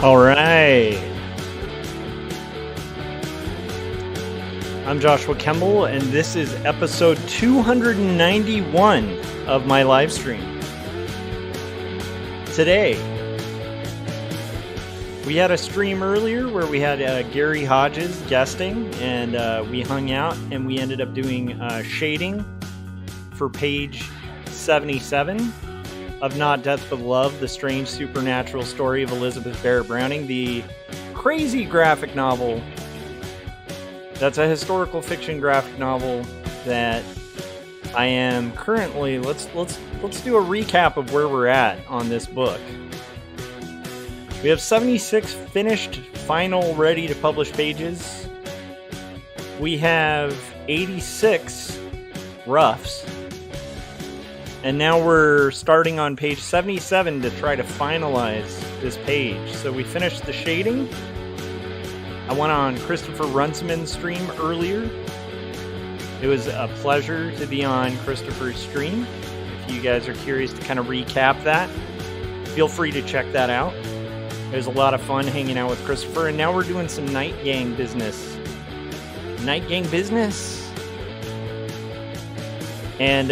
All right. I'm Joshua Kemble, and this is episode 291 of my live stream. Today, we had a stream earlier where we had Gary Hodges guesting, and we hung out, and we ended up doing shading for page 77 of Not Death But Love, the strange supernatural story of Elizabeth Barrett Browning, the crazy graphic novel. That's a historical fiction graphic novel that I am currently. Let's do a recap of where we're at on this book. We have 76 finished, final, ready to publish pages. We have 86 roughs. And now we're starting on page 77 to try to finalize this page. So we finished the shading. I went on Christopher Runciman's stream earlier. It was a pleasure to be on Christopher's stream. If you guys are curious to kind of recap that, feel free to check that out. It was a lot of fun hanging out with Christopher. And now we're doing some Night Gang business. Night Gang business. And,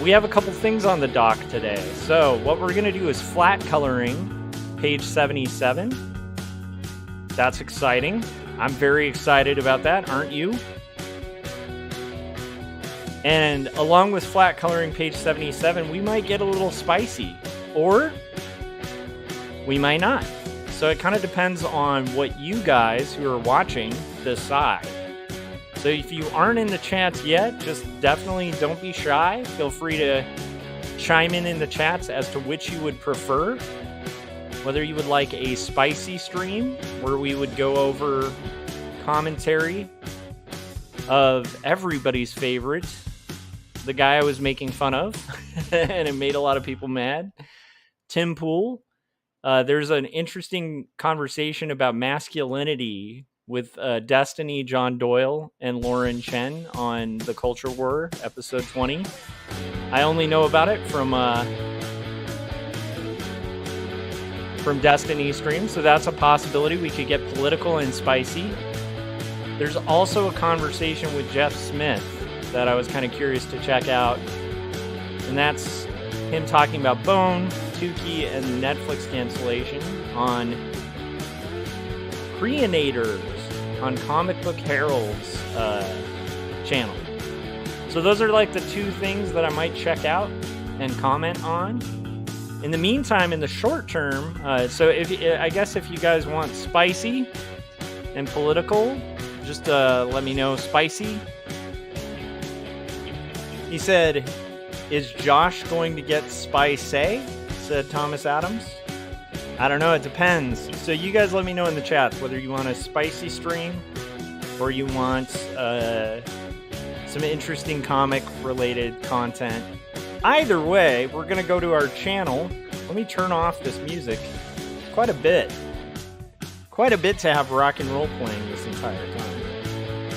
we have a couple things on the dock today. So what we're going to do is flat coloring page 77. That's exciting. I'm very excited about that, aren't you? And along with flat coloring page 77, we might get a little spicy, or we might not. So it kind of depends on what you guys who are watching decide. So if you aren't in the chats yet, just definitely don't be shy. Feel free to chime in the chats as to which you would prefer. Whether you would like a spicy stream where we would go over commentary of everybody's favorite, the guy I was making fun of, and it made a lot of people mad, Tim Pool. There's an interesting conversation about masculinity with Destiny, John Doyle, and Lauren Chen on The Culture War, episode 20. I only know about it from Destiny's stream, so that's a possibility. We could get political and spicy. There's also a conversation with Jeff Smith that I was kind of curious to check out, and that's him talking about Bone, Tukey, and Netflix cancellation on Creators on Comic Book Herald's channel. So those are like the two things that I might check out and comment on. In the meantime, in the short term, so I guess if you guys want spicy and political, just let me know. Spicy. He said, "Is Josh going to get spicy?" said Thomas Adams. I don't know, it depends. So you guys let me know in the chats whether you want a spicy stream or you want some interesting comic-related content. Either way, we're going to go to our channel. Let me turn off this music. Quite a bit. Quite a bit to have rock and roll playing this entire time.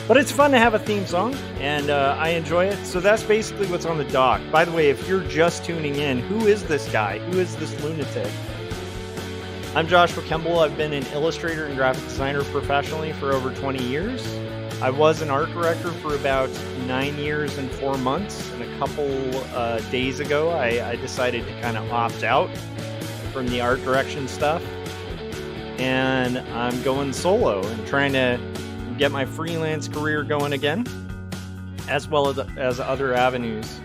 But it's fun to have a theme song, and I enjoy it. So that's basically what's on the dock. By the way, if you're just tuning in, who is this guy? Who is this lunatic? I'm Joshua Kemble. I've been an illustrator and graphic designer professionally for over 20 years. I was an art director for about 9 years and 4 months. And a couple days ago, I decided to kind of opt out from the art direction stuff. And I'm going solo and trying to get my freelance career going again, as well as other avenues.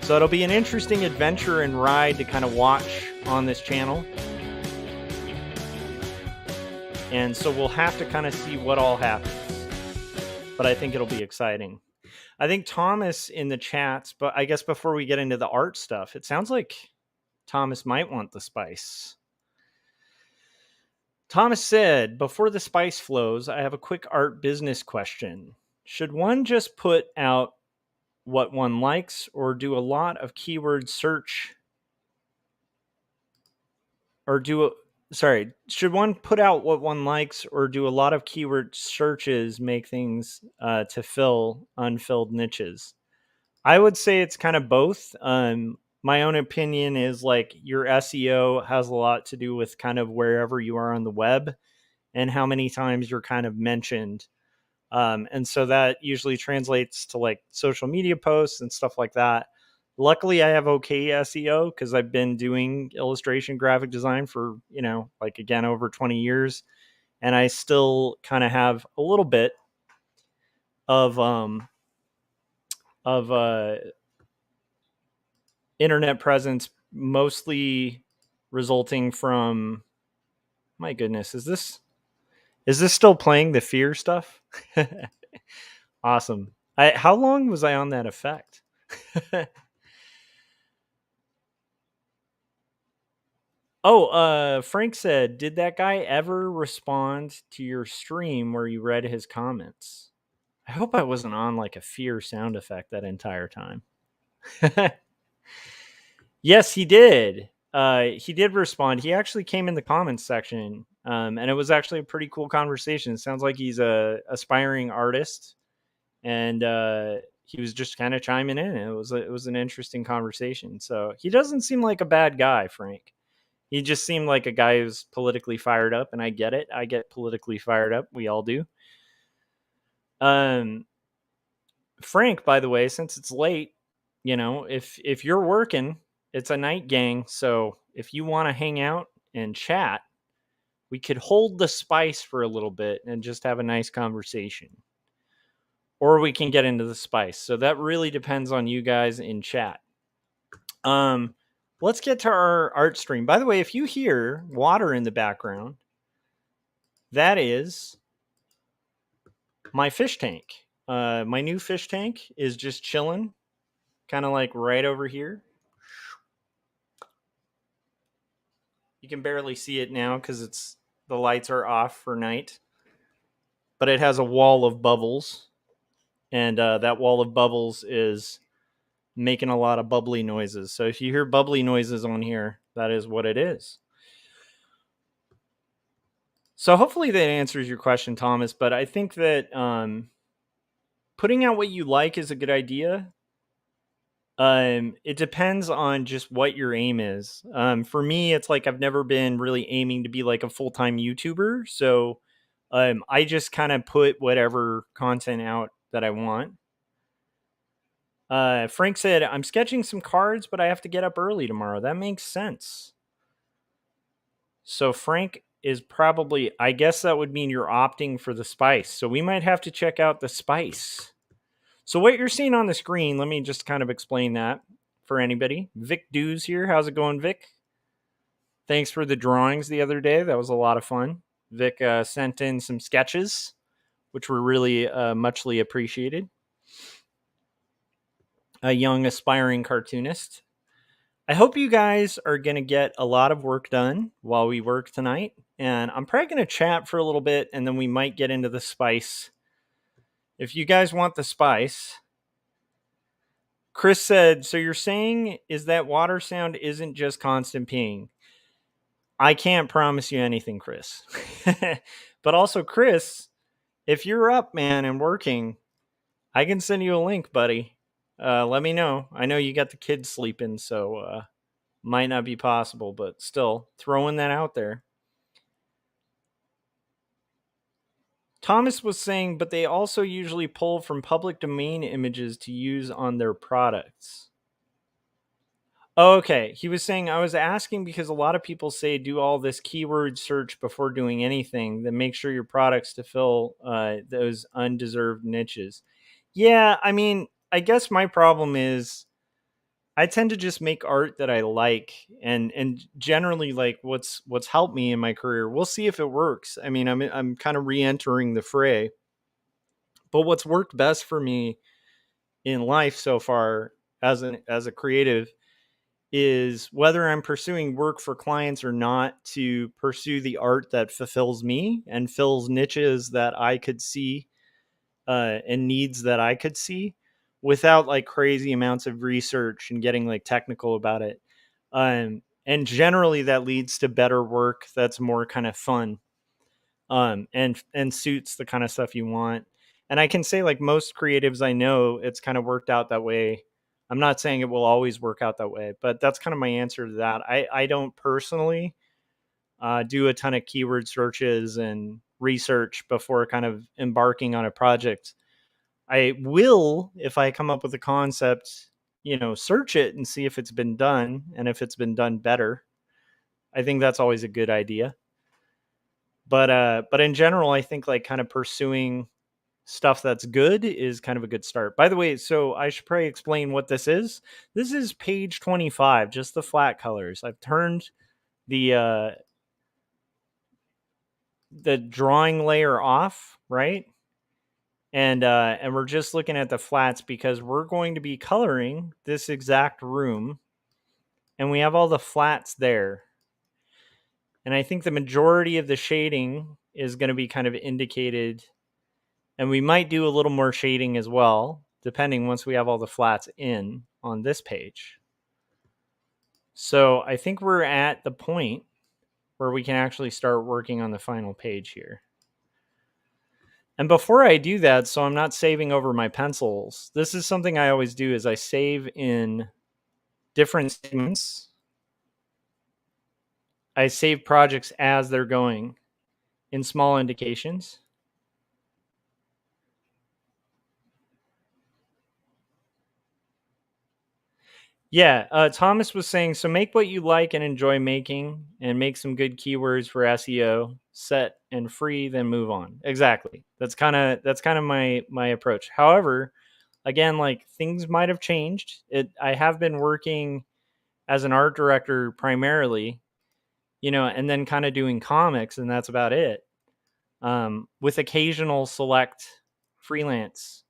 So it'll be an interesting adventure and ride to kind of watch on this channel. And so we'll have to kind of see what all happens. But I think it'll be exciting. I think Thomas in the chats, but I guess before we get into the art stuff, it sounds like Thomas might want the spice. Thomas said, "Before the spice flows, I have a quick art business question. Should one just put out what one likes or do a lot of keyword search should one put out what one likes or do a lot of keyword searches make things to fill unfilled niches?" I would say it's kind of both. my own opinion is like your SEO has a lot to do with kind of wherever you are on the web and how many times you're kind of mentioned. And so that usually translates to like social media posts and stuff like that. Luckily, I have okay SEO because I've been doing illustration graphic design for, like again, over 20 years. And I still kind of have a little bit of, of, internet presence, mostly resulting from, my goodness, is this still playing the fear stuff? Awesome. How long was I on that effect? Oh, Frank said, did that guy ever respond to your stream where you read his comments? I hope I wasn't on like a fear sound effect that entire time. Yes, he did. He did respond. He actually came in the comments section, and it was actually a pretty cool conversation. It sounds like he's a aspiring artist, and he was just kind of chiming in. It was an interesting conversation. So he doesn't seem like a bad guy, Frank. He just seemed like a guy who's politically fired up, and I get it. I get politically fired up. We all do. Um, Frank, by the way, since it's late, if you're working, it's a night gang. So if you want to hang out and chat, we could hold the spice for a little bit and just have a nice conversation. Or we can get into the spice. So that really depends on you guys in chat. Let's get to our art stream. By the way, if you hear water in the background, that is my fish tank. My new fish tank is just chilling, kind of like right over here. You can barely see it now because the lights are off for night, but it has a wall of bubbles, and that wall of bubbles is making a lot of bubbly noises. So if you hear bubbly noises on here, that is what it is. So hopefully that answers your question, Thomas. But I think that putting out what you like is a good idea. It depends on just what your aim is. For me, it's like I've never been really aiming to be like a full-time YouTuber. So I just kind of put whatever content out that I want. Frank said, I'm sketching some cards, but I have to get up early tomorrow. That makes sense. So Frank is probably, I guess that would mean you're opting for the spice. So we might have to check out the spice. So what you're seeing on the screen, let me just kind of explain that for anybody. Vic Dews here. How's it going, Vic? Thanks for the drawings the other day. That was a lot of fun. Vic sent in some sketches, which were really muchly appreciated. A young aspiring cartoonist. I hope you guys are going to get a lot of work done while we work tonight. And I'm probably going to chat for a little bit, and then we might get into the spice. If you guys want the spice, Chris said, so you're saying is that water sound isn't just constant peeing? I can't promise you anything, Chris. But also, Chris, if you're up, man, and working, I can send you a link, buddy. Let me know. I know you got the kids sleeping, so might not be possible, but still throwing that out there. Thomas was saying, but they also usually pull from public domain images to use on their products. Okay, he was saying, I was asking because a lot of people say do all this keyword search before doing anything, then make sure your products to fill those undeserved niches. Yeah, I mean, I guess my problem is I tend to just make art that I like, and generally like what's helped me in my career. We'll see if it works. I mean, I'm kind of re-entering the fray, but what's worked best for me in life so far as a creative is whether I'm pursuing work for clients or not, to pursue the art that fulfills me and fills niches that I could see and needs that I could see without like crazy amounts of research and getting like technical about it. And generally that leads to better work that's more kind of fun and suits the kind of stuff you want. And I can say like most creatives I know, it's kind of worked out that way. I'm not saying it will always work out that way, but that's kind of my answer to that. I don't personally do a ton of keyword searches and research before kind of embarking on a project. I will, if I come up with a concept, search it and see if it's been done and if it's been done better. I think that's always a good idea. But in general, I think like kind of pursuing stuff that's good is kind of a good start. By the way, so I should probably explain what this is. This is page 25, just the flat colors. I've turned the drawing layer off, right? And we're just looking at the flats because we're going to be coloring this exact room, and we have all the flats there. And I think the majority of the shading is going to be kind of indicated, and we might do a little more shading as well, depending once we have all the flats in on this page. So I think we're at the point where we can actually start working on the final page here. And before I do that, so I'm not saving over my pencils, this is something I always do is I save in different segments. I save projects as they're going in small indications. Yeah, Thomas was saying, so make what you like and enjoy making and make some good keywords for SEO, set and free, then move on. Exactly. That's kind of my approach. However, again, like things might have changed. I have been working as an art director primarily, and then kind of doing comics, and that's about it. With occasional select freelance.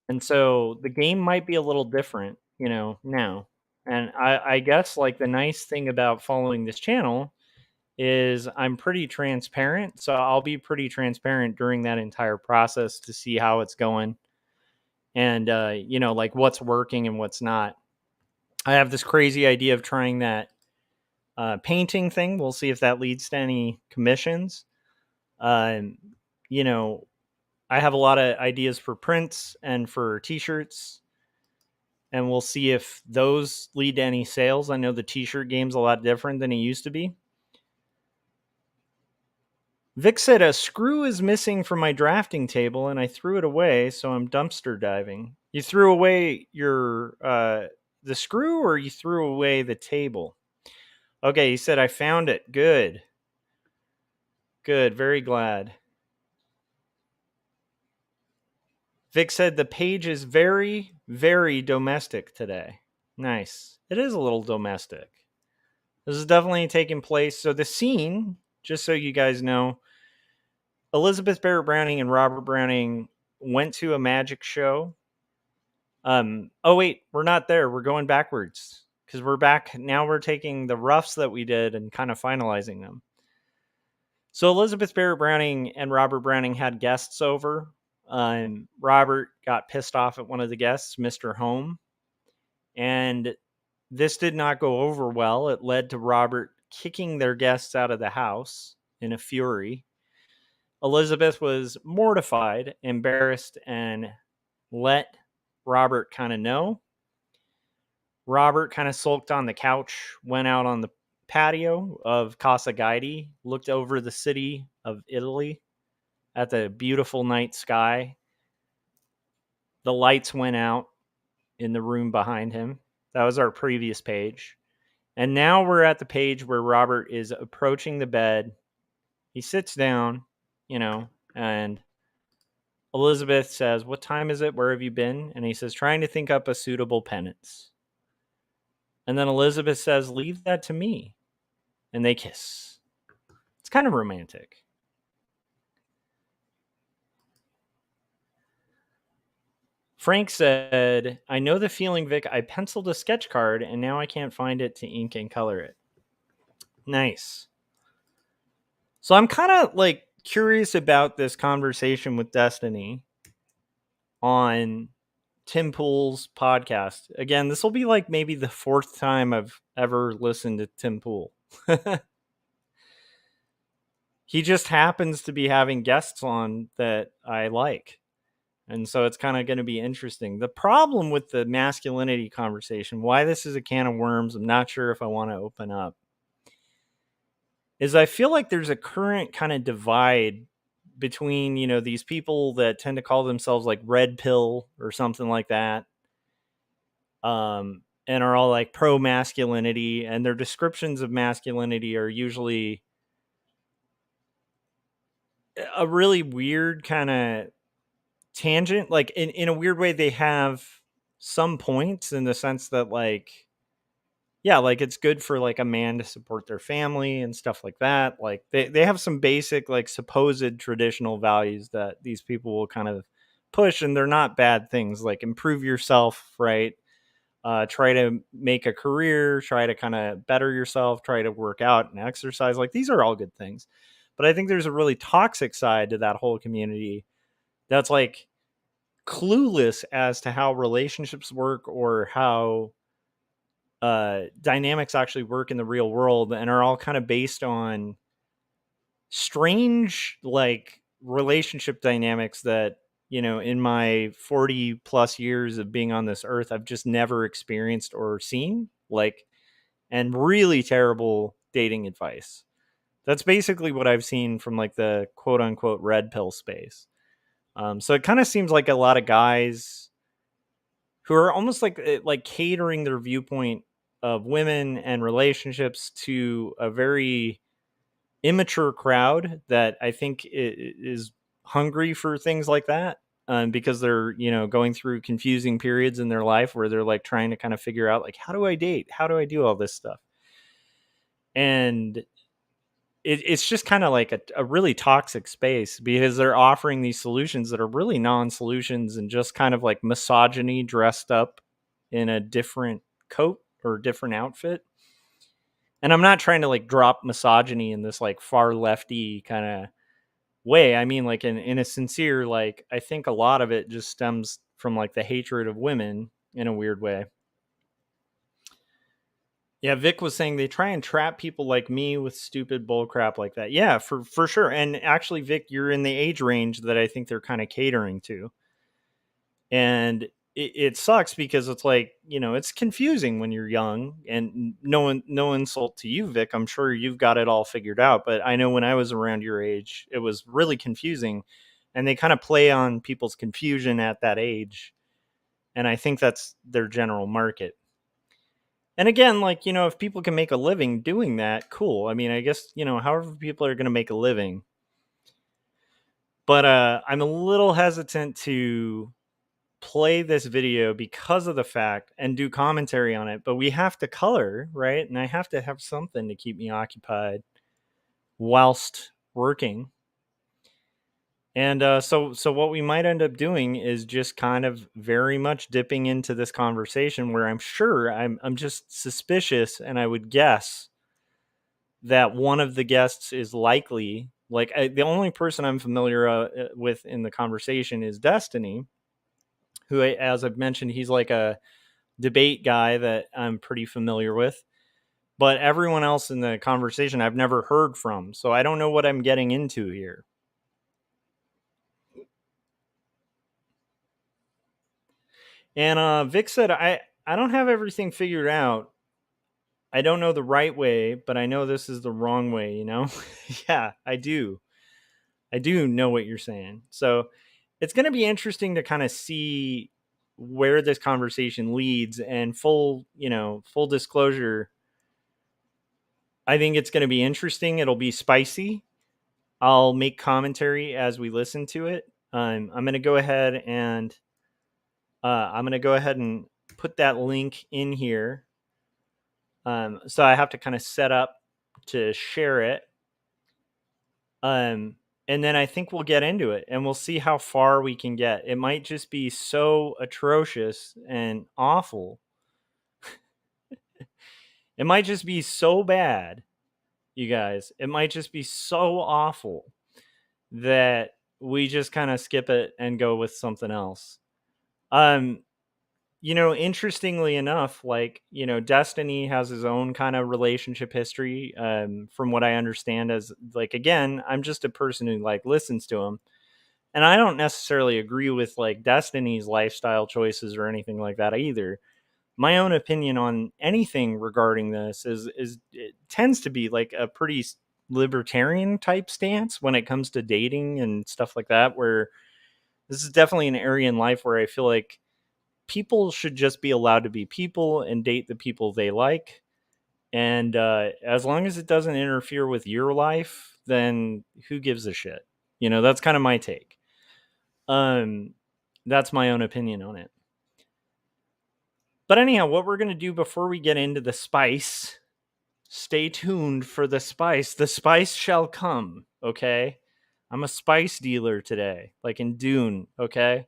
And so the game might be a little different, now. And I guess like the nice thing about following this channel is I'm pretty transparent. So I'll be pretty transparent during that entire process to see how it's going and, like what's working and what's not. I have this crazy idea of trying that painting thing. We'll see if that leads to any commissions. Um, you know, I have a lot of ideas for prints and for t-shirts, and we'll see if those lead to any sales. I know the t-shirt game's a lot different than it used to be. Vic said a screw is missing from my drafting table and I threw it away, so I'm dumpster diving. You threw away your the screw, or you threw away the table? Okay, he said I found it. Good. Good, very glad. Vic said the page is very, very domestic today. Nice. It is a little domestic. This is definitely taking place. So the scene, just so you guys know, Elizabeth Barrett Browning and Robert Browning went to a magic show. Oh wait, we're not there. We're going backwards because we're back now. We're taking the roughs that we did and kind of finalizing them. So Elizabeth Barrett Browning and Robert Browning had guests over. Robert got pissed off at one of the guests, Mr. Home, and this did not go over well. It led to Robert kicking their guests out of the house in a fury. Elizabeth was mortified, embarrassed, and let Robert kind of know. Robert kind of sulked on the couch, went out on the patio of Casa Guidi, looked over the city of Italy at the beautiful night sky. The lights went out in the room behind him. That was our previous page. And now we're at the page where Robert is approaching the bed. He sits down, and Elizabeth says, "What time is it? Where have you been?" And he says, "Trying to think up a suitable penance." And then Elizabeth says, "Leave that to me." And they kiss. It's kind of romantic. Frank said, "I know the feeling, Vic. I penciled a sketch card and now I can't find it to ink and color it." Nice. So I'm kind of like curious about this conversation with Destiny on Tim Pool's podcast. Again, this will be like maybe the fourth time I've ever listened to Tim Pool. He just happens to be having guests on that I like. And so it's kind of going to be interesting. The problem with the masculinity conversation, why this is a can of worms, I'm not sure if I want to open up, is I feel like there's a current kind of divide between, these people that tend to call themselves like red pill or something like that, and are all like pro masculinity, and their descriptions of masculinity are usually a really weird kind of tangent. Like in a weird way, they have some points in the sense that like, yeah, like it's good for like a man to support their family and stuff like that. Like they have some basic like supposed traditional values that these people will kind of push, and they're not bad things. Like improve yourself, right? Try to make a career, try to kind of better yourself, try to work out and exercise. Like these are all good things. But I think there's a really toxic side to that whole community that's like clueless as to how relationships work or how dynamics actually work in the real world, and are all kind of based on strange like relationship dynamics that, in my 40 plus years of being on this earth, I've just never experienced or seen. Like, and really terrible dating advice. That's basically what I've seen from like the quote unquote red pill space. So it kind of seems like a lot of guys who are almost like catering their viewpoint of women and relationships to a very immature crowd that I think is hungry for things like that, because they're, going through confusing periods in their life where they're like trying to kind of figure out like, how do I date, how do I do all this stuff. And it's just kind of like a really toxic space because they're offering these solutions that are really non-solutions and just kind of like misogyny dressed up in a different coat or different outfit. And I'm not trying to like drop misogyny in this like far lefty kind of way. I mean, like in a sincere, like, I think a lot of it just stems from like the hatred of women in a weird way. Yeah, Vic was saying they try and trap people like me with stupid bull crap like that. Yeah, for sure. And actually, Vic, you're in the age range that I think they're kind of catering to. And it sucks because it's like, it's confusing when you're young, and no insult to you, Vic. I'm sure you've got it all figured out. But I know when I was around your age, it was really confusing. And they kind of play on people's confusion at that age. And I think that's their general market. And again, like, if people can make a living doing that, cool. I mean, I guess, however people are going to make a living. But I'm a little hesitant to play this video because of the fact and do commentary on it. But we have to color, right? And I have to have something to keep me occupied whilst working. And so what we might end up doing is just kind of very much dipping into this conversation where I'm just suspicious, and I would guess that one of the guests is likely like the only person I'm familiar with in the conversation is Destiny, who, as I've mentioned, he's like a debate guy that I'm pretty familiar with. But everyone else in the conversation I've never heard from, so I don't know what I'm getting into here. And Vic said, I don't have everything figured out. I don't know the right way, but I know this is the wrong way, Yeah, I do. I do know what you're saying. So it's going to be interesting to kind of see where this conversation leads. And full disclosure, I think it's going to be interesting. It'll be spicy. I'll make commentary as we listen to it. I'm going to go ahead and put that link in here. So I have to kind of set up to share it. And then I think we'll get into it and we'll see how far we can get. It might just be so atrocious and awful. It might just be so bad, you guys. It might just be so awful that we just kind of skip it and go with something else. Interestingly enough, like, Destiny has his own kind of relationship history. From what I understand, as like, again, I'm just a person who like listens to him. And I don't necessarily agree with like Destiny's lifestyle choices or anything like that either. My own opinion on anything regarding this is it tends to be like a pretty libertarian type stance when it comes to dating and stuff like that, where this is definitely an area in life where I feel like people should just be allowed to be people and date the people they like. And as long as it doesn't interfere with your life, then who gives a shit? That's kind of my take. Um, that's my own opinion on it. But anyhow, what we're going to do before we get into the spice, stay tuned for the spice. The spice shall come, okay? I'm a spice dealer today, like in Dune, okay?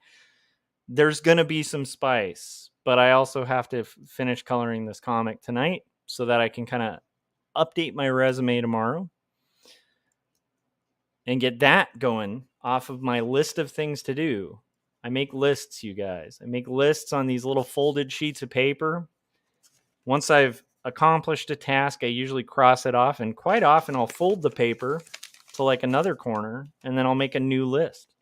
There's going to be some spice, but I also have to finish coloring this comic tonight so that I can kind of update my resume tomorrow and get that going off of my list of things to do. I make lists, you guys. I make lists on these little folded sheets of paper. Once I've accomplished a task, I usually cross it off, and quite often I'll fold the paper to like another corner, and then I'll make a new list.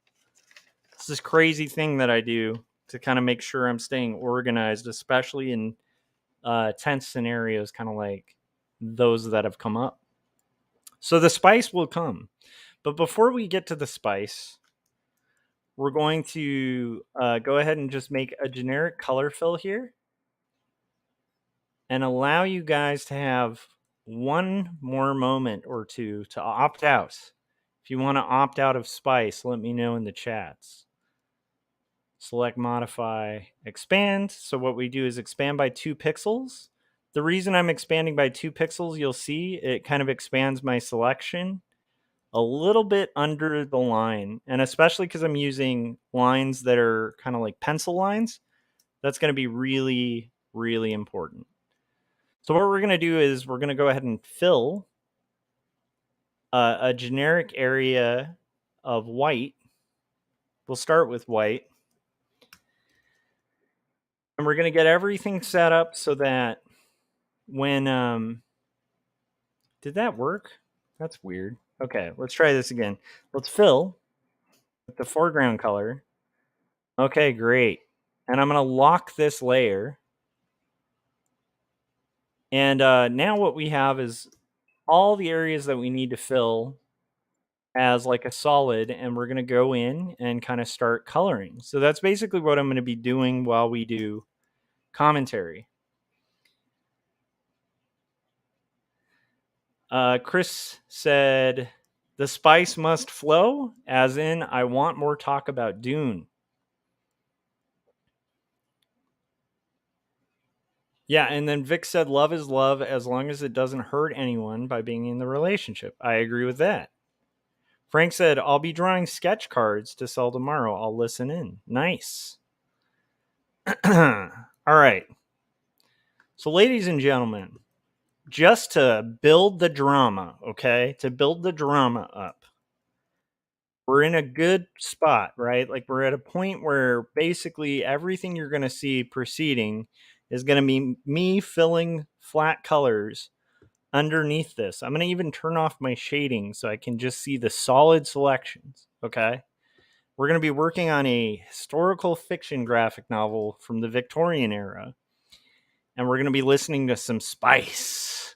It's this crazy thing that I do to kind of make sure I'm staying organized, especially in tense scenarios, kind of like those that have come up. So the spice will come. But before we get to the spice, we're going to go ahead and just make a generic color fill here and allow you guys to have one more moment or two to opt out. If you want to opt out of spice, let me know in the chats. Select modify, expand. So what we do is expand by 2 pixels. The reason I'm expanding by 2 pixels, you'll see it kind of expands my selection a little bit under the line. And especially because I'm using lines that are kind of like pencil lines, that's going to be really, really important. So what we're going to do is we're going to go ahead and fill a generic area of white. We'll start with white. And we're going to get everything set up so that when did that work? That's weird. Okay, let's try this again. Let's fill with the foreground color. Okay, great. And I'm going to lock this layer. And now what we have is all the areas that we need to fill as like a solid, and we're going to go in and kind of start coloring. So that's basically what I'm going to be doing while we do commentary. Chris said, the spice must flow, as in, I want more talk about Dune. Yeah, and then Vic said, love is love as long as it doesn't hurt anyone by being in the relationship. I agree with that. Frank said, I'll be drawing sketch cards to sell tomorrow. I'll listen in. Nice. All right. So, ladies and gentlemen, just to build the drama, okay? To build the drama up, we're in a good spot, right? Like we're at a point where basically everything you're going to see proceeding is going to be me filling flat colors underneath this. I'm going to even turn off my shading so I can just see the solid selections, okay? We're going to be working on a historical fiction graphic novel from the Victorian era, and we're going to be listening to some Spice.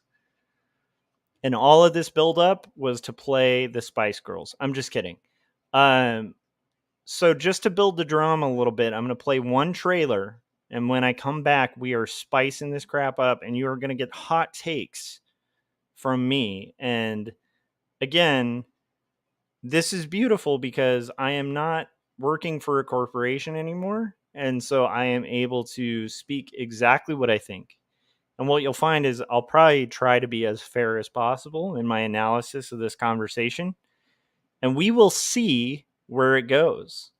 And all of this buildup was to play the Spice Girls. I'm just kidding. So just to build the drama a little bit, I'm going to play one trailer, and when I come back, we are spicing this crap up, and you are going to get hot takes from me. And again, this is beautiful because I am not working for a corporation anymore, and so I am able to speak exactly what I think. And what you'll find is I'll probably try to be as fair as possible in my analysis of this conversation, and we will see where it goes.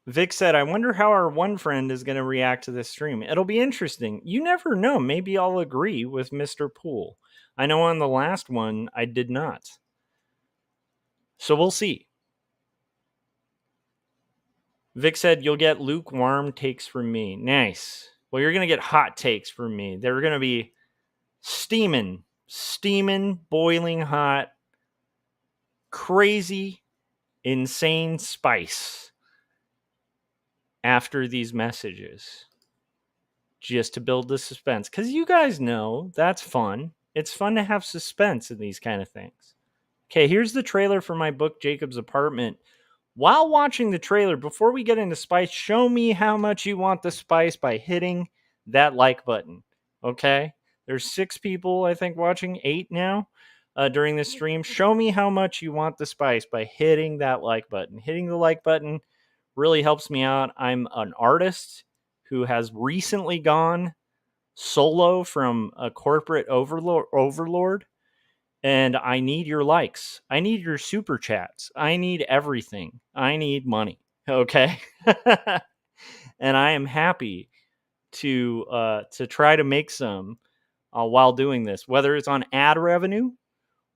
Vic said, I wonder how our one friend is going to react to this stream. It'll be interesting. You never know. Maybe I'll agree with Mr. Poole. I know on the last one, I did not. So we'll see. Vic said, you'll get lukewarm takes from me. Nice. Well, you're going to get hot takes from me. They're going to be steaming. steaming, boiling hot, crazy, insane spice after these messages just to build the suspense. Because you guys know that's fun. It's fun to have suspense in these kind of things. Okay, here's the trailer for my book, Jacob's Apartment. While watching the trailer, before we get into spice, show me how much you want the spice by hitting that like button. Okay? There's 6 people, I think, watching, 8 now during this stream. Show me how much you want the spice by hitting that like button. Hitting the like button really helps me out. I'm an artist who has recently gone solo from a corporate overlord, and I need your likes. I need your super chats. I need everything. I need money. Okay. And I am happy to try to make some while doing this, whether it's on ad revenue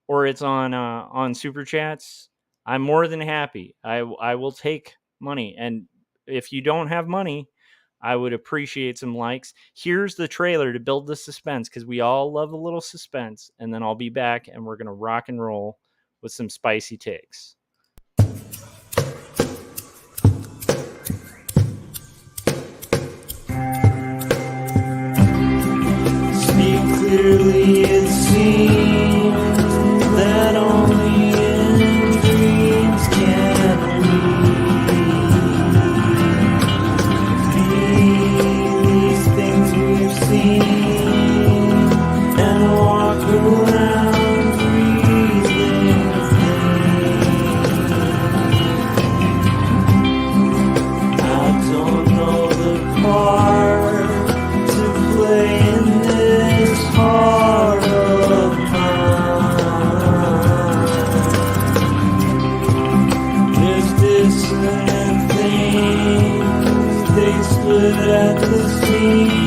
or it's on super chats. I'm more than happy. I will take money, and if you don't have money, I would appreciate some likes. Here's the trailer to build the suspense, because we all love a little suspense, and then I'll be back and we're gonna rock and roll with some spicy takes. Speak clearly, it seems that only in dreams can we these things we've seen and walk around breathing I don't know the part to play in this heart of mine. There's dissonant things, they split at the seams.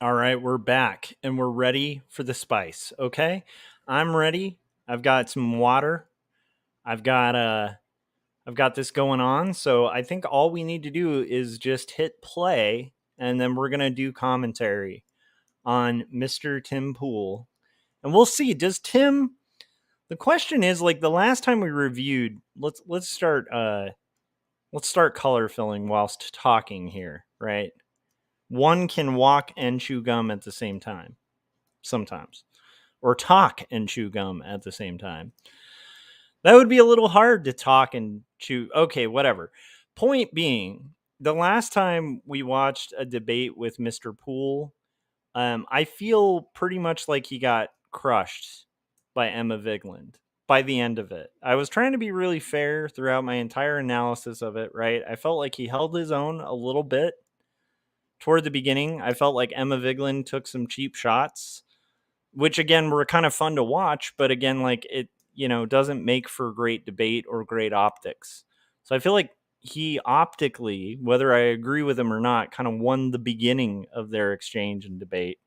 All right, we're back and we're ready for the spice. Okay, I'm ready. I've got some water. I've got this going on. So I think all we need to do is just hit play, and then we're gonna do commentary on Mr. Tim Pool, and we'll see. Does Tim? The question is, like the last time we reviewed. Let's start color filling whilst talking here, right? One can walk and chew gum at the same time sometimes, or talk and chew gum at the same time. That would be a little hard to talk and chew. Okay, whatever. Point being, the last time we watched a debate with Mr. Poole, I feel pretty much like he got crushed by Emma Vigland by the end of it. I was trying to be really fair throughout my entire analysis of it, right? I felt like he held his own a little bit toward the beginning. I felt like Emma Vigland took some cheap shots, which again were kind of fun to watch, but again, like it, doesn't make for great debate or great optics. So I feel like he optically, whether I agree with him or not, kind of won the beginning of their exchange and debate.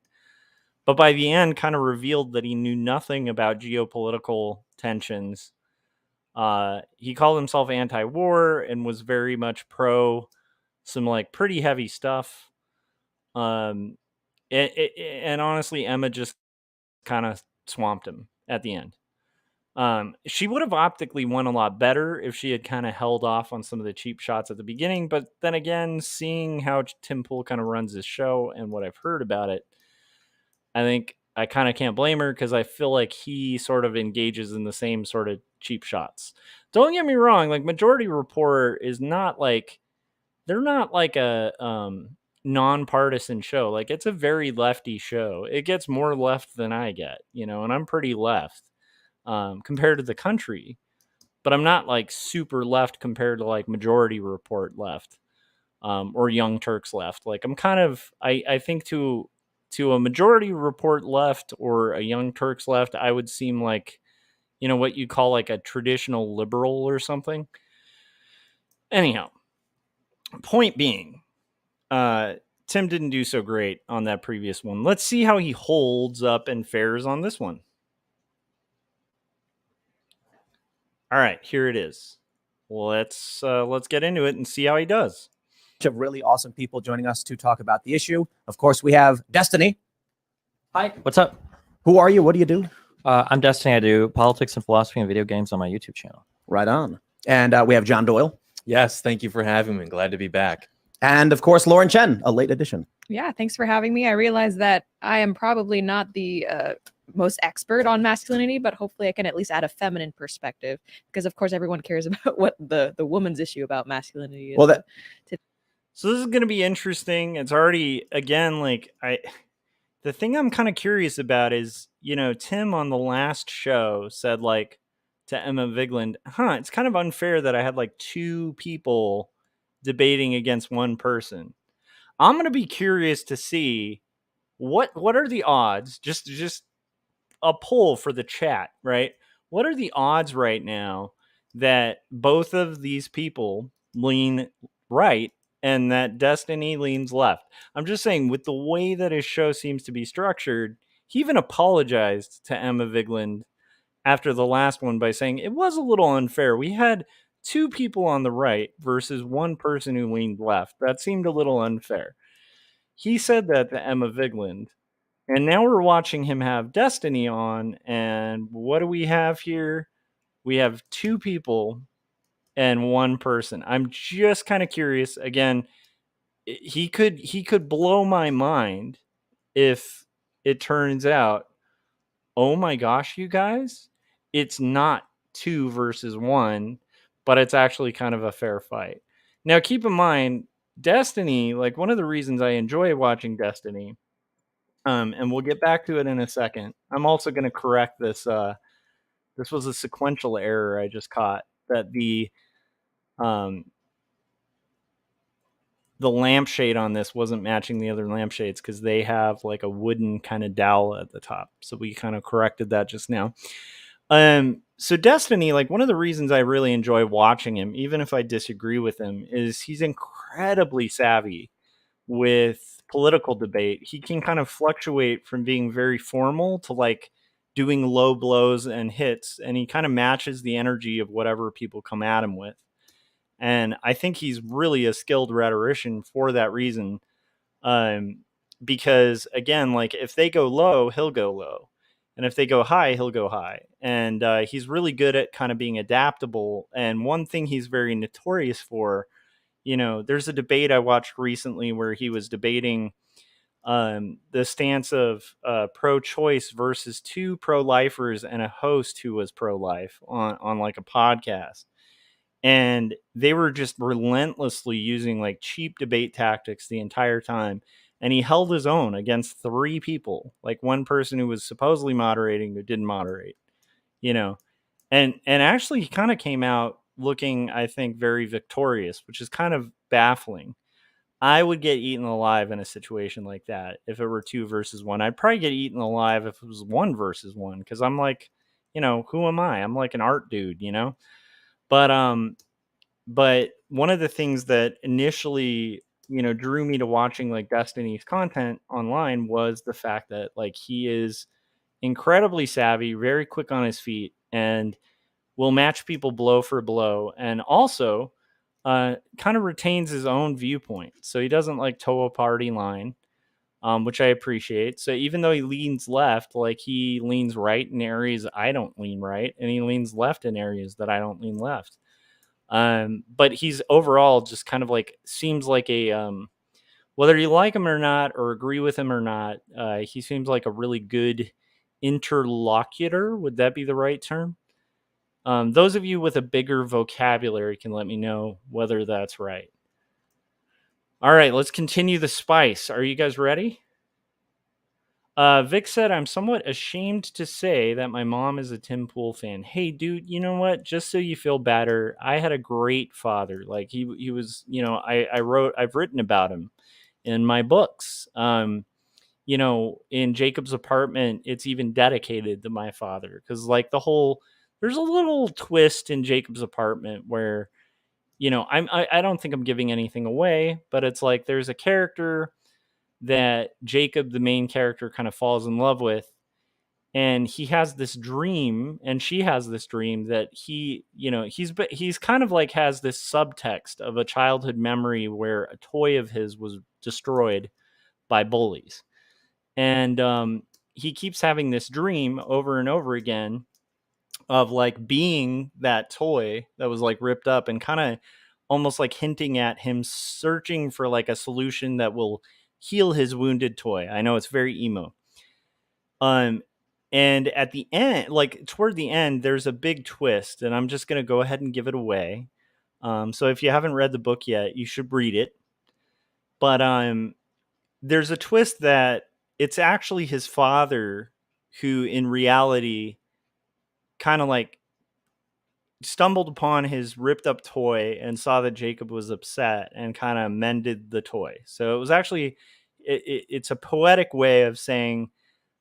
But by the end, kind of revealed that he knew nothing about geopolitical tensions. He called himself anti-war and was very much pro some like pretty heavy stuff. And honestly, Emma just kind of swamped him at the end. She would have optically won a lot better if she had kind of held off on some of the cheap shots at the beginning. But then again, seeing how Tim Pool kind of runs his show and what I've heard about it, I think I kind of can't blame her, because I feel like he sort of engages in the same sort of cheap shots. Don't get me wrong, like Majority Report is not like, they're not like a nonpartisan show. Like, it's a very lefty show. It gets more left than I get, and I'm pretty left compared to the country, but I'm not like super left compared to like Majority Report left or Young Turks left. Like, I'm kind of, I think to a Majority Report left or a Young Turks left, I would seem like, what you call like a traditional liberal or something. Anyhow, point being, Tim didn't do so great on that previous one. Let's see how he holds up and fares on this one. All right, here it is. Let's get into it and see how he does. Of really awesome people joining us to talk about the issue. Of course, we have Destiny. Hi, what's up? Who are you? What do you do? I'm Destiny. I do politics and philosophy and video games on my YouTube channel. Right on. And we have John Doyle. Yes, thank you for having me. Glad to be back. And of course, Lauren Chen, a late addition. Yeah, thanks for having me. I realize that I am probably not the most expert on masculinity, but hopefully I can at least add a feminine perspective, because of course everyone cares about what the woman's issue about masculinity is. Well, so this is going to be interesting. It's already, again, like the thing I'm kind of curious about is, Tim on the last show said like to Emma Vigland, it's kind of unfair that I had like two people debating against one person. I'm going to be curious to see what are the odds, just a poll for the chat, right? What are the odds right now that both of these people lean right and that Destiny leans left? I'm just saying, with the way that his show seems to be structured, he even apologized to Emma Vigland after the last one by saying it was a little unfair. We had two people on the right versus one person who leaned left. That seemed a little unfair. He said that to Emma Vigland. And now we're watching him have Destiny on. And what do we have here? We have two people and one person. I'm just kind of curious. Again, he could blow my mind if it turns out, oh my gosh, you guys, it's not 2 versus 1, but it's actually kind of a fair fight. Now, keep in mind, Destiny, like, one of the reasons I enjoy watching Destiny, and we'll get back to it in a second. I'm also going to correct this. This was a sequential error I just caught, that the lampshade on this wasn't matching the other lampshades because they have like a wooden kind of dowel at the top. So we kind of corrected that just now. So Destiny, like, one of the reasons I really enjoy watching him, even if I disagree with him, is he's incredibly savvy with political debate. He can kind of fluctuate from being very formal to like doing low blows and hits, and he kind of matches the energy of whatever people come at him with. And I think he's really a skilled rhetorician for that reason. Because again, like, if they go low, he'll go low. And if they go high, he'll go high. And he's really good at kind of being adaptable. And one thing he's very notorious for, there's a debate I watched recently where he was debating the stance of pro-choice versus two pro-lifers and a host who was pro-life on like a podcast. And they were just relentlessly using like cheap debate tactics the entire time. And he held his own against three people, like one person who was supposedly moderating who didn't moderate, and actually he kind of came out looking, I think, very victorious, which is kind of baffling. I would get eaten alive in a situation like that. If it were 2 versus 1, I'd probably get eaten alive if it was 1 versus 1. Cause I'm like, who am I? I'm like an art dude, but one of the things that initially, drew me to watching like Destiny's content online was the fact that like he is incredibly savvy, very quick on his feet, and will match people blow for blow, and also kind of retains his own viewpoint. So he doesn't like toe a party line, which I appreciate. So even though he leans left, like, he leans right in areas I don't lean right, and he leans left in areas that I don't lean left. But he's overall just kind of like, seems like a, whether you like him or not, or agree with him or not, he seems like a really good interlocutor. Would that be the right term? Those of you with a bigger vocabulary can let me know whether that's right. All right, let's continue the spice. Are you guys ready? Vic said, I'm somewhat ashamed to say that my mom is a Tim Pool fan. Hey, dude, you know what? Just so you feel better, I had a great father. Like he was, I've written about him in my books. In Jacob's apartment, it's even dedicated to my father because like there's a little twist in Jacob's apartment where, I don't think I'm giving anything away, but it's like there's a character that Jacob, the main character, kind of falls in love with. And he has this dream, and she has this dream that he's kind of like has this subtext of a childhood memory where a toy of his was destroyed by bullies. And he keeps having this dream over and over again of like being that toy that was like ripped up, and kind of almost like hinting at him searching for like a solution that will heal his wounded toy. I know it's very emo. And at the end, like toward the end, there's a big twist, and I'm just gonna go ahead and give it away. So if you haven't read the book yet, you should read it. But there's a twist that it's actually his father who, in reality, kind of like stumbled upon his ripped up toy and saw that Jacob was upset and kind of mended the toy. So it was actually it's a poetic way of saying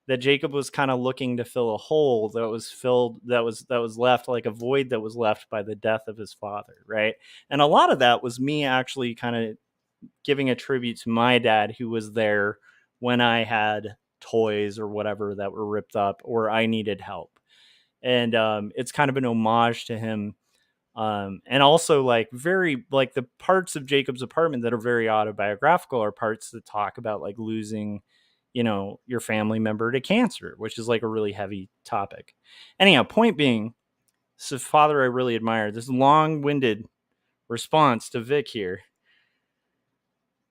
that Jacob was kind of looking to fill a hole that was filled, that was left, like a void that was left by the death of his father, right? And a lot of that was me actually kind of giving a tribute to my dad, who was there when I had toys or whatever that were ripped up or I needed help. And it's kind of an homage to him. And also like very like the parts of Jacob's apartment that are very autobiographical are parts that talk about like losing, your family member to cancer, which is like a really heavy topic. Anyhow, point being, this is a father I really admire. This long-winded response to Vic here.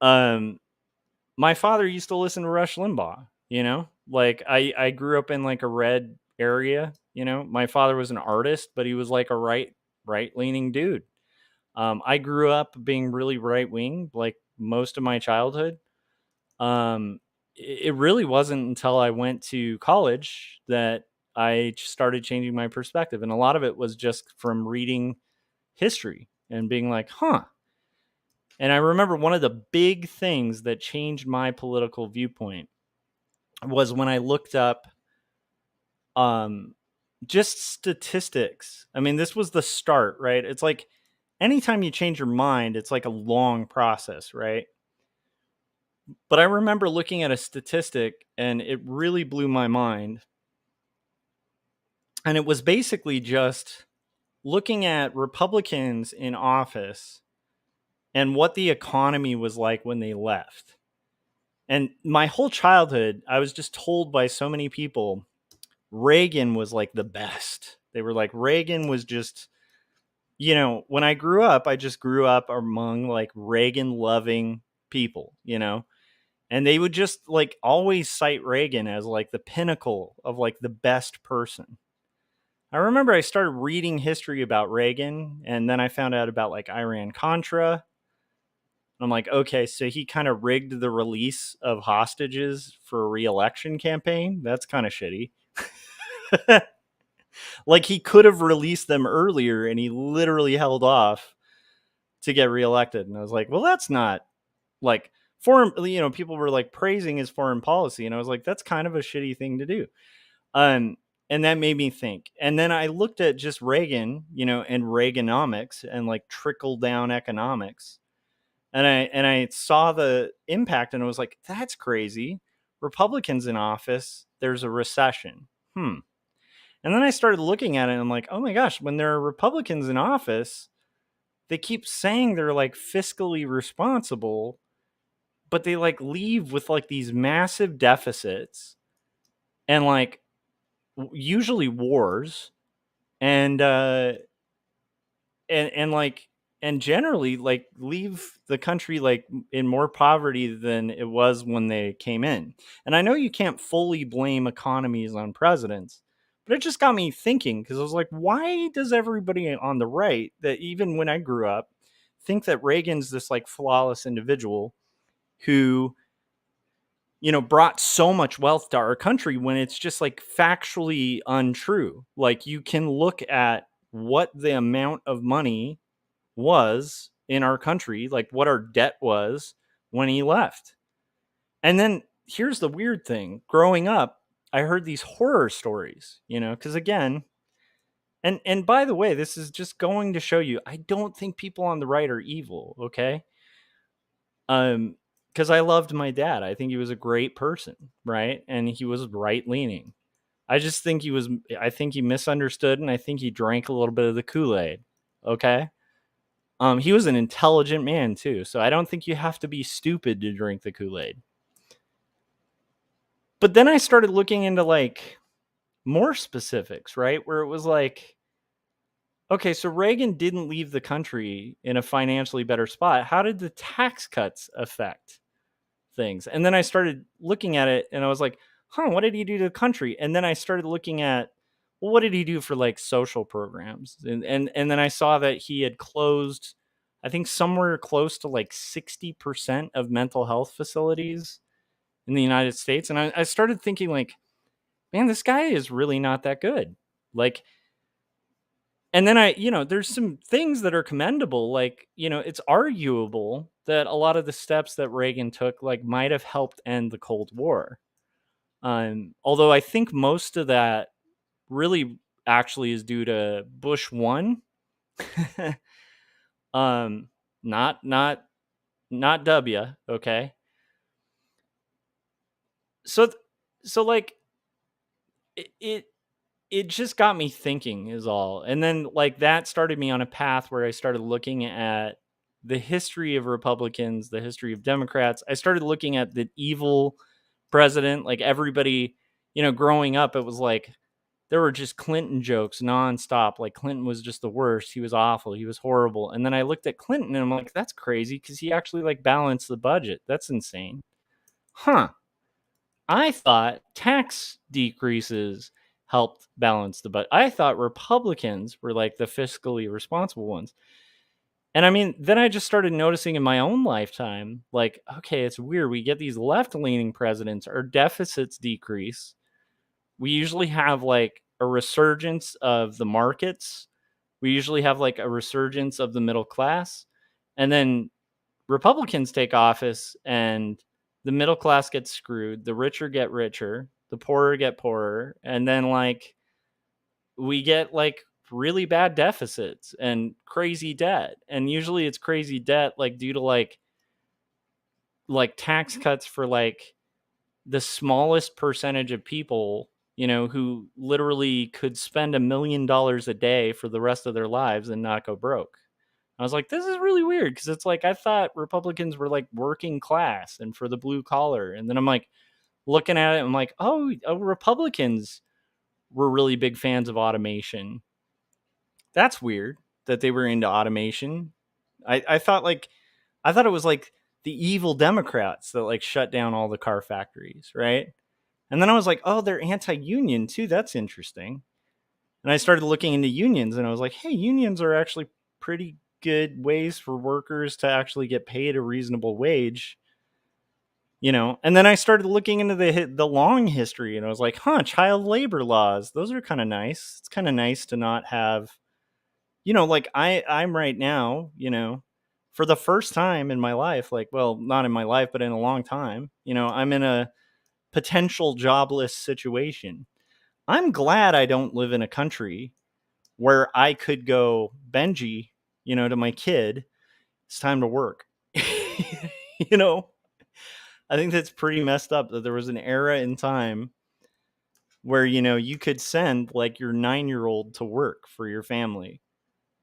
My father used to listen to Rush Limbaugh, like I grew up in like a red area, my father was an artist, but he was like a right leaning dude. I grew up being really right wing, like most of my childhood. It really wasn't until I went to college that I started changing my perspective. And a lot of it was just from reading history and being like, huh. And I remember one of the big things that changed my political viewpoint was when I looked up just statistics. I mean, this was the start, right? It's like anytime you change your mind, it's like a long process, right? But I remember looking at a statistic and it really blew my mind. And it was basically just looking at Republicans in office and what the economy was like when they left. And my whole childhood, I was just told by so many people, Reagan was like the best. They were like, Reagan was just, when I grew up, I just grew up among like Reagan loving people, and they would just like always cite Reagan as like the pinnacle of like the best person. I remember I started reading history about Reagan, and then I found out about like Iran Contra. I'm like, okay, so he kind of rigged the release of hostages for a re-election campaign. That's kind of shitty. Like he could have released them earlier and he literally held off to get reelected. And I was like, well, that's not like foreign, people were like praising his foreign policy. And I was like, that's kind of a shitty thing to do. And that made me think. And then I looked at just Reagan, and Reaganomics and like trickle down economics. And I saw the impact and I was like, that's crazy. Republicans in office, there's a recession. And then I started looking at it and I'm like, oh my gosh, when there are Republicans in office, they keep saying they're like fiscally responsible, but they like leave with like these massive deficits and like usually wars and like and generally like leave the country like in more poverty than it was when they came in. And I know you can't fully blame economies on presidents, but it just got me thinking because I was like, why does everybody on the right that even when I grew up think that Reagan's this like flawless individual who, you know, brought so much wealth to our country when it's just like factually untrue. Like you can look at what the amount of money was in our country, like what our debt was when he left. And then here's the weird thing. Growing up, I heard these horror stories, you know, because again, and by the way, this is just going to show you, I don't think people on the right are evil, okay? Because I loved my dad. I think he was a great person, right? And he was right leaning. I just think I think he misunderstood, and I think he drank a little bit of the Kool-Aid, okay? He was an intelligent man too, so I don't think you have to be stupid to drink the Kool-Aid. But then I started looking into like more specifics, right? Where it was like, okay, so Reagan didn't leave the country in a financially better spot. How did the tax cuts affect things? And then I started looking at it and I was like, what did he do to the country? And then I started looking at, well, what did he do for like social programs? And then I saw that he had closed, I think somewhere close to like 60% of mental health facilities in the United States. And I started thinking like, man, this guy is really not that good. Like, and then there's some things that are commendable. Like, it's arguable that a lot of the steps that Reagan took, like, might have helped end the Cold War. Although I think most of that really actually is due to Bush 1. Not W, okay? So like it just got me thinking is all. And then like that started me on a path where I started looking at the history of Republicans, the history of Democrats. I started looking at the evil president, like everybody, growing up, it was like there were just Clinton jokes nonstop. Like Clinton was just the worst. He was awful. He was horrible. And then I looked at Clinton and I'm like, that's crazy because he actually like balanced the budget. That's insane. I thought tax decreases helped balance the budget. I thought Republicans were like the fiscally responsible ones. And I mean, then I just started noticing in my own lifetime, like, okay, it's weird. We get these left-leaning presidents, our deficits decrease. We usually have like a resurgence of the markets. We usually have like a resurgence of the middle class. And then Republicans take office and the middle class gets screwed. The richer get richer. The poorer get poorer. And then like we get like really bad deficits and crazy debt. And usually it's crazy debt like due to like tax cuts for like the smallest percentage of people, who literally could spend $1 million a day for the rest of their lives and not go broke. I was like, this is really weird because it's like I thought Republicans were like working class and for the blue collar. And then I'm like looking at it, I'm like, oh, Republicans were really big fans of automation. That's weird that they were into automation. I thought it was like the evil Democrats that like shut down all the car factories, right? And then I was like, oh, they're anti-union too. That's interesting. And I started looking into unions and I was like, hey, unions are actually pretty good ways for workers to actually get paid a reasonable wage, and then I started looking into the long history and I was like, child labor laws, those are kind of nice. It's kind of nice to not have, like I'm right now, for the first time in my life, like, well, not in my life, but in a long time, I'm in a potential jobless situation. I'm glad I don't live in a country where I could go, Benji, to my kid, it's time to work. I think that's pretty messed up that there was an era in time where, you could send like your 9-year-old to work for your family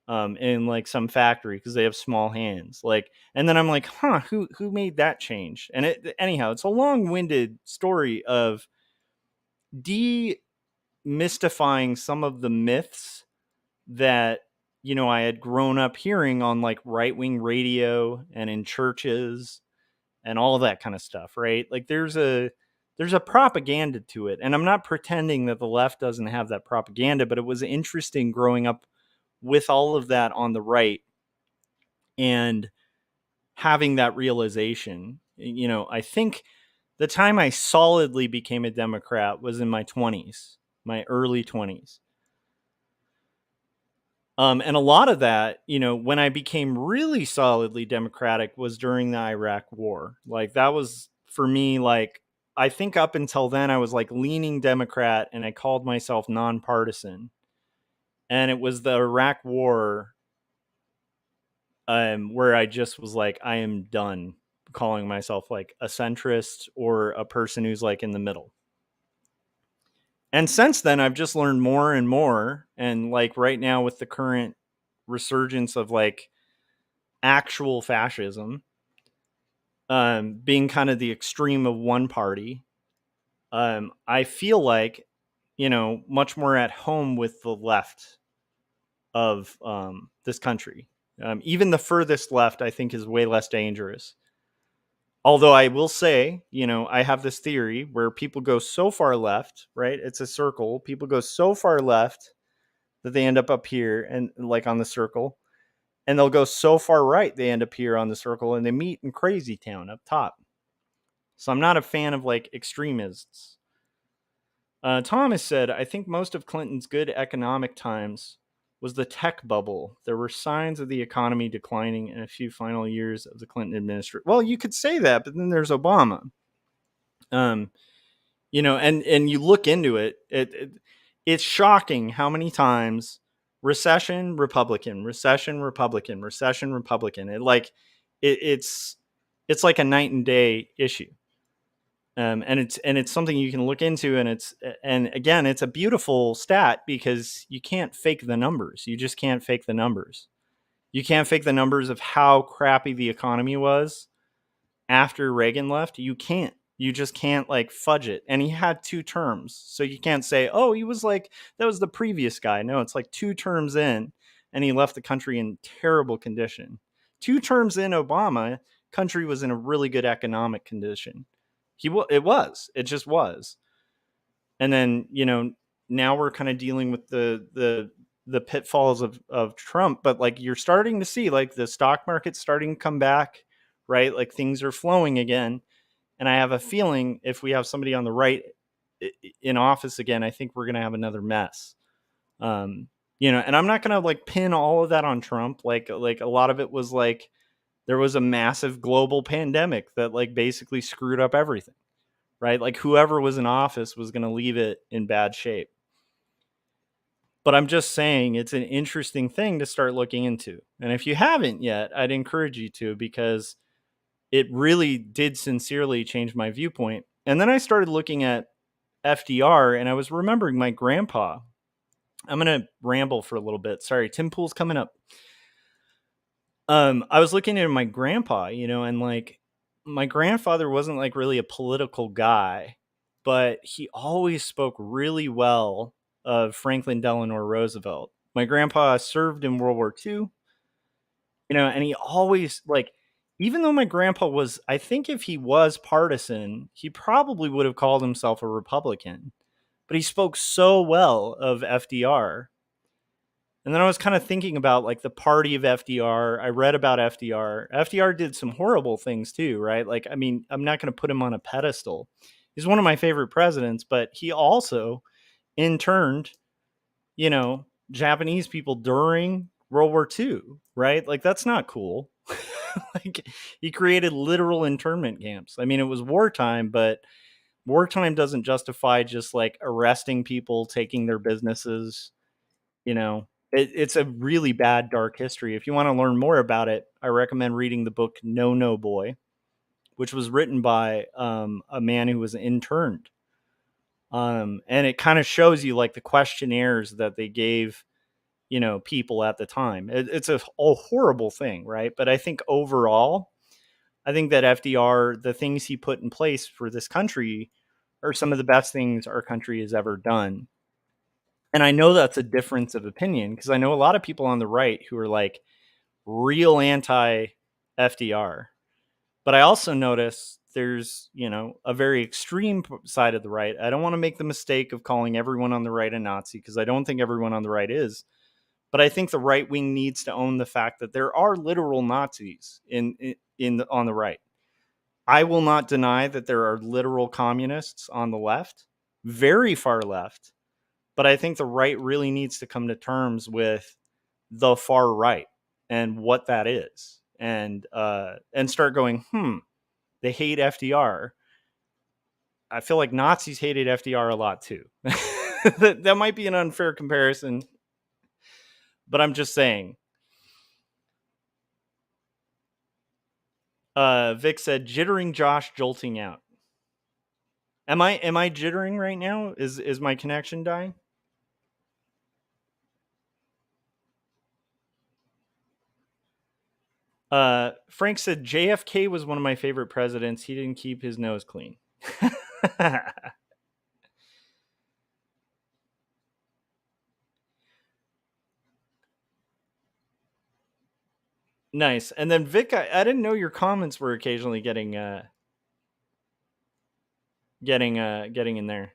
in like some factory because they have small hands. Like, and then I'm like, who made that change? And anyhow, it's a long-winded story of demystifying some of the myths that I had grown up hearing on like right-wing radio and in churches and all of that kind of stuff, right? Like there's a propaganda to it. And I'm not pretending that the left doesn't have that propaganda, but it was interesting growing up with all of that on the right and having that realization. I think the time I solidly became a Democrat was in my 20s, my early 20s. And a lot of that, when I became really solidly Democratic was during the Iraq War. Like that was for me, like, I think up until then I was like leaning Democrat and I called myself nonpartisan. And it was the Iraq War where I just was like, I am done calling myself like a centrist or a person who's like in the middle. And since then, I've just learned more and more. And like right now, with the current resurgence of like actual fascism, being kind of the extreme of one party, I feel like, much more at home with the left of this country. Even the furthest left, I think, is way less dangerous. Although I will say, I have this theory where people go so far left, right? It's a circle. People go so far left that they end up here and like on the circle. And they'll go so far right, they end up here on the circle and they meet in Crazy Town up top. So I'm not a fan of like extremists. Thomas said, I think most of Clinton's good economic times was the tech bubble. There were signs of the economy declining in a few final years of the Clinton administration. Well, you could say that, but then there's Obama. And you look into it, it's shocking how many times recession, Republican, recession, Republican, recession, Republican. It's like a night and day issue. And it's something you can look into, and again, it's a beautiful stat because you can't fake the numbers. You just can't fake the numbers. You can't fake the numbers of how crappy the economy was after Reagan left. You can't. You just can't like fudge it. And he had 2 terms. So you can't say, oh, he was like, that was the previous guy. No, it's like 2 terms in and he left the country in terrible condition. 2 terms in Obama, country was in a really good economic condition. It just was. And then, now we're kind of dealing with the pitfalls of Trump, but like you're starting to see like the stock market's starting to come back, right? Like things are flowing again. And I have a feeling if we have somebody on the right in office again, I think we're going to have another mess. And I'm not going to like pin all of that on Trump. Like a lot of it was like, there was a massive global pandemic that like basically screwed up everything, right? Like whoever was in office was going to leave it in bad shape. But I'm just saying it's an interesting thing to start looking into. And if you haven't yet, I'd encourage you to, because it really did sincerely change my viewpoint. And then I started looking at FDR and I was remembering my grandpa. I'm going to ramble for a little bit. Sorry, Tim Pool's coming up. I was looking at my grandpa, and like my grandfather wasn't like really a political guy, but he always spoke really well of Franklin Delano Roosevelt. My grandpa served in World War II, and he always like, even though my grandpa was, I think if he was partisan, he probably would have called himself a Republican, but he spoke so well of FDR. And then I was kind of thinking about like the party of FDR. I read about FDR. FDR did some horrible things too, right? Like, I mean, I'm not going to put him on a pedestal. He's one of my favorite presidents, but he also interned, Japanese people during World War II, right? Like, that's not cool. Like, he created literal internment camps. I mean, it was wartime, but wartime doesn't justify just like arresting people, taking their businesses, It's a really bad, dark history. If you want to learn more about it, I recommend reading the book No No Boy, which was written by a man who was interned. And it kind of shows you like the questionnaires that they gave, people at the time. It's a horrible thing, right? But I think overall, I think that FDR, the things he put in place for this country are some of the best things our country has ever done. And I know that's a difference of opinion because I know a lot of people on the right who are like real anti FDR. But I also notice there's, a very extreme side of the right. I don't want to make the mistake of calling everyone on the right a Nazi because I don't think everyone on the right is. But I think the right wing needs to own the fact that there are literal Nazis on the right. I will not deny that there are literal communists on the left, very far left. But I think the right really needs to come to terms with the far right and what that is, and start going, they hate FDR. I feel like Nazis hated FDR a lot too. that might be an unfair comparison, but I'm just saying. Vic said, jittering Josh jolting out. Am I jittering right now? Is my connection dying? Frank said JFK was one of my favorite presidents. He didn't keep his nose clean. Nice. And then Vic, I didn't know your comments were occasionally getting in there.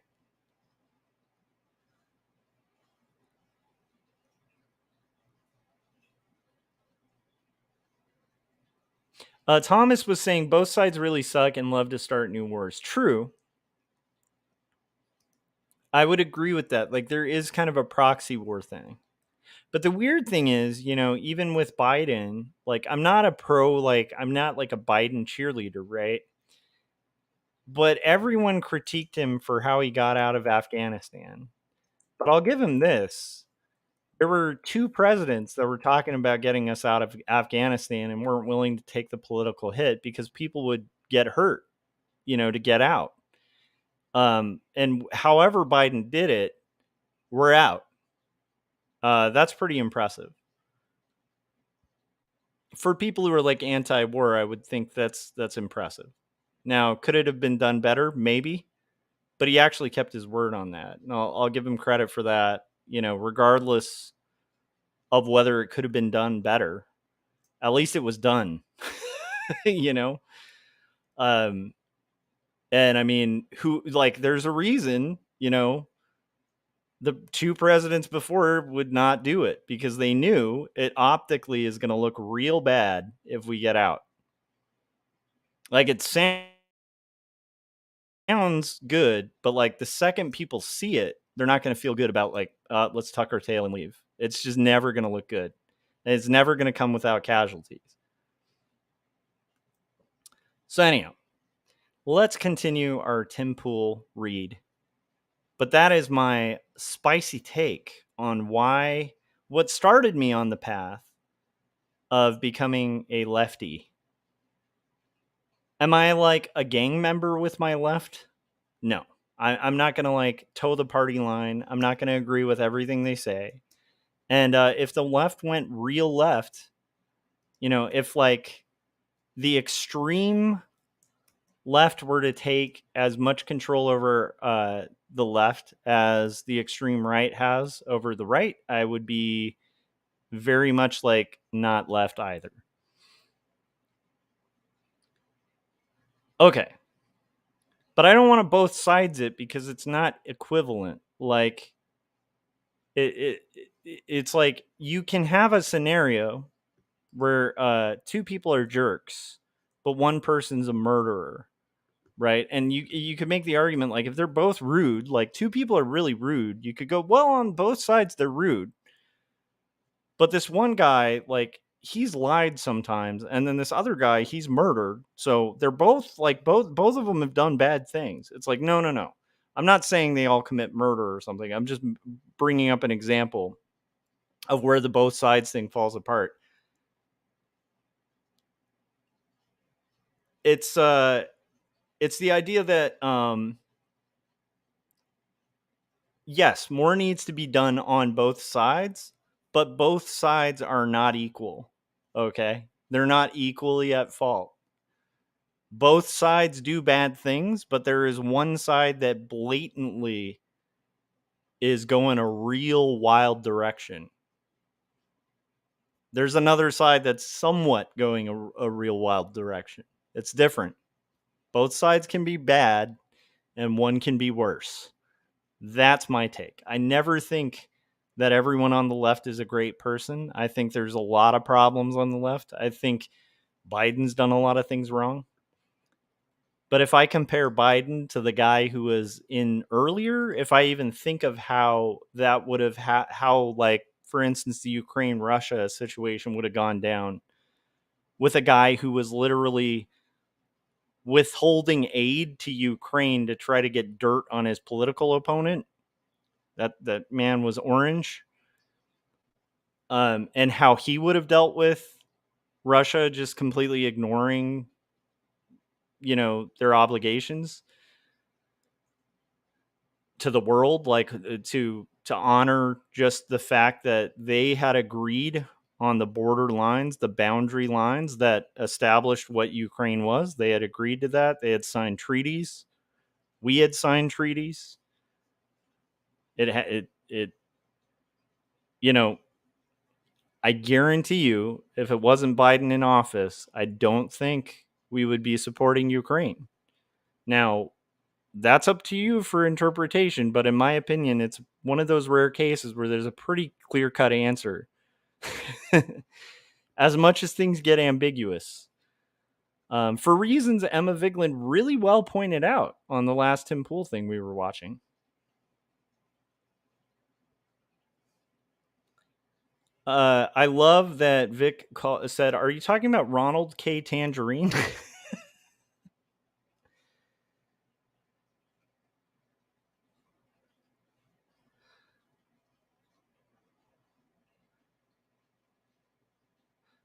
Thomas was saying both sides really suck and love to start new wars. True. I would agree with that. Like, there is kind of a proxy war thing. But the weird thing is, even with Biden, like, I'm not like a Biden cheerleader, right? But everyone critiqued him for how he got out of Afghanistan. But I'll give him this. There were 2 presidents that were talking about getting us out of Afghanistan and weren't willing to take the political hit because people would get hurt, to get out. And however Biden did it, we're out. That's pretty impressive. For people who are like anti-war, I would think that's impressive. Now, could it have been done better? Maybe. But he actually kept his word on that. And I'll give him credit for that, regardless of whether it could have been done better. At least it was done. And I mean, there's a reason, the 2 presidents before would not do it because they knew it optically is going to look real bad if we get out. Like, it sounds good, but like the second people see it, they're not going to feel good about let's tuck our tail and leave. It's just never going to look good. And it's never going to come without casualties. So anyhow, let's continue our Tim Pool read. But that is my spicy take on what started me on the path of becoming a lefty. Am I like a gang member with my left? No. I'm not going to toe the party line. I'm not going to agree with everything they say. And if the left went real left, if the extreme left were to take as much control over the left as the extreme right has over the right, I would be very much not left either. Okay. But I don't want to both sides it because it's not equivalent. It's like you can have a scenario where 2 people are jerks, but one person's a murderer, right? And you could make the argument if they're both rude, 2 people are really rude, you could go, well, on both sides they're rude. But this one guy, he's lied sometimes, and then this other guy, he's murdered. So they're both both of them have done bad things. It's no. I'm not saying they all commit murder or something. I'm just bringing up an example of where the both sides thing falls apart. It's the idea that yes, more needs to be done on both sides, but both sides are not equal. Okay? They're not equally at fault. Both sides do bad things, but there is one side that blatantly is going a real wild direction. There's another side that's somewhat going a real wild direction. It's different. Both sides can be bad, and one can be worse. That's my take. I never think that everyone on the left is a great person. I think there's a lot of problems on the left. I think Biden's done a lot of things wrong. But if I compare Biden to the guy who was in earlier, if I even think of how that would have, how, like, for instance, the Ukraine-Russia situation would have gone down with a guy who was literally withholding aid to Ukraine to try to get dirt on his political opponent. That man was orange. And how he would have dealt with Russia just completely ignoring, their obligations to the world, like to honor just the fact that they had agreed on the border lines, the boundary lines that established what Ukraine was. They had agreed to that. They had signed treaties. We had signed treaties. I guarantee you, if it wasn't Biden in office, I don't think we would be supporting Ukraine. Now, that's up to you for interpretation, but in my opinion, it's one of those rare cases where there's a pretty clear-cut answer. As much as things get ambiguous. For reasons Emma Vigeland really well pointed out on the last Tim Pool thing we were watching. I love that Vic said, "Are you talking about Ronald K. Tangerine?"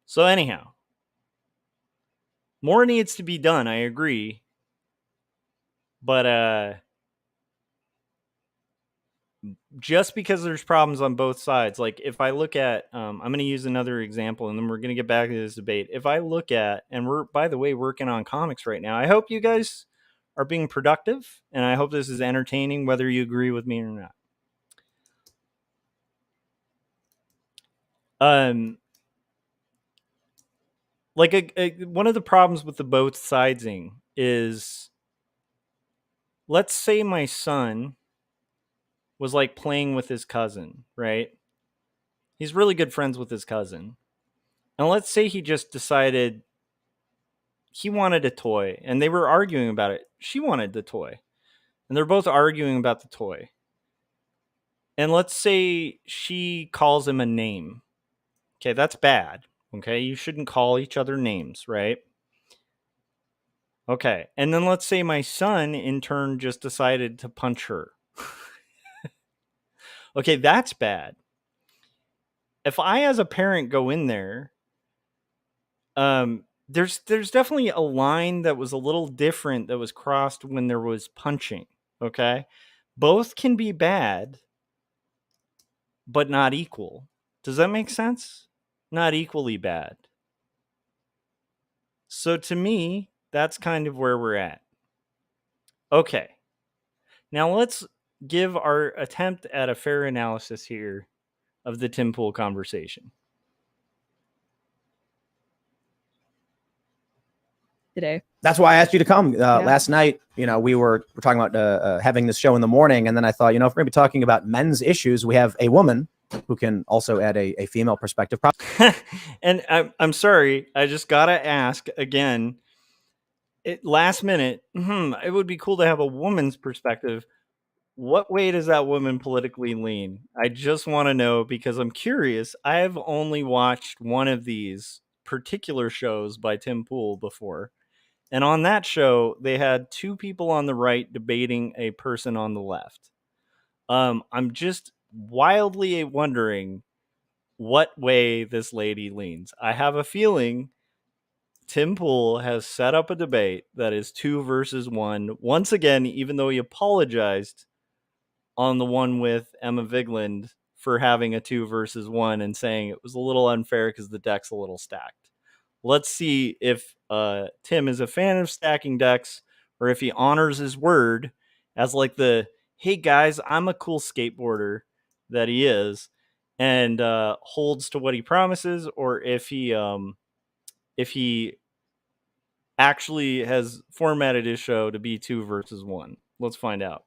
So anyhow, more needs to be done. I agree, but just because there's problems on both sides, like if I look at, I'm going to use another example, and then we're going to get back to this debate. If I look at, and we're, by the way, working on comics right now. I hope you guys are being productive, and I hope this is entertaining, whether you agree with me or not. Like one of the problems with the both sidesing is, let's say my son was like playing with his cousin, right? He's really good friends with his cousin. And let's say he just decided he wanted a toy, and they were arguing about it. She wanted the toy, and they're both arguing about the toy. And let's say she calls him a name. Okay, that's bad. Okay, you shouldn't call each other names, right? Okay, and then let's say my son in turn just decided to punch her. Okay, that's bad. If I as a parent go in there, there's definitely a line that was a little different that was crossed when there was punching. Okay, both can be bad, but not equal. Does that make sense? Not equally bad. So to me, that's kind of where we're at. Okay, now let's give our attempt at a fair analysis here of the Tim Pool conversation. Today. That's why I asked you to come last night. We were talking about having this show in the morning, and then I thought, if we're going to be talking about men's issues, we have a woman who can also add a female perspective. And I'm sorry, I just gotta ask again. Last minute, it would be cool to have a woman's perspective. What way does that woman politically lean? I just want to know, because I'm curious. I've only watched one of these particular shows by Tim Pool before. And on that show, they had two people on the right debating a person on the left. I'm just wildly wondering what way this lady leans. I have a feeling Tim Pool has set up a debate that is 2 versus 1. Once again, even though he apologized on the one with Emma Vigeland for having a 2 versus 1 and saying it was a little unfair because the deck's a little stacked. Let's see if Tim is a fan of stacking decks, or if he honors his word as like the, hey guys, I'm a cool skateboarder that he is, and holds to what he promises, or if he actually has formatted his show to be 2 versus 1. Let's find out.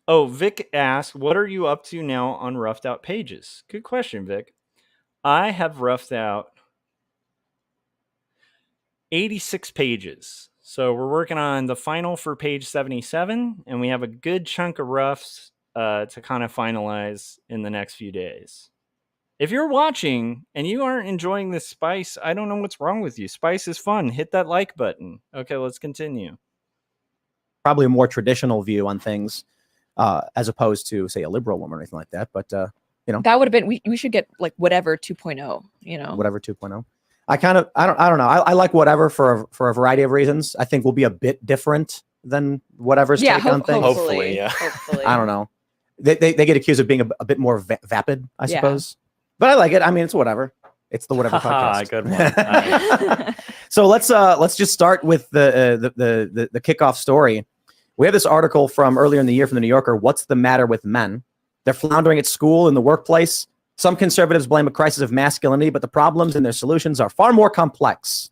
Oh, Vic asked, what are you up to now on roughed out pages? Good question, Vic. I have roughed out 86 pages. So we're working on the final for page 77, and we have a good chunk of roughs to kind of finalize in the next few days. If you're watching and you aren't enjoying this Spice, I don't know what's wrong with you. Spice is fun. Hit that like button. Okay, let's continue. Probably a more traditional view on things, as opposed to, say, a liberal woman or anything like that. But that would have been, we should get like whatever 2.0, you know, whatever 2.0. I don't know. I like whatever for a variety of reasons. I think we'll be a bit different than whatever's take on things. Hopefully, yeah. Hopefully. I don't know. They get accused of being a bit more vapid, I Yeah. suppose. But I like it. I mean, it's whatever. It's the whatever podcast. Good one. All right. So let's just start with the kickoff story. We have this article from earlier in the year from the New Yorker. What's the matter with men? They're floundering at school, in the workplace. Some conservatives blame a crisis of masculinity, but the problems and their solutions are far more complex.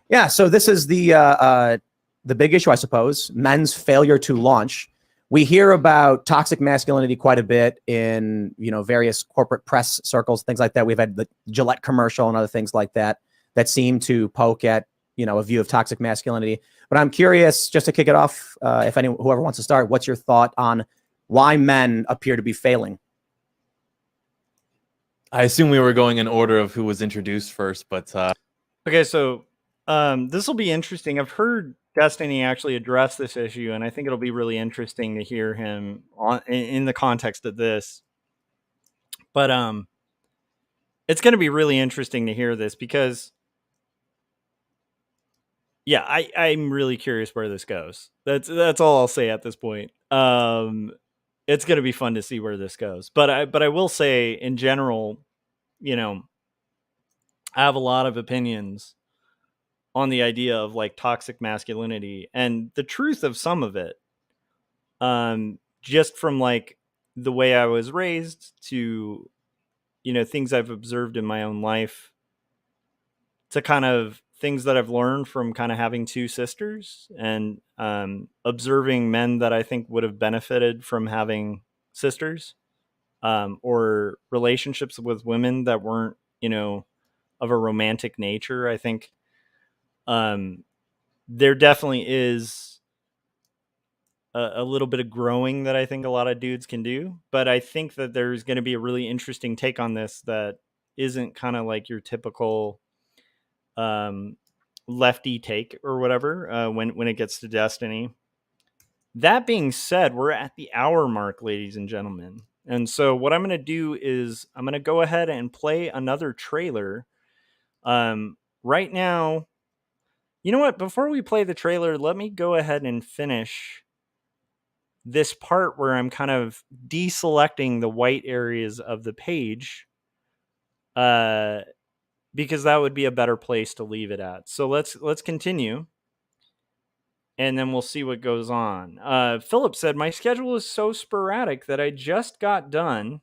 Yeah, so this is the big issue, I suppose, men's failure to launch. We hear about toxic masculinity quite a bit in, various corporate press circles, things like that. We've had the Gillette commercial and other things like that seem to poke at, a view of toxic masculinity. But I'm curious, just to kick it off, whoever wants to start, what's your thought on why men appear to be failing? I assume we were going in order of who was introduced first, but Okay, so this will be interesting. I've heard Destiny actually address this issue, and I think it'll be really interesting to hear him in the context of this. But it's going to be really interesting to hear this because, yeah, I'm really curious where this goes. That's all I'll say at this point. It's going to be fun to see where this goes. But I will say, in general, I have a lot of opinions on the idea of like toxic masculinity and the truth of some of it. Just from like the way I was raised to, things I've observed in my own life to kind of things that I've learned from kind of having two sisters and observing men that I think would have benefited from having sisters, or relationships with women that weren't, of a romantic nature. I think there definitely is a little bit of growing that I think a lot of dudes can do. But I think that there's going to be a really interesting take on this that isn't kind of like your typical lefty take or whatever when it gets to Destiny. That being said, we're at the hour mark, ladies and gentlemen. And so what I'm going to do is I'm going to go ahead and play another trailer. Right now, you know what? Before we play the trailer, let me go ahead and finish this part where I'm kind of deselecting the white areas of the page, because that would be a better place to leave it at. So let's continue, and then we'll see what goes on. Philip said, my schedule is so sporadic that I just got done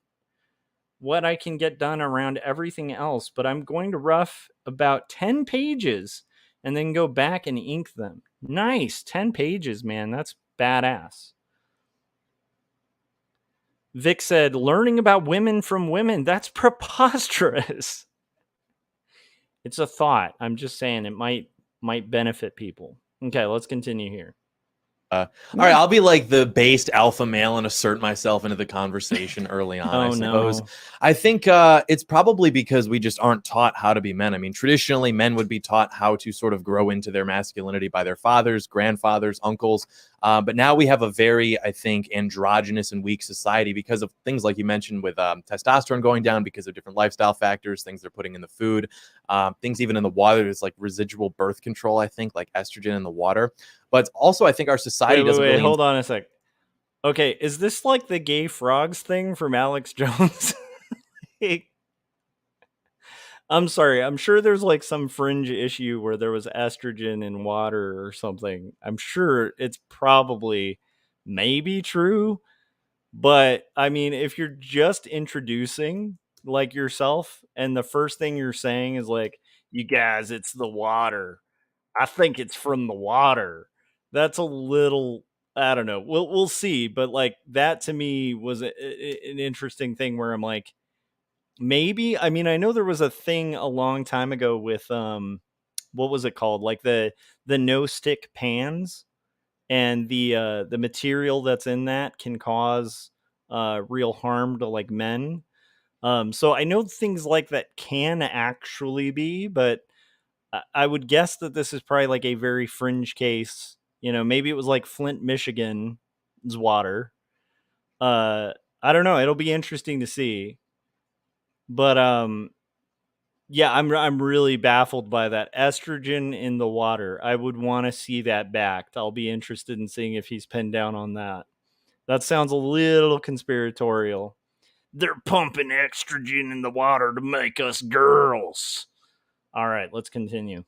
what I can get done around everything else, but I'm going to rough about 10 pages and then go back and ink them. Nice. 10 pages, man. That's badass. Vic said, learning about women from women. That's preposterous. It's a thought. I'm just saying it might benefit people. Okay, let's continue here. all right, I'll be like the based alpha male and assert myself into the conversation early on, I suppose. No. I think it's probably because we just aren't taught how to be men. I mean, traditionally, men would be taught how to sort of grow into their masculinity by their fathers, grandfathers, uncles. But now we have a very, I think, androgynous and weak society because of things like you mentioned with testosterone going down because of different lifestyle factors, things they're putting in the food, things even in the water. There's like residual birth control, I think, like estrogen in the water. But also, I think our society doesn't really... Hold on a sec. Okay, is this like the gay frogs thing from Alex Jones? I'm sorry. I'm sure there's like some fringe issue where there was estrogen in water or something. I'm sure it's probably maybe true. But I mean, if you're just introducing like yourself and the first thing you're saying is like, you guys, it's the water. I think it's from the water. That's a little I don't know. We'll see. But like that to me was an interesting thing where I'm like, maybe. I mean, I know there was a thing a long time ago with what was it called? Like the no stick pans, and the material that's in that can cause real harm to like men. So I know things like that can actually be, but I would guess that this is probably like a very fringe case. You know, maybe it was like Flint, Michigan's water. Uh, I don't know. It'll be interesting to see. But yeah, I'm really baffled by that estrogen in the water. I would want to see that backed. I'll be interested in seeing if he's pinned down on that. That sounds a little conspiratorial. They're pumping estrogen in the water to make us girls. All right, let's continue.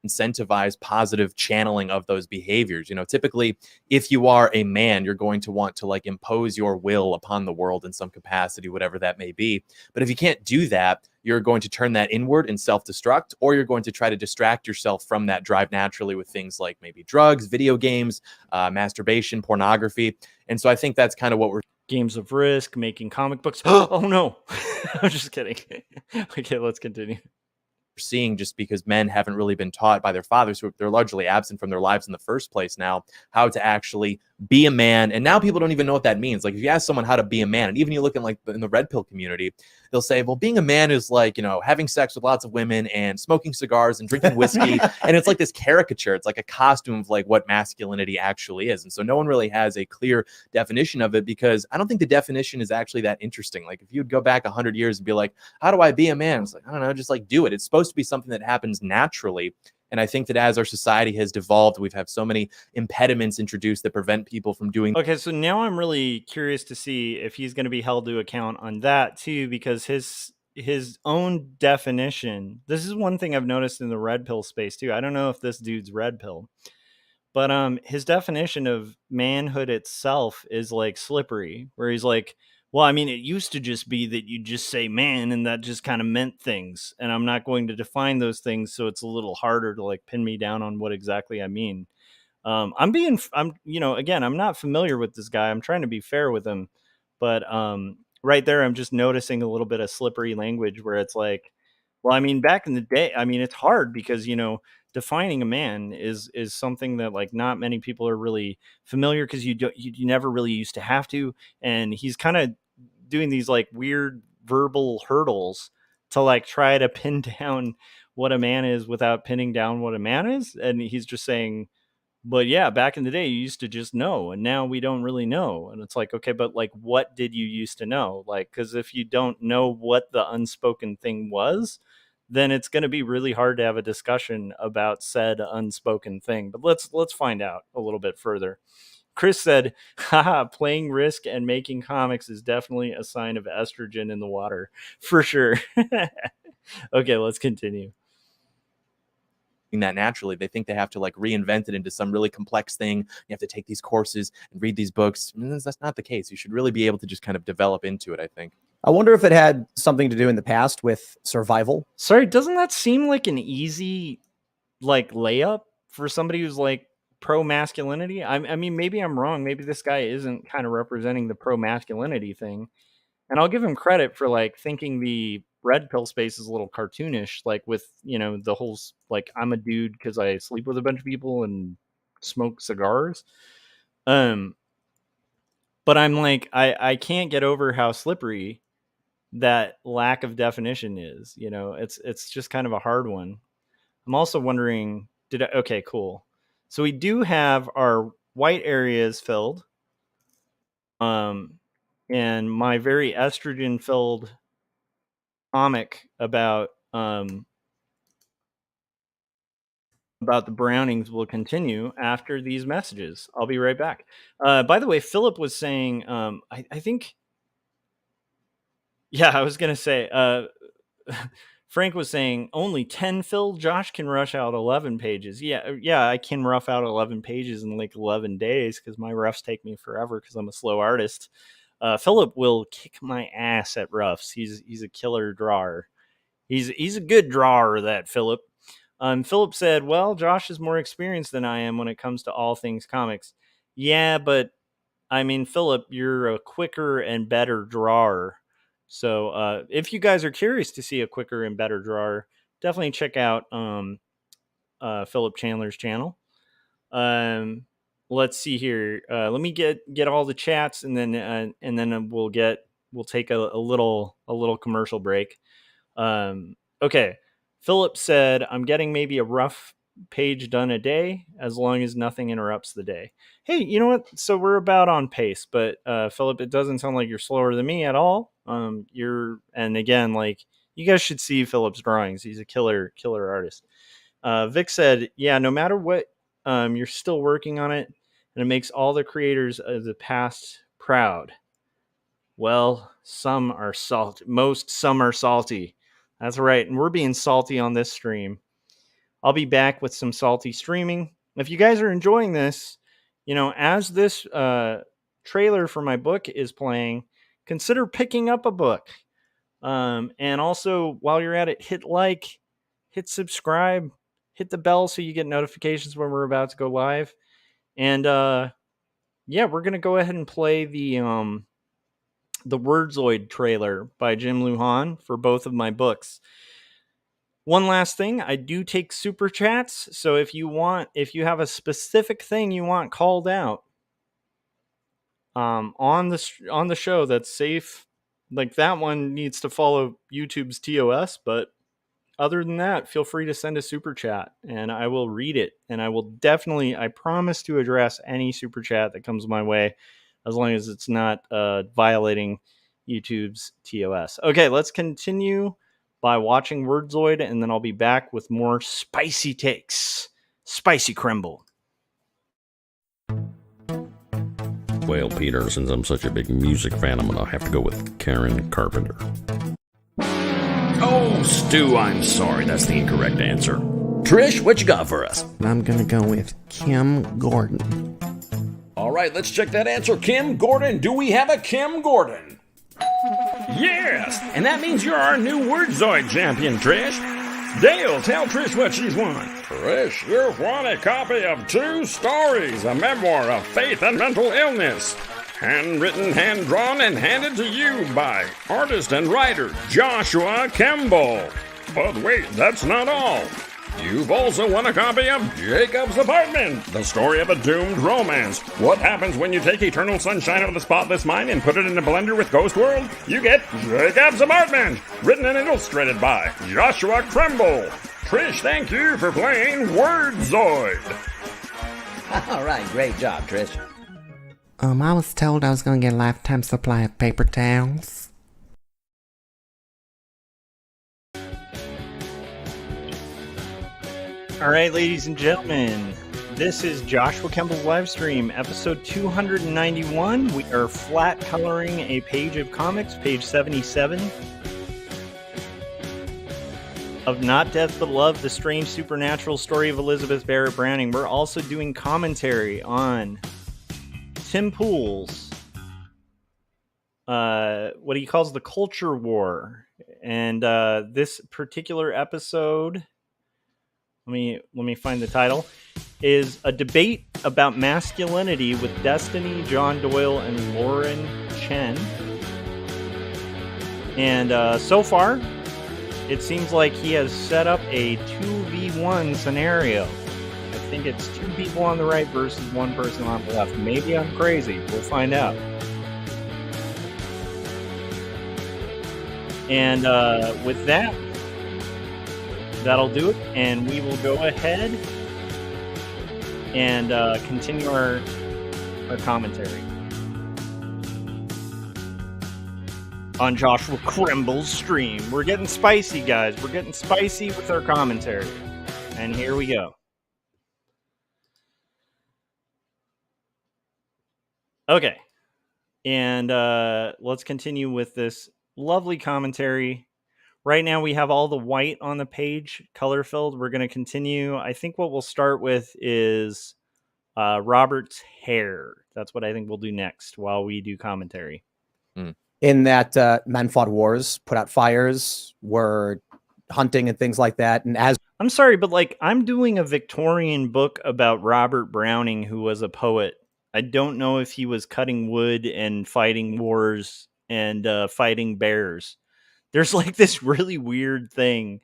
Incentivize positive channeling of those behaviors. Typically, if you are a man, you're going to want to like impose your will upon the world in some capacity, whatever that may be. But if you can't do that, you're going to turn that inward and self-destruct, or you're going to try to distract yourself from that drive naturally with things like maybe drugs, video games, masturbation, pornography. And so I think that's kind of what we're Games of Risk, making comic books. Oh no, I'm just kidding. Okay, let's continue. seeing, just because men haven't really been taught by their fathers, who they're largely absent from their lives in the first place now, how to actually be a man. And now people don't even know what that means. Like if you ask someone how to be a man, and even you look in like in the red pill community, they'll say, well, being a man is like, having sex with lots of women and smoking cigars and drinking whiskey. And it's like this caricature. It's like a costume of like what masculinity actually is. And so no one really has a clear definition of it, because I don't think the definition is actually that interesting. Like if you'd go back 100 years and be like, how do I be a man? It's like, I don't know, just like do it. It's supposed to be something that happens naturally. And I think that as our society has devolved, we've had so many impediments introduced that prevent people from doing. Okay, so now I'm really curious to see if he's going to be held to account on that too, because his own definition. This is one thing I've noticed in the red pill space too. I don't know if this dude's red pill, but his definition of manhood itself is like slippery, where he's like, well, I mean, it used to just be that you just say man, and that just kind of meant things, and I'm not going to define those things, so it's a little harder to like pin me down on what exactly I mean. Again, I'm not familiar with this guy. I'm trying to be fair with him, but right there, I'm just noticing a little bit of slippery language where it's like, well, I mean, back in the day, I mean, it's hard because, defining a man is something that like not many people are really familiar, because you never really used to have to. And he's kind of doing these like weird verbal hurdles to like try to pin down what a man is without pinning down what a man is. And he's just saying, but yeah, back in the day, you used to just know, and now we don't really know. And it's like, okay, but like, what did you used to know? Like, because if you don't know what the unspoken thing was, then it's going to be really hard to have a discussion about said unspoken thing. But let's find out a little bit further. Chris said, haha, playing Risk and making comics is definitely a sign of estrogen in the water. For sure. Okay, let's continue. That naturally, they think they have to like reinvent it into some really complex thing. You have to take these courses and read these books. That's not the case. You should really be able to just kind of develop into it, I think. I wonder if it had something to do in the past with survival. Sorry, doesn't that seem like an easy like layup for somebody who's like pro masculinity? I mean, maybe I'm wrong. Maybe this guy isn't kind of representing the pro masculinity thing. And I'll give him credit for like thinking the red pill space is a little cartoonish, like with, the whole like I'm a dude because I sleep with a bunch of people and smoke cigars. But I'm like, I can't get over how slippery that lack of definition is. It's just kind of a hard one. I'm also wondering, okay, cool. So we do have our white areas filled. And my very estrogen filled comic about the Brownings will continue after these messages. I'll be right back. By the way, Philip was saying, I think, yeah, I was going to say, Frank was saying only 10 filled. Josh can rush out 11 pages. Yeah, I can rough out 11 pages in like 11 days because my roughs take me forever because I'm a slow artist. Philip will kick my ass at roughs. He's a killer drawer. He's a good drawer, that Philip. Philip said, well, Josh is more experienced than I am when it comes to all things comics. Yeah, but I mean, Philip, you're a quicker and better drawer. So if you guys are curious to see a quicker and better drawer, definitely check out Philip Chandler's channel. Let's see here. Let me get all the chats, and then we'll take a little commercial break. Okay. Philip said, I'm getting maybe a rough page done a day as long as nothing interrupts the day. Hey, you know what? So we're about on pace, but Philip, it doesn't sound like you're slower than me at all. And again, like, you guys should see Philip's drawings. He's a killer artist. Vic said, yeah, no matter what, you're still working on it, and it makes all the creators of the past proud. Well, some are salty. Some are salty. That's right. And we're being salty on this stream. I'll be back with some salty streaming. If you guys are enjoying this, as this trailer for my book is playing, consider picking up a book. And also, while you're at it, hit like, hit subscribe, hit the bell so you get notifications when we're about to go live. And yeah, we're going to go ahead and play the Wordzoid trailer by Jim Lujan for both of my books. One last thing, I do take super chats, so if you have a specific thing you want called out on the show that's safe, like that one needs to follow YouTube's TOS, but other than that, feel free to send a super chat and I will read it, and I promise to address any super chat that comes my way, as long as it's not violating YouTube's TOS. Okay, let's continue by watching Wordzoid, and then I'll be back with more spicy takes. Spicy Kemble. Well, Peter, since I'm such a big music fan, I'm going to have to go with Karen Carpenter. Oh, Stu, I'm sorry. That's the incorrect answer. Trish, what you got for us? I'm gonna go with Kim Gordon. All right, let's check that answer. Kim Gordon. Do we have a Kim Gordon? Yes, and that means you're our new Wordzoid champion, Trish. Dale, tell Trish what she's won. Trish, you've won a copy of 2 stories, a memoir of faith and mental illness. Handwritten, hand-drawn, and handed to you by artist and writer Joshua Kemble. But wait, that's not all. You've also won a copy of Jacob's Apartment, the story of a doomed romance. What happens when you take Eternal Sunshine of the Spotless Mind and put it in a blender with Ghost World? You get Jacob's Apartment, written and illustrated by Joshua Kemble. Trish, thank you for playing Wordzoid. All right, great job, Trish. I was told I was gonna get a lifetime supply of paper towels. All right, ladies and gentlemen, this is Joshua Kemble's Livestream, episode 291. We are flat coloring a page of comics, page 77 of Not Death But Love, the strange supernatural story of Elizabeth Barrett Browning. We're also doing commentary on Tim Pool's what he calls the culture war. And this particular episode, let me find the title, is a debate about masculinity with Destiny, John Doyle, and Lauren Chen. And so far, it seems like he has set up a 2v1 scenario. I think it's 2 people on the right versus 1 person on the left. Maybe I'm crazy. We'll find out. And with that, that'll do it. And we will go ahead and continue our commentary on Joshua Kemble's stream. We're getting spicy, guys. We're getting spicy with our commentary. And here we go. Okay. And let's continue with this lovely commentary. Right now we have all the white on the page, color filled. We're going to continue. I think what we'll start with is Robert's hair. That's what I think we'll do next while we do commentary. In that men fought wars, put out fires, were hunting and things like that. And as I'm sorry, but like I'm doing a Victorian book about Robert Browning, who was a poet. I don't know if he was cutting wood and fighting wars and fighting bears. There's like this really weird thing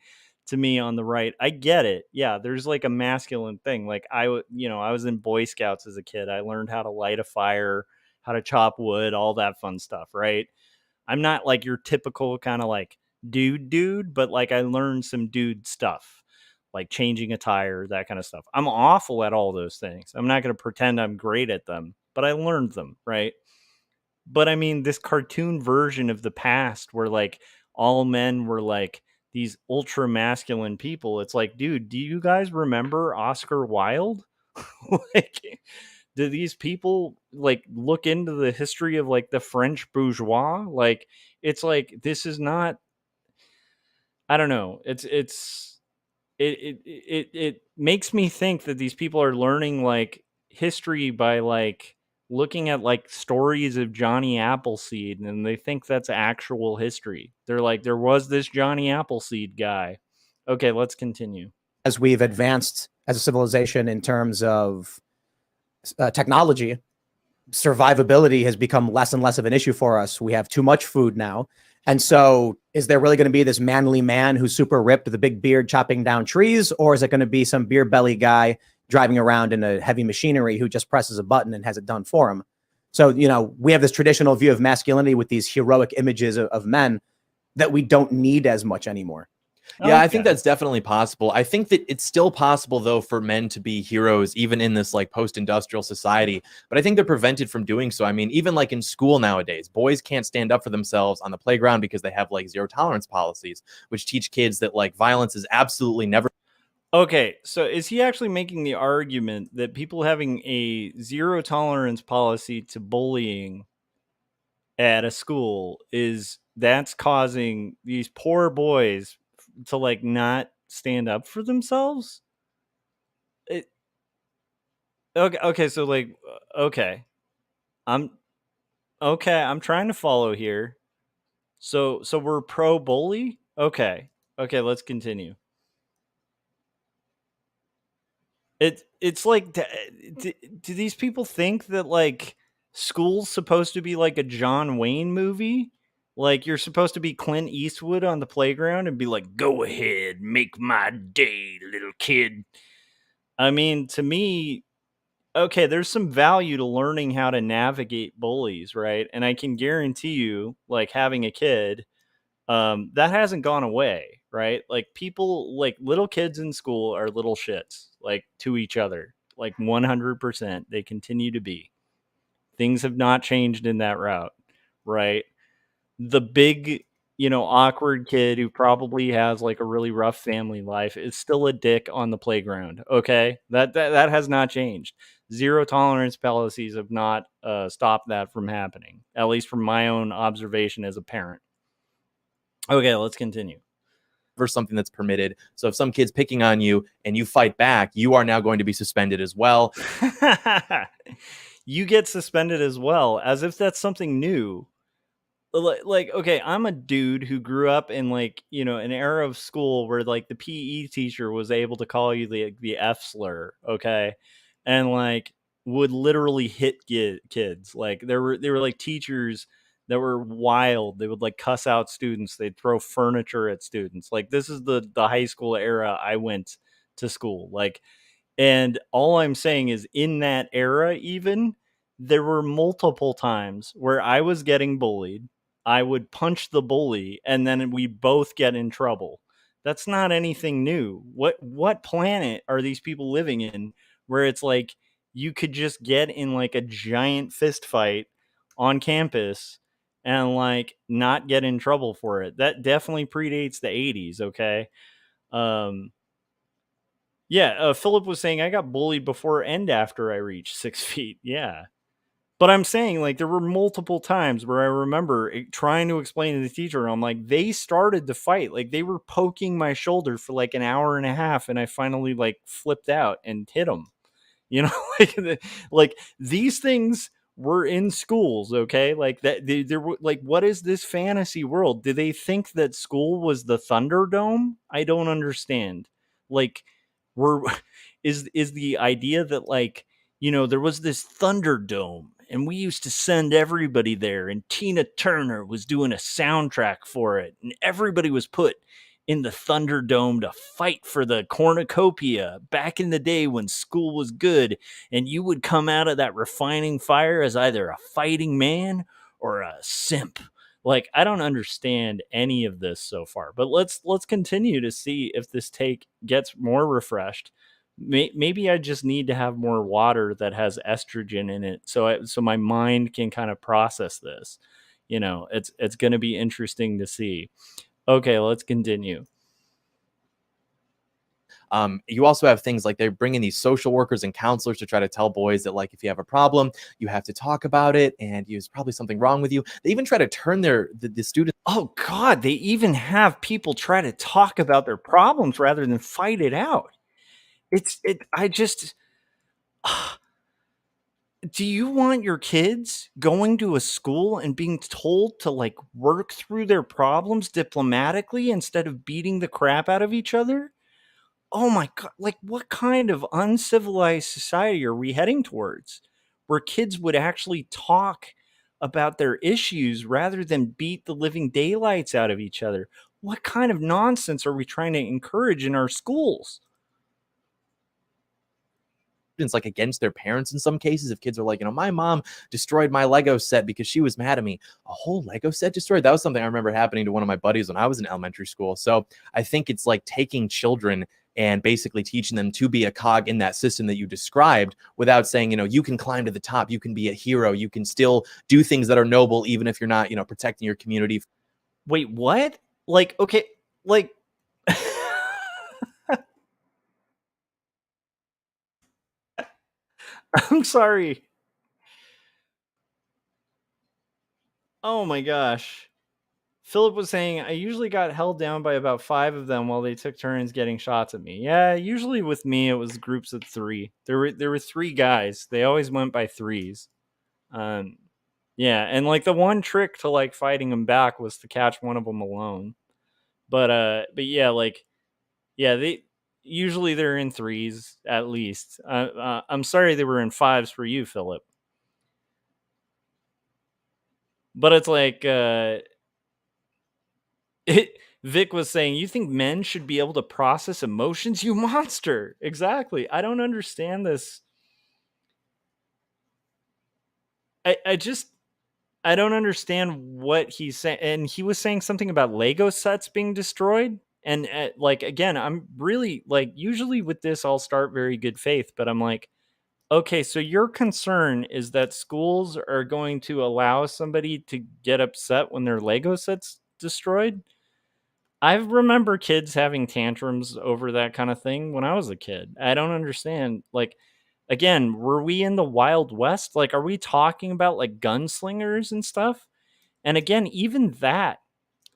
to me on the right. I get it. Yeah, there's like a masculine thing. Like I was in Boy Scouts as a kid. I learned how to light a fire, how to chop wood, all that fun stuff, right? I'm not like your typical kind of like dude, but like I learned some dude stuff, like changing a tire, that kind of stuff. I'm awful at all those things. I'm not going to pretend I'm great at them, but I learned them, right? But I mean, this cartoon version of the past where like all men were like these ultra masculine people. It's like, dude, do you guys remember Oscar Wilde? Like, do these people like look into the history of like the French bourgeois? Like, it's like this is not. I don't know. It makes me think that these people are learning like history by like looking at like stories of Johnny Appleseed, and they think that's actual history. They're like, there was this Johnny Appleseed guy. Okay, let's continue. As we've advanced as a civilization in terms of technology, survivability has become less and less of an issue for us. We have too much food now. And so is there really going to be this manly man who's super ripped with a big beard chopping down trees? Or is it going to be some beer belly guy driving around in a heavy machinery who just presses a button and has it done for him? So, we have this traditional view of masculinity with these heroic images of men that we don't need as much anymore. Yeah, I think that's definitely possible. I think that it's still possible, though, for men to be heroes, even in this like post-industrial society. But I think they're prevented from doing so. I mean, even like in school nowadays, boys can't stand up for themselves on the playground because they have like zero tolerance policies, which teach kids that like violence is absolutely never. Okay, so is he actually making the argument that people having a zero tolerance policy to bullying at a school that's causing these poor boys to like not stand up for themselves? Okay, so like I'm I'm trying to follow here. So we're pro bully? Okay, let's continue. It's like, do these people think that like school's supposed to be like a John Wayne movie? Like you're supposed to be Clint Eastwood on the playground and be like, "Go ahead, make my day, little kid." I mean, to me, okay, there's some value to learning how to navigate bullies, right? And I can guarantee you, like having a kid, that hasn't gone away, right? Like people, like little kids in school are little shits, like to each other, like 100%. They continue to be. Things have not changed in that route, right? The big, awkward kid who probably has like a really rough family life is still a dick on the playground. Okay, that has not changed. Zero tolerance policies have not stopped that from happening, at least from my own observation as a parent. Okay, let's continue. For something that's permitted. So if some kid's picking on you and you fight back, you are now going to be suspended as well. You get suspended as well, as if that's something new. Like, okay, I'm a dude who grew up in like, an era of school where like the PE teacher was able to call you the F slur, okay? And like would literally hit kids. Like there were like teachers that were wild. They would like cuss out students. They'd throw furniture at students. Like this is the high school era I went to school. Like, and all I'm saying is in that era, even there were multiple times where I was getting bullied. I would punch the bully and then we both get in trouble. That's not anything new. What planet are these people living in where it's like you could just get in like a giant fist fight on campus and like not get in trouble for it? That definitely predates the 80s, okay? Yeah, Philip was saying I got bullied before and after I reached 6 feet. Yeah. But I'm saying, like, there were multiple times where I remember trying to explain to the teacher, I'm like, they started the fight. Like, they were poking my shoulder for like an hour and a half, and I finally, like, flipped out and hit them. Like these things were in schools, okay? Like, that, there were, like, what is this fantasy world? Do they think that school was the Thunderdome? I don't understand. Like, we're, is the idea that, like, there was this Thunderdome, and we used to send everybody there, and Tina Turner was doing a soundtrack for it, and everybody was put in the Thunderdome to fight for the cornucopia back in the day when school was good, and you would come out of that refining fire as either a fighting man or a simp. Like, I don't understand any of this so far, but let's continue to see if this take gets more refreshed. Maybe I just need to have more water that has estrogen in it, so my mind can kind of process this. It's going to be interesting to see. Okay, let's continue. You also have things like they're bringing these social workers and counselors to try to tell boys that, like, if you have a problem, you have to talk about it, and there's probably something wrong with you. They even try to turn the students. Oh God, they even have people try to talk about their problems rather than fight it out. I just do you want your kids going to a school and being told to like work through their problems diplomatically instead of beating the crap out of each other? Oh my God, like what kind of uncivilized society are we heading towards where kids would actually talk about their issues rather than beat the living daylights out of each other? What kind of nonsense are we trying to encourage in our schools? Like against their parents in some cases. If kids are like, my mom destroyed my Lego set because she was mad at me. A whole Lego set destroyed? That was something I remember happening to one of my buddies when I was in elementary school. So I think it's like taking children and basically teaching them to be a cog in that system that you described without saying, you can climb to the top, you can be a hero, you can still do things that are noble even if you're not, protecting your community. Wait, what? Like, okay, like I'm sorry. Oh my gosh. Philip was saying, I usually got held down by about 5 of them while they took turns getting shots at me. Yeah, usually with me, it was groups of 3. There were 3 guys. They always went by 3s. Yeah, and like the one trick to like fighting them back was to catch one of them alone. But yeah, like, yeah, they're in 3s at least. I'm sorry they were in 5s for you, Philip. But it's like, Vic was saying, you think men should be able to process emotions? You monster. Exactly. I don't understand this. I don't understand what he's saying. And he was saying something about Lego sets being destroyed. And like, again, I'm really like, usually with this, I'll start very good faith, but I'm like, okay, so your concern is that schools are going to allow somebody to get upset when their Lego set's destroyed? I remember kids having tantrums over that kind of thing when I was a kid. I don't understand. Like, again, were we in the Wild West? Like, are we talking about like gunslingers and stuff? And again, even that,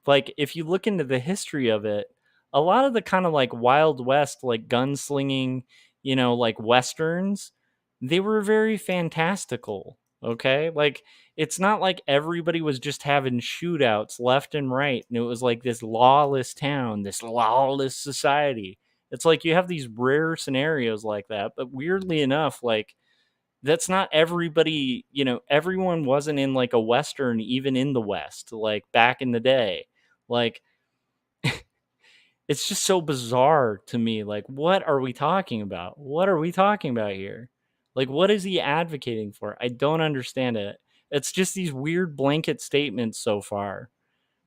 like, if you look into the history of it, a lot of the kind of like Wild West, like gunslinging, like Westerns, they were very fantastical. Okay. Like, it's not like everybody was just having shootouts left and right. And it was like this lawless town, this lawless society. It's like you have these rare scenarios like that. But weirdly enough, like, that's not everybody, everyone wasn't in like a Western, even in the West, like back in the day. Like, it's just so bizarre to me. Like, what are we talking about? What are we talking about here? Like, what is he advocating for? I don't understand it. It's just these weird blanket statements so far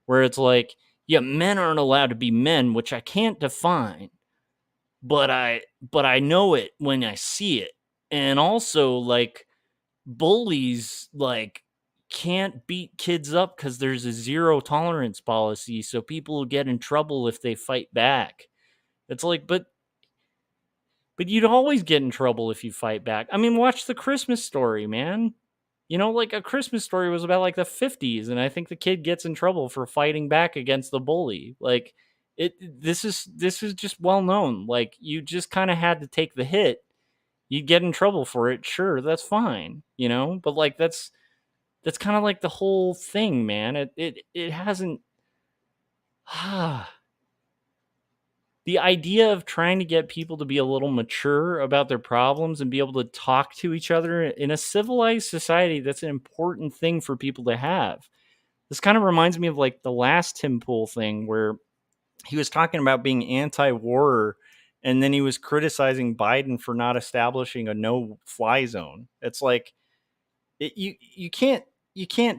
where it's like, yeah, men aren't allowed to be men, which I can't define, but I know it when I see it. And also, like, bullies like can't beat kids up because there's a zero tolerance policy, so people will get in trouble if they fight back. It's like, but you'd always get in trouble if you fight back. I mean, watch The Christmas Story, man. Like A Christmas Story was about like the 50s, and I think the kid gets in trouble for fighting back against the bully. Like, this is just well known. Like, you just kind of had to take the hit. You'd get in trouble for it, sure, that's fine, but like that's kind of like the whole thing, man. It hasn't the idea of trying to get people to be a little mature about their problems and be able to talk to each other in a civilized society, that's an important thing for people to have. This kind of reminds me of like the last Tim Pool thing where he was talking about being anti-war and then he was criticizing Biden for not establishing a no-fly zone. It's like you can't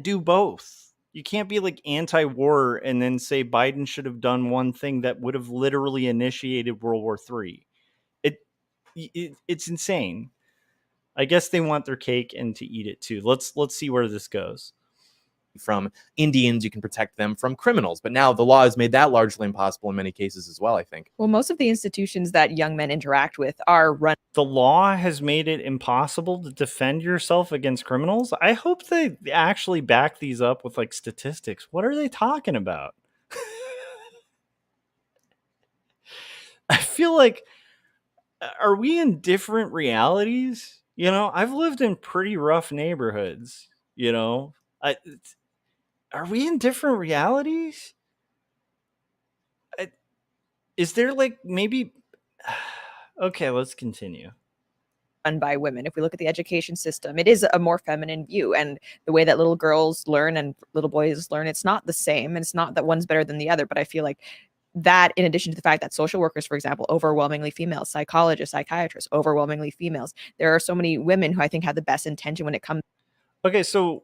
do both. You can't be like anti-war and then say Biden should have done one thing that would have literally initiated World War III. It's insane. I guess they want their cake and to eat it too. Let's see where this goes. From Indians, you can protect them from criminals. But now the law has made that largely impossible in many cases as well, I think. Well, most of the institutions that young men interact with are run. The law has made it impossible to defend yourself against criminals. I hope they actually back these up with like statistics. What are they talking about? I feel like, are we in different realities? You know, I've lived in pretty rough neighborhoods, you know. Are we in different realities? Is there like maybe... Okay, let's continue. Run by women. If we look at the education system, it is a more feminine view, and the way that little girls learn and little boys learn, it's not the same. And it's not that one's better than the other, but I feel like that, in addition to the fact that social workers, for example, overwhelmingly females, psychologists, psychiatrists, overwhelmingly females. There are so many women who I think have the best intention when it comes. Okay, so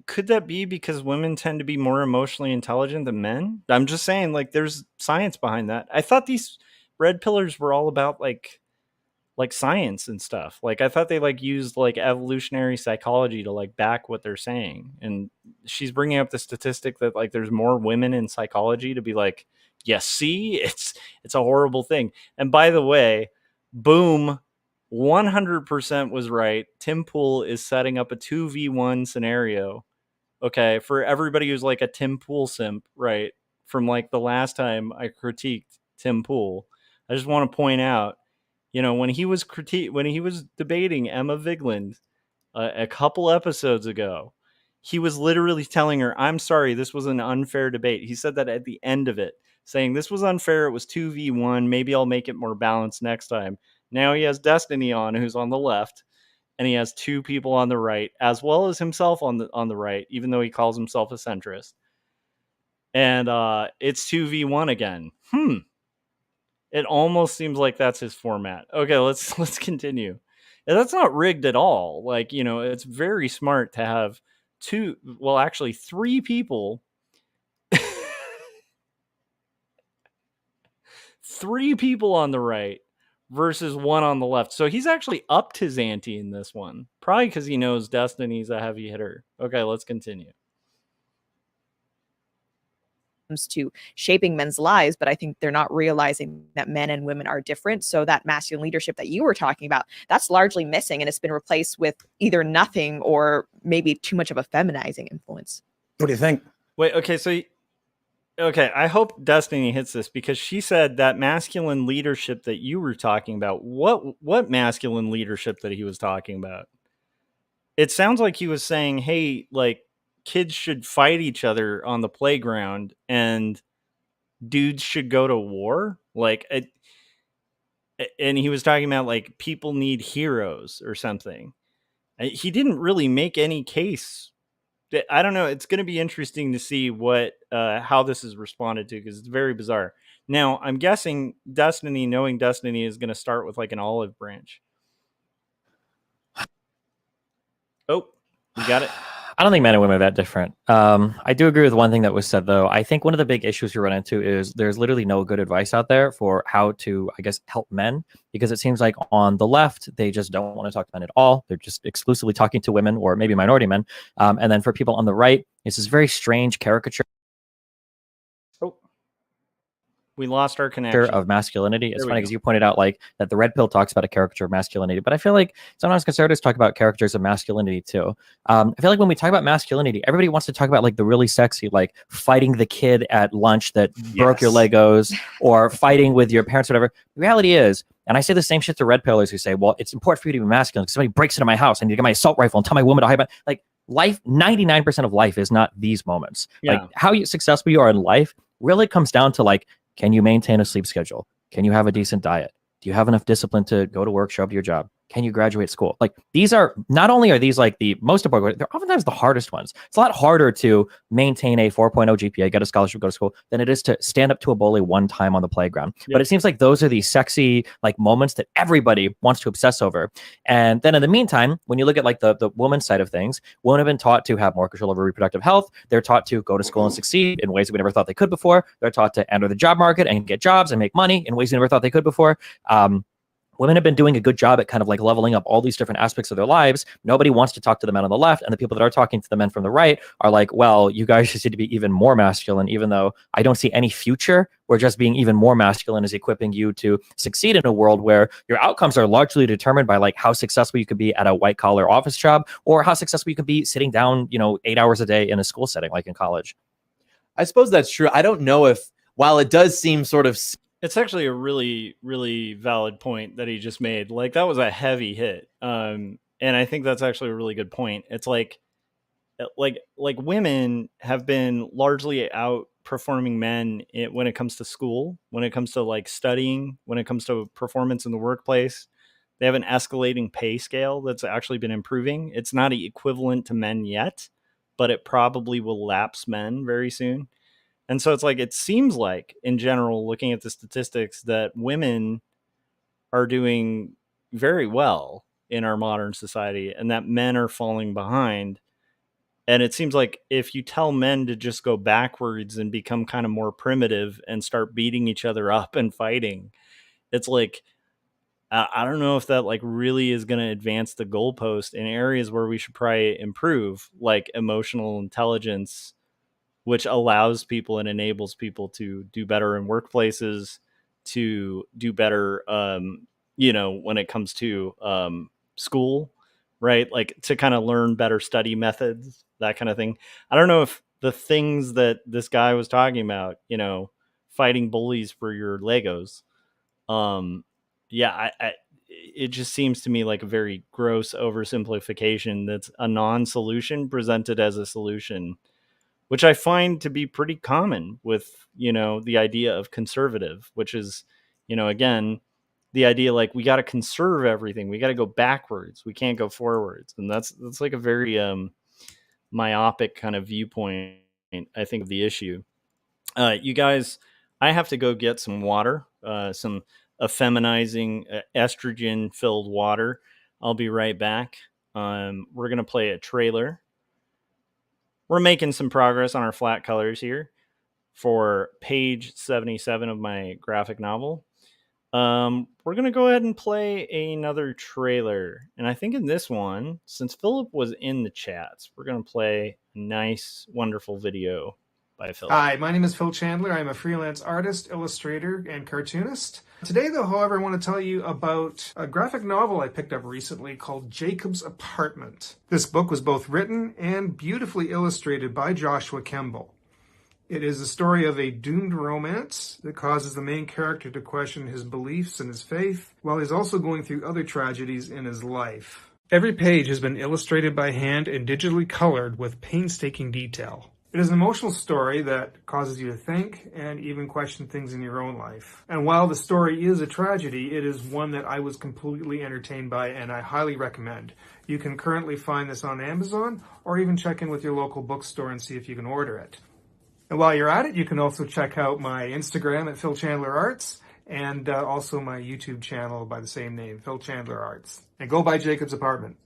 could that be because women tend to be more emotionally intelligent than men? I'm just saying, like, there's science behind that. I thought these red pillars were all about like science and stuff. Like, I thought they like used like evolutionary psychology to like back what they're saying. And she's bringing up the statistic that like there's more women in psychology to be like, yes, see, it's a horrible thing. And by the way, boom, 100% was right. Tim Pool is setting up a 2v1 scenario. Okay, for everybody who's like a Tim Pool simp, right? From like the last time I critiqued Tim Pool, I just want to point out, you know, when he was debating Emma Vigland a couple episodes ago, he was literally telling her, "I'm sorry, this was an unfair debate." He said that at the end of it, saying this was unfair. It was 2v1. Maybe I'll make it more balanced next time. Now he has Destiny on, who's on the left, and he has two people on the right, as well as himself on the right, even though he calls himself a centrist. And it's 2v1 again. It almost seems like that's his format. Okay, let's continue. And that's not rigged at all. Like, you know, it's very smart to have three people. Three people on the right versus one on the left. So he's actually upped his ante in this one. Probably because he knows Destiny's a heavy hitter. Okay, let's continue. To shaping men's lives, but I think they're not realizing that men and women are different. So that masculine leadership that you were talking about, that's largely missing, and it's been replaced with either nothing or maybe too much of a feminizing influence. What do you think? Wait, okay, I hope Destiny hits this, because she said that masculine leadership that you were talking about. What masculine leadership that he was talking about? It sounds like he was saying, hey, like, kids should fight each other on the playground and dudes should go to war. And he was talking about like people need heroes or something. He didn't really make any case. I don't know. It's going to be interesting to see how this is responded to, because it's very bizarre. Now, I'm guessing knowing Destiny is going to start with like an olive branch. Oh, you got it. I don't think men and women are that different. I do agree with one thing that was said, though. I think one of the big issues you run into is there's literally no good advice out there for how to, I guess, help men, because it seems like on the left, they just don't want to talk to men at all. They're just exclusively talking to women or maybe minority men. And then for people on the right, it's this very strange caricature We lost our connection of masculinity. It's funny because you pointed out like that the red pill talks about a caricature of masculinity, but I feel like sometimes conservatives talk about characters of masculinity too. I feel like when we talk about masculinity, everybody wants to talk about like the really sexy, like fighting the kid at lunch that broke your Legos, or fighting with your parents, whatever. The reality is, and I say the same shit to red pillers who say, well, it's important for you to be masculine because somebody breaks into my house, I need to get my assault rifle and tell my woman to hide my, like, life, 99% of life is not these moments. Like how successful you are in life really comes down to like Can you maintain a sleep schedule? Can you have a decent diet? Do you have enough discipline to go to work, show up to your job? Can you graduate school? Like, these are not only are these like the most important, they're oftentimes the hardest ones. It's a lot harder to maintain a 4.0 GPA, get a scholarship, go to school, than it is to stand up to a bully one time on the playground. Yep. But it seems like those are the sexy like moments that everybody wants to obsess over. And then in the meantime, when you look at like the woman's side of things, women have been taught to have more control over reproductive health. They're taught to go to school and succeed in ways that we never thought they could before. They're taught to enter the job market and get jobs and make money in ways we never thought they could before. Women have been doing a good job at kind of like leveling up all these different aspects of their lives. Nobody wants to talk to the men on the left, and the people that are talking to the men from the right are like, well, you guys just need to be even more masculine, even though I don't see any future where just being even more masculine is equipping you to succeed in a world where your outcomes are largely determined by like how successful you could be at a white collar office job, or how successful you could be sitting down, 8 hours a day in a school setting, like in college. I suppose that's true. I don't know if, while it does seem sort of, it's actually a really, really valid point that he just made. Like, that was a heavy hit. And I think that's actually a really good point. It's like women have been largely outperforming men when it comes to school, when it comes to like studying, when it comes to performance in the workplace. They have an escalating pay scale that's actually been improving. It's not equivalent to men yet, but it probably will lapse men very soon. And so it's like, it seems like in general, looking at the statistics, that women are doing very well in our modern society and that men are falling behind. And it seems like if you tell men to just go backwards and become kind of more primitive and start beating each other up and fighting, it's like, I don't know if that like really is going to advance the goalpost in areas where we should probably improve, like emotional intelligence, which allows people and enables people to do better in workplaces, to do better, when it comes to school, right? Like to kind of learn better study methods, that kind of thing. I don't know if the things that this guy was talking about, fighting bullies for your Legos, it just seems to me like a very gross oversimplification that's a non-solution presented as a solution, which I find to be pretty common with, the idea of conservative, which is, again, the idea like we got to conserve everything. We got to go backwards. We can't go forwards. And that's like a very myopic kind of viewpoint, I think, of the issue. You guys, I have to go get some water, some effeminizing estrogen filled water. I'll be right back. We're going to play a trailer. We're making some progress on our flat colors here for page 77 of my graphic novel. We're going to go ahead and play another trailer. And I think in this one, since Philip was in the chats, we're going to play a nice, wonderful video by Philip. Hi, my name is Phil Chandler. I'm a freelance artist, illustrator, and cartoonist. Today, though, however, I want to tell you about a graphic novel I picked up recently called Jacob's Apartment. This book was both written and beautifully illustrated by Joshua Kemble. It is the story of a doomed romance that causes the main character to question his beliefs and his faith, while he's also going through other tragedies in his life. Every page has been illustrated by hand and digitally colored with painstaking detail. It is an emotional story that causes you to think and even question things in your own life. And while the story is a tragedy, it is one that I was completely entertained by and I highly recommend. You can currently find this on Amazon or even check in with your local bookstore and see if you can order it. And while you're at it, you can also check out my Instagram at Phil Chandler Arts and also my YouTube channel by the same name, Phil Chandler Arts. And go buy Jacob's Apartment.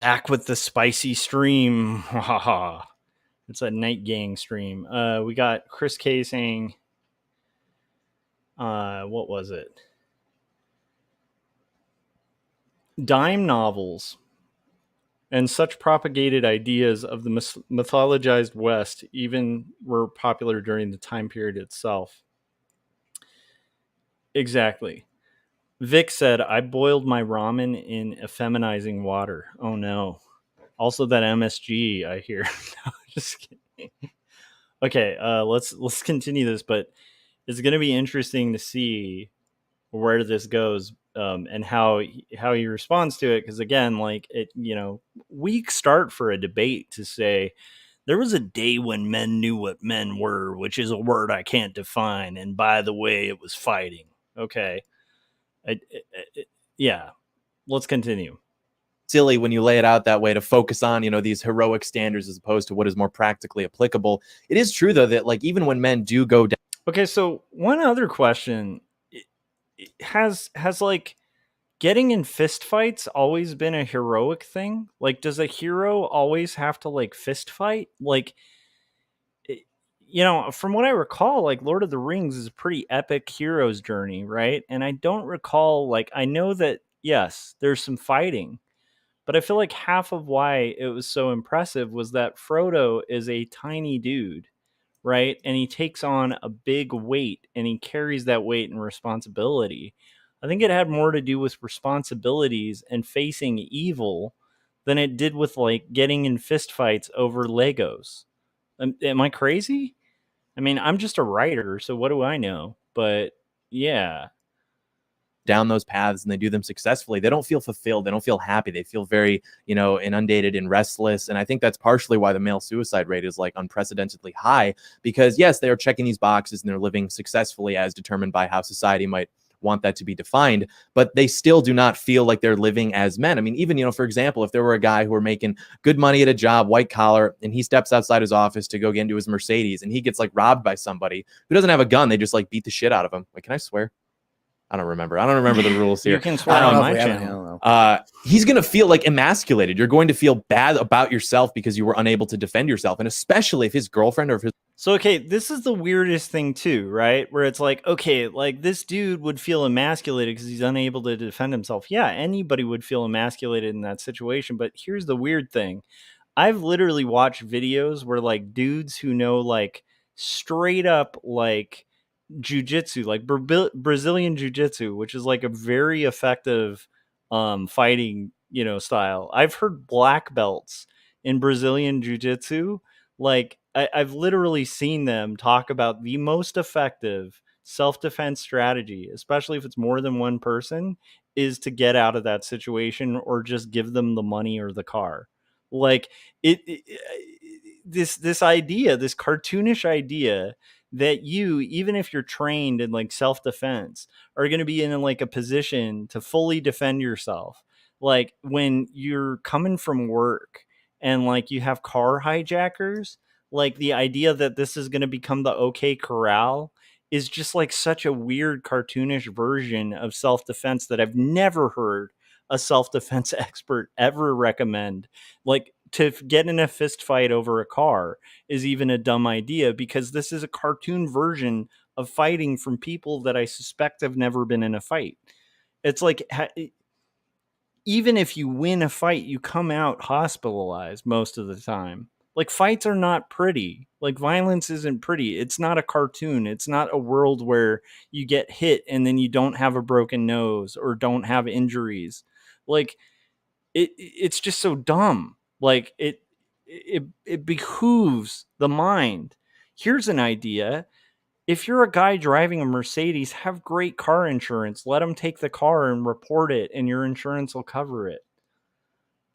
Back with the spicy stream. It's a Night Gang stream. We got Chris K saying, what was it? Dime novels and such propagated ideas of the mythologized West even were popular during the time period itself. Exactly. Vic said, I boiled my ramen in effeminizing water. Oh no. Also that MSG, I hear. No, just kidding. Okay, let's continue this, but it's going to be interesting to see where this goes. and how he responds to it. Because again, like it, weak start for a debate to say there was a day when men knew what men were, which is a word I can't define. And by the way, it was fighting. Okay, yeah. Let's continue. Silly when you lay it out that way to focus on, these heroic standards as opposed to what is more practically applicable. It is true though that like even when men do go down. Okay, so one other question has like getting in fist fights always been a heroic thing? Like, does a hero always have to like fist fight? Like, from what I recall, like Lord of the Rings is a pretty epic hero's journey, right? And I don't recall, like, I know that yes, there's some fighting, but I feel like half of why it was so impressive was that Frodo is a tiny dude, right? And he takes on a big weight and he carries that weight and responsibility. I think it had more to do with responsibilities and facing evil than it did with like getting in fistfights over Legos. Am I crazy? I mean, I'm just a writer, so what do I know? But yeah, down those paths and they do them successfully, they don't feel fulfilled. They don't feel happy. They feel very, inundated and restless. And I think that's partially why the male suicide rate is like unprecedentedly high, because yes, they are checking these boxes and they're living successfully as determined by how society might want that to be defined, but they still do not feel like they're living as men. I mean, even, for example, if there were a guy who were making good money at a job, white collar, and he steps outside his office to go get into his Mercedes and he gets like robbed by somebody who doesn't have a gun, they just like beat the shit out of him. Wait, can I swear? I don't remember the rules here. You can swear on my channel. He's going to feel like emasculated. You're going to feel bad about yourself because you were unable to defend yourself. And especially if his girlfriend or if his... So, okay, this is the weirdest thing too, right? Where it's like, okay, like this dude would feel emasculated because he's unable to defend himself. Yeah, anybody would feel emasculated in that situation. But here's the weird thing. I've literally watched videos where like dudes who know like straight up like jiu-jitsu, like Brazilian jiu-jitsu, which is like a very effective fighting style. I've heard black belts in Brazilian jiu-jitsu. Like I've literally seen them talk about the most effective self-defense strategy, especially if it's more than one person, is to get out of that situation or just give them the money or the car. Like this idea, this cartoonish idea that you, even if you're trained in like self-defense, are going to be in like a position to fully defend yourself. Like when you're coming from work and like you have car hijackers, like the idea that this is going to become the OK Corral is just like such a weird cartoonish version of self-defense that I've never heard a self-defense expert ever recommend. Like to get in a fist fight over a car is even a dumb idea because this is a cartoon version of fighting from people that I suspect have never been in a fight. It's like even if you win a fight, you come out hospitalized most of the time. Like fights are not pretty. Like violence isn't pretty. It's not a cartoon. It's not a world where you get hit and then you don't have a broken nose or don't have injuries. Like it's just so dumb. Like it behooves the mind. Here's an idea. If you're a guy driving a Mercedes, have great car insurance. Let them take the car and report it, and your insurance will cover it.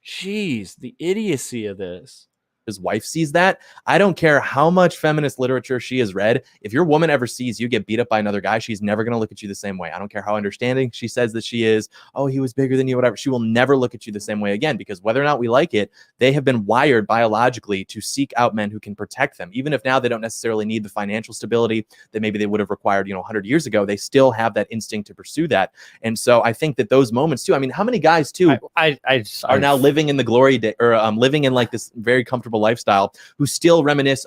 Jeez, the idiocy of this. His wife sees that. I don't care how much feminist literature she has read. If your woman ever sees you get beat up by another guy, she's never going to look at you the same way. I don't care how understanding she says that she is. Oh, he was bigger than you, whatever. She will never look at you the same way again, because whether or not we like it, they have been wired biologically to seek out men who can protect them. Even if now they don't necessarily need the financial stability that maybe they would have required, 100 years ago, they still have that instinct to pursue that. And so I think that those moments too, I mean, how many guys too are now living in the glory day or living in like this very comfortable lifestyle who still reminisce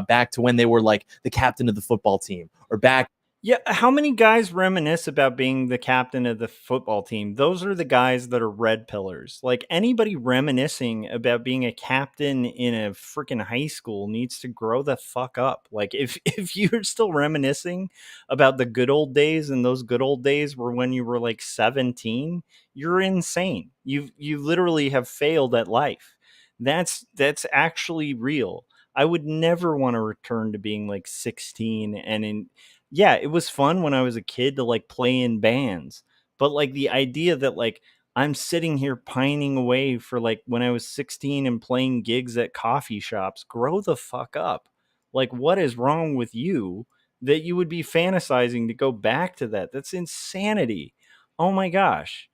back to when they were like the captain of the football team or back. Yeah, how many guys reminisce about being the captain of the football team? Those are the guys that are red pillars. Like anybody reminiscing about being a captain in a freaking high school needs to grow the fuck up. Like if you're still reminiscing about the good old days, and those good old days were when you were like 17, you're insane. You literally have failed at life. That's actually real. I would never want to return to being like 16 and in. Yeah, it was fun when I was a kid to like play in bands, But like the idea that like I'm sitting here pining away for like when I was 16 and playing gigs at coffee shops, grow the fuck up. Like, what is wrong with you that you would be fantasizing to go back to that? That's insanity. Oh my gosh.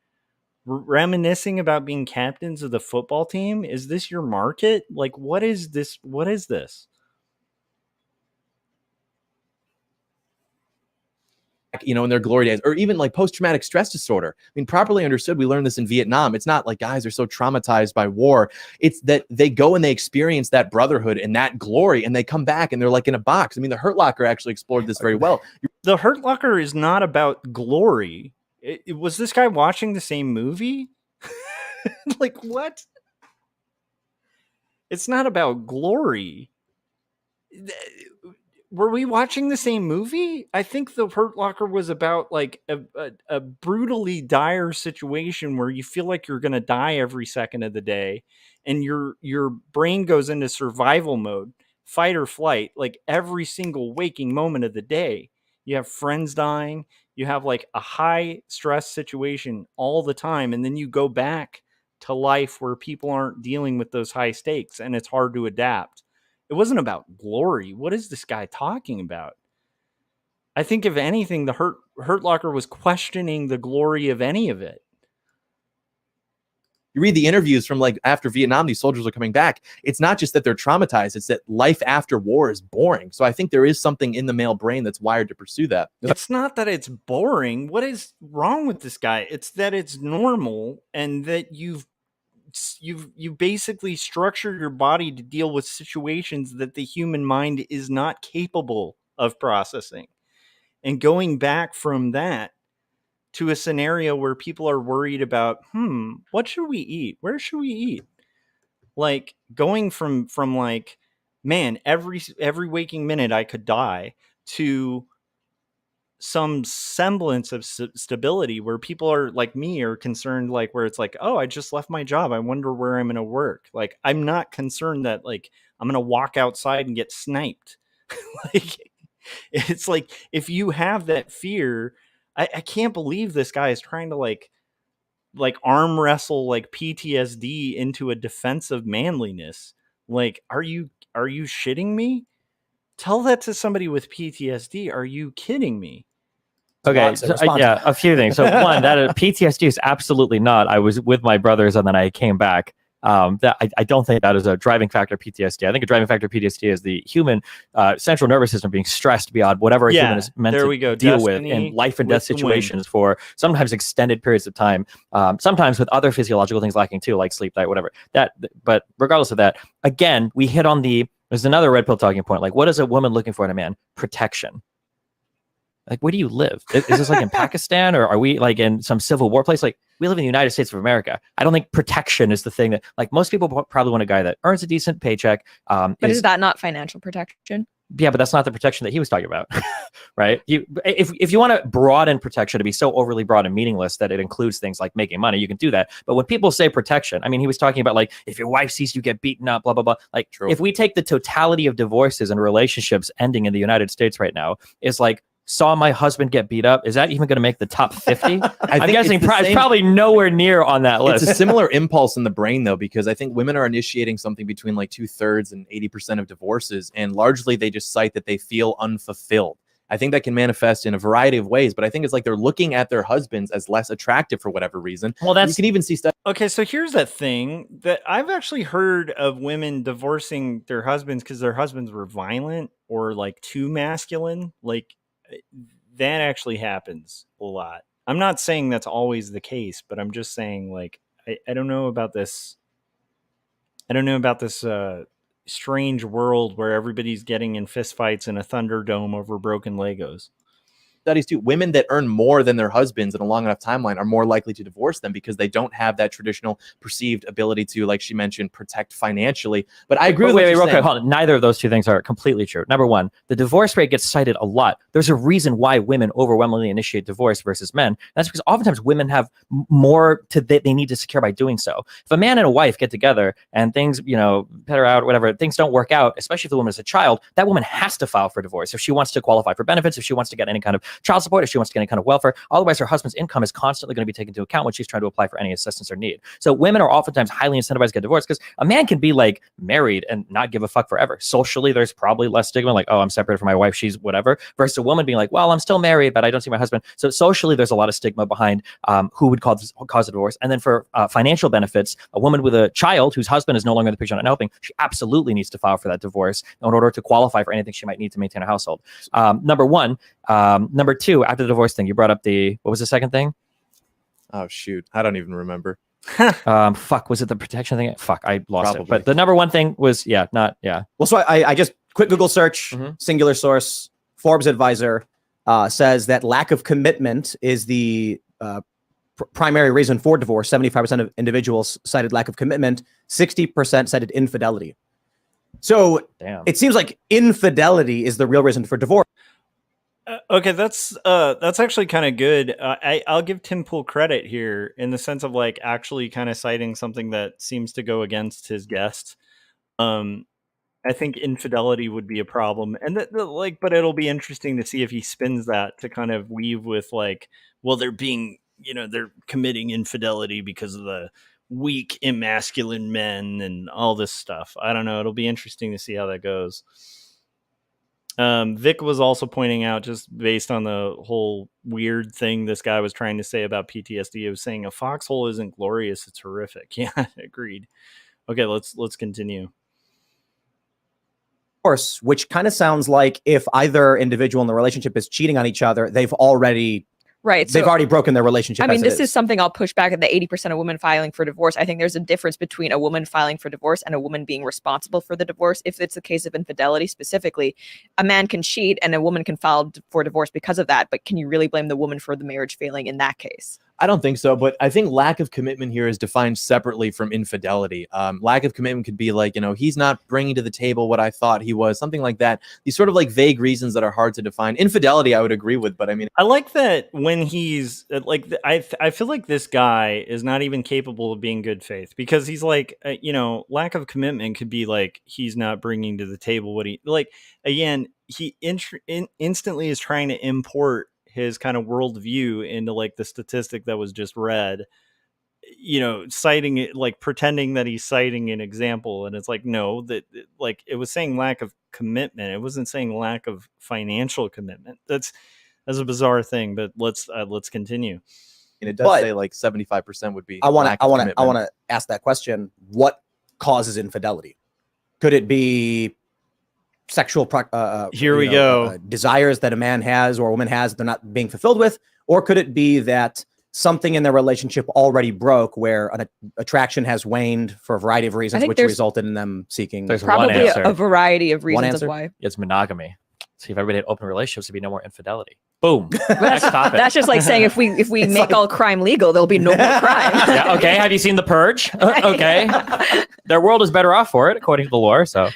Reminiscing about being captains of the football team? Is this your market? Like, what is this? What is this? In their glory days, or even like post-traumatic stress disorder. I mean, properly understood, we learned this in Vietnam. It's not like guys are so traumatized by war. It's that they go and they experience that brotherhood and that glory, and they come back and they're like in a box. I mean, the Hurt Locker actually explored this very well. The Hurt Locker is not about glory. Was this guy watching the same movie? Like, what? It's not about glory. Were we watching the same movie? I think the Hurt Locker was about like a brutally dire situation where you feel like you're going to die every second of the day, and your brain goes into survival mode, fight or flight, like every single waking moment of the day. You have friends dying, you have like a high stress situation all the time, and then you go back to life where people aren't dealing with those high stakes, and it's hard to adapt. It wasn't about glory. What is this guy talking about? I think if anything, the Hurt Locker was questioning the glory of any of it. You read the interviews from like after Vietnam, these soldiers are coming back. It's not just that they're traumatized, it's that life after war is boring. So I think there is something in the male brain that's wired to pursue that. It's not that it's boring. What is wrong with this guy? It's that it's normal, and that you basically structured your body to deal with situations that the human mind is not capable of processing. And going back from that to a scenario where people are worried about, what should we eat? Where should we eat? Like going from like, man, every waking minute I could die, to some semblance of stability where people are like me are concerned, like where it's like, oh, I just left my job, I wonder where I'm going to work. Like, I'm not concerned that like I'm going to walk outside and get sniped. Like, it's like, if you have that fear, I can't believe this guy is trying to like arm wrestle like PTSD into a defense of manliness. Like, are you shitting me? Tell that to somebody with PTSD. Are you kidding me? Okay, so, yeah, a few things. So one, that PTSD is absolutely not. I was with my brothers and then I came back. That I don't think that is a driving factor of PTSD. I think a driving factor of PTSD is the human central nervous system being stressed beyond whatever a human is meant to deal with in life and death situations for sometimes extended periods of time. Sometimes with other physiological things lacking too, like sleep, diet, whatever. But regardless of that, again, we hit on there's another red pill talking point. Like, what is a woman looking for in a man? Protection. Like, where do you live? Is this like in Pakistan, or are we like in some civil war place? Like, we live in the United States of America. I don't think protection is the thing that, like, most people probably want a guy that earns a decent paycheck. But is that not financial protection? Yeah, but that's not the protection that he was talking about, right? If you want to broaden protection to be so overly broad and meaningless that it includes things like making money, you can do that. But when people say protection, I mean, he was talking about like, if your wife sees you get beaten up, blah, blah, blah. Like, if we take the totality of divorces and relationships ending in the United States right now, is like, saw my husband get beat up. Is that even going to make the top 50? I'm guessing it's probably nowhere near on that list. It's a similar impulse in the brain, though, because I think women are initiating something between like 2/3 and 80% of divorces. And largely they just cite that they feel unfulfilled. I think that can manifest in a variety of ways, but I think it's like they're looking at their husbands as less attractive for whatever reason. Well, you can even see stuff. Okay, so here's that thing that I've actually heard of women divorcing their husbands because their husbands were violent or like too masculine. Like, that actually happens a lot. I'm not saying that's always the case, but I'm just saying, like, I don't know about this. I don't know about this strange world where everybody's getting in fistfights in a Thunderdome over broken Legos. Studies too, women that earn more than their husbands in a long enough timeline are more likely to divorce them because they don't have that traditional perceived ability to, like she mentioned, protect financially. But I agree with what you're saying. Hold on. Neither of those two things are completely true. Number one, the divorce rate gets cited a lot. There's a reason why women overwhelmingly initiate divorce versus men. That's because oftentimes women have more they need to secure by doing so. If a man and a wife get together and things, petter out, whatever, things don't work out, especially if the woman is a child, that woman has to file for divorce if she wants to qualify for benefits, if she wants to get any kind of child support, if she wants to get any kind of welfare. Otherwise, her husband's income is constantly going to be taken into account when she's trying to apply for any assistance or need. So women are oftentimes highly incentivized to get divorced because a man can be like married and not give a fuck forever. Socially, there's probably less stigma, like, oh, I'm separated from my wife, she's whatever, versus a woman being like, well, I'm still married, but I don't see my husband. So socially, there's a lot of stigma behind who would cause a divorce. And then for financial benefits, a woman with a child whose husband is no longer in the picture and helping, she absolutely needs to file for that divorce in order to qualify for anything she might need to maintain a household. Number one. Number two, after the divorce thing, you brought up what was the second thing? Oh, shoot. I don't even remember. Was it the protection thing? Fuck, I lost it. But the number one thing was, Well, so I just quick Google search, singular source, Forbes advisor says that lack of commitment is the primary reason for divorce. 75% of individuals cited lack of commitment. 60% cited infidelity. So it seems like infidelity is the real reason for divorce. Okay, that's actually kind of good. I'll give Tim Pool credit here in the sense of like actually kind of citing something that seems to go against his guest. I think infidelity would be a problem, and but it'll be interesting to see if he spins that to kind of weave with like, well, they're committing infidelity because of the weak, emasculine men and all this stuff. I don't know. It'll be interesting to see how that goes. Vic was also pointing out, just based on the whole weird thing this guy was trying to say about PTSD, he was saying a foxhole isn't glorious, it's horrific. Yeah, agreed. Okay, let's continue. Course, which kind of sounds like if either individual in the relationship is cheating on each other, they've already broken their relationship. I mean, this is something I'll push back at the 80% of women filing for divorce. I think there's a difference between a woman filing for divorce and a woman being responsible for the divorce. If it's a case of infidelity specifically, a man can cheat and a woman can file for divorce because of that. But can you really blame the woman for the marriage failing in that case? I don't think so, but I think lack of commitment here is defined separately from infidelity. Lack of commitment could be like, he's not bringing to the table what I thought he was, something like that. These sort of like vague reasons that are hard to define. Infidelity, I would agree with, but I mean, I like that when he's like, I feel like this guy is not even capable of being good faith, because he's like, lack of commitment could be like, he's not bringing to the table what he like. Again, he instantly is trying to import his kind of worldview into like the statistic that was just read, citing it, like pretending that he's citing an example. And it's like, no, that like it was saying lack of commitment. It wasn't saying lack of financial commitment. That's a bizarre thing, but let's continue. And it does say like 75% would be. I want to ask that question. What causes infidelity? Could it be sexual desires that a man has or a woman has they're not being fulfilled with, or could it be that something in their relationship already broke, where an attraction has waned for a variety of reasons, which resulted in them seeking? There's probably a variety of reasons of why. It's monogamy. See, if everybody had open relationships, there'd be no more infidelity. Boom. Next topic. That's just like saying if we make all crime legal, there'll be no more crime. Yeah, okay. Have you seen The Purge? Okay. Their world is better off for it, according to the lore. So.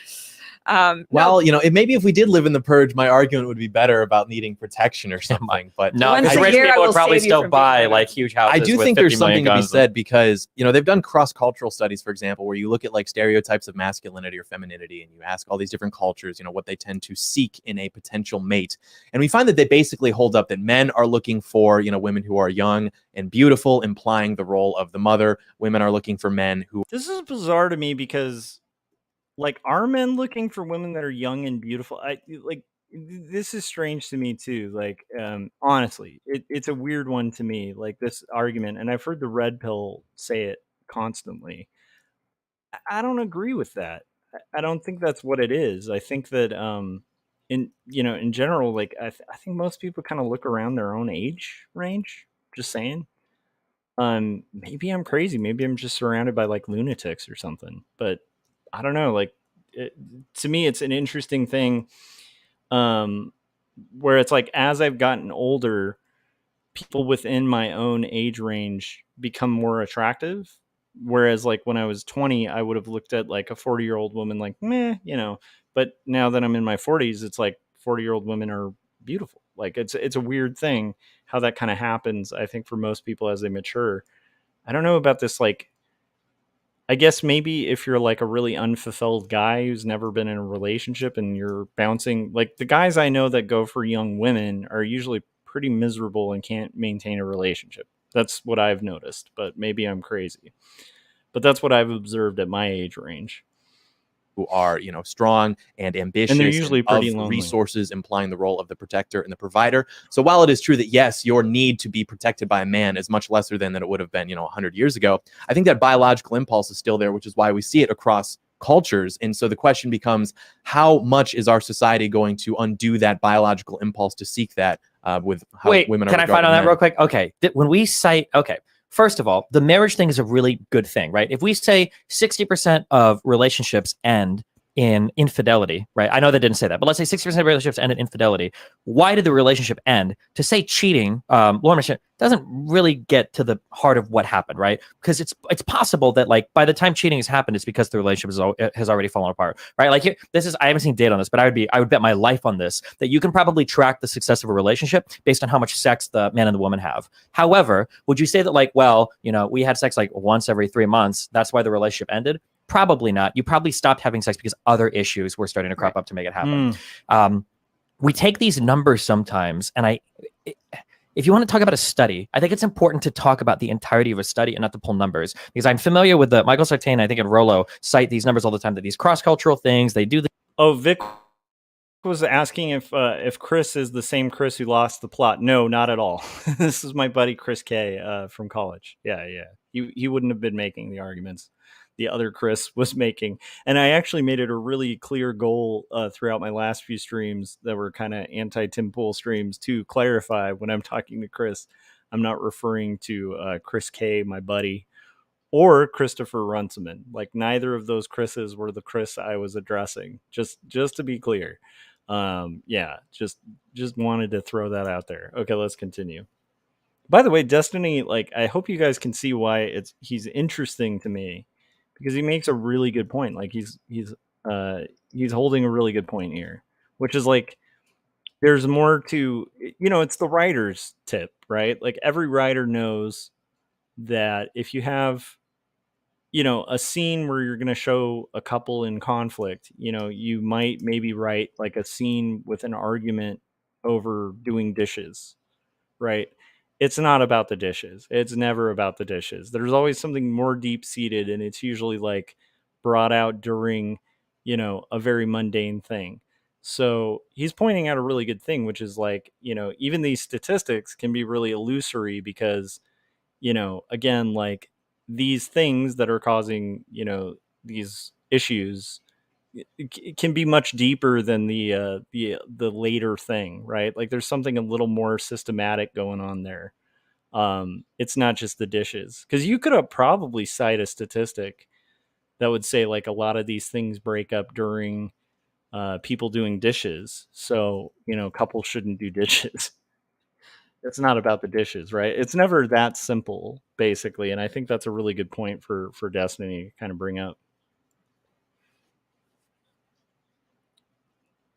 Maybe if we did live in the purge, my argument would be better about needing protection or something. But no, because rich people would probably still buy like huge houses. I do think there's something to be said because they've done cross-cultural studies, for example, where you look at like stereotypes of masculinity or femininity, and you ask all these different cultures, what they tend to seek in a potential mate, and we find that they basically hold up that men are looking for women who are young and beautiful, implying the role of the mother. Women are looking for men who. This is bizarre to me because. Like, are men looking for women that are young and beautiful? This is strange to me too. Like, honestly, it's a weird one to me, like this argument. And I've heard the red pill say it constantly. I don't agree with that. I don't think that's what it is. I think that, in general, like, I think most people kind of look around their own age range, just saying. Maybe I'm crazy. Maybe I'm just surrounded by like lunatics or something, but I don't know. Like, to me, it's an interesting thing where it's like, as I've gotten older, people within my own age range become more attractive. Whereas like when I was 20, I would have looked at like a 40-year-old woman like, meh, but now that I'm in my 40s, it's like 40-year-old women are beautiful. Like it's a weird thing how that kind of happens. I think for most people as they mature, I don't know about this, like, I guess maybe if you're like a really unfulfilled guy who's never been in a relationship and you're bouncing, like the guys I know that go for young women are usually pretty miserable and can't maintain a relationship. That's what I've noticed, but maybe I'm crazy. But that's what I've observed at my age range. Who are, strong and ambitious And they're usually pretty of lonely. resources, implying the role of the protector and the provider. So while it is true that, yes, your need to be protected by a man is much lesser than it would have been, 100 years ago, I think that biological impulse is still there, which is why we see it across cultures. And so the question becomes, how much is our society going to undo that biological impulse to seek that with how women are can I find on that men? real quick? Okay. When we cite, first of all, the marriage thing is a really good thing, right? If we say 60% of relationships end in infidelity, right? I know they didn't say that, but let's say 60% of relationships end in infidelity. Why did the relationship end? To say cheating, Lauren mentioned, doesn't really get to the heart of what happened, right? Because it's possible that like by the time cheating has happened, it's because the relationship has already fallen apart, right? Like I haven't seen data on this, but I would bet my life on this that you can probably track the success of a relationship based on how much sex the man and the woman have. However, would you say that like, well, we had sex like once every 3 months, that's why the relationship ended? Probably not. You probably stopped having sex because other issues were starting to crop up to make it happen. We take these numbers sometimes, and if you want to talk about a study, I think it's important to talk about the entirety of a study and not to pull numbers, because I'm familiar with the Michael Sartain, I think, and Rollo cite these numbers all the time, that these cross-cultural things, they do. Vic was asking if Chris is the same Chris who lost the plot. No, not at all. This is my buddy Chris K from college. Yeah. He wouldn't have been making the arguments the other Chris was making. And I actually made it a really clear goal throughout my last few streams that were kind of anti-Tim Pool streams to clarify when I'm talking to Chris, I'm not referring to Chris K, my buddy, or Christopher Runciman. Like neither of those Chris's were the Chris I was addressing. Just to be clear. Just wanted to throw that out there. Okay, let's continue. By the way, Destiny, like I hope you guys can see why he's interesting to me, because he makes a really good point. Like he's holding a really good point here, which is like there's more to, it's the writer's tip, right? Like every writer knows that if you have a scene where you're going to show a couple in conflict, you might maybe write like a scene with an argument over doing dishes, right? It's not about the dishes. It's never about the dishes. There's always something more deep seated, and it's usually like brought out during, a very mundane thing. So he's pointing out a really good thing, which is like, even these statistics can be really illusory because, again, like these things that are causing, these issues it can be much deeper than the later thing, right? Like there's something a little more systematic going on there. It's not just the dishes, because you could have probably cite a statistic that would say like a lot of these things break up during people doing dishes, so couples shouldn't do dishes. It's not about the dishes, right? It's never that simple, basically, and I think that's a really good point for Destiny to kind of bring up.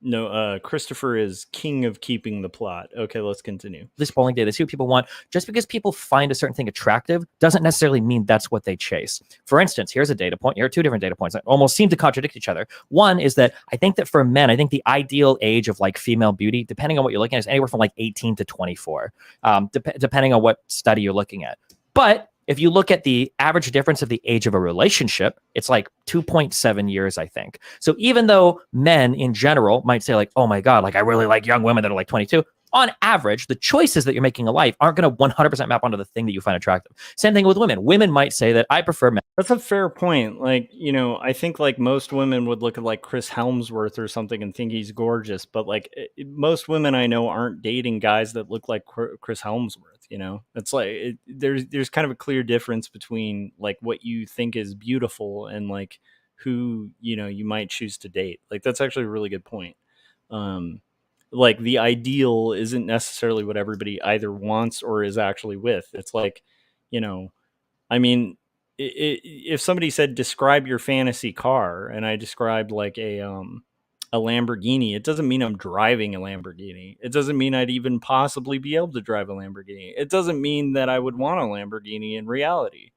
No, Christopher is king of keeping the plot. Okay, let's continue. This polling data, see what people want. Just because people find a certain thing attractive doesn't necessarily mean that's what they chase. For instance, here's a data point. Here are two different data points that almost seem to contradict each other. One is that I think that for men, I think the ideal age of like female beauty, depending on what you're looking at, is anywhere from like 18 to 24, depending on what study you're looking at. But if you look at the average difference of the age of a relationship, it's like 2.7 years, I think. So even though men in general might say like, oh my God, like I really like young women that are like 22, on average, the choices that you're making in life aren't going to 100% map onto the thing that you find attractive. Same thing with women. Women might say that I prefer men. That's a fair point. Like, I think like most women would look at like Chris Helmsworth or something and think he's gorgeous, but like most women I know aren't dating guys that look like Chris Helmsworth. It's like there's kind of a clear difference between like what you think is beautiful and like who you might choose to date. Like that's actually a really good point. Like the ideal isn't necessarily what everybody either wants or is actually with. It's like, I mean, if somebody said describe your fantasy car, and I described like a Lamborghini, it doesn't mean I'm driving a Lamborghini. It doesn't mean I'd even possibly be able to drive a Lamborghini. It doesn't mean that I would want a Lamborghini in reality.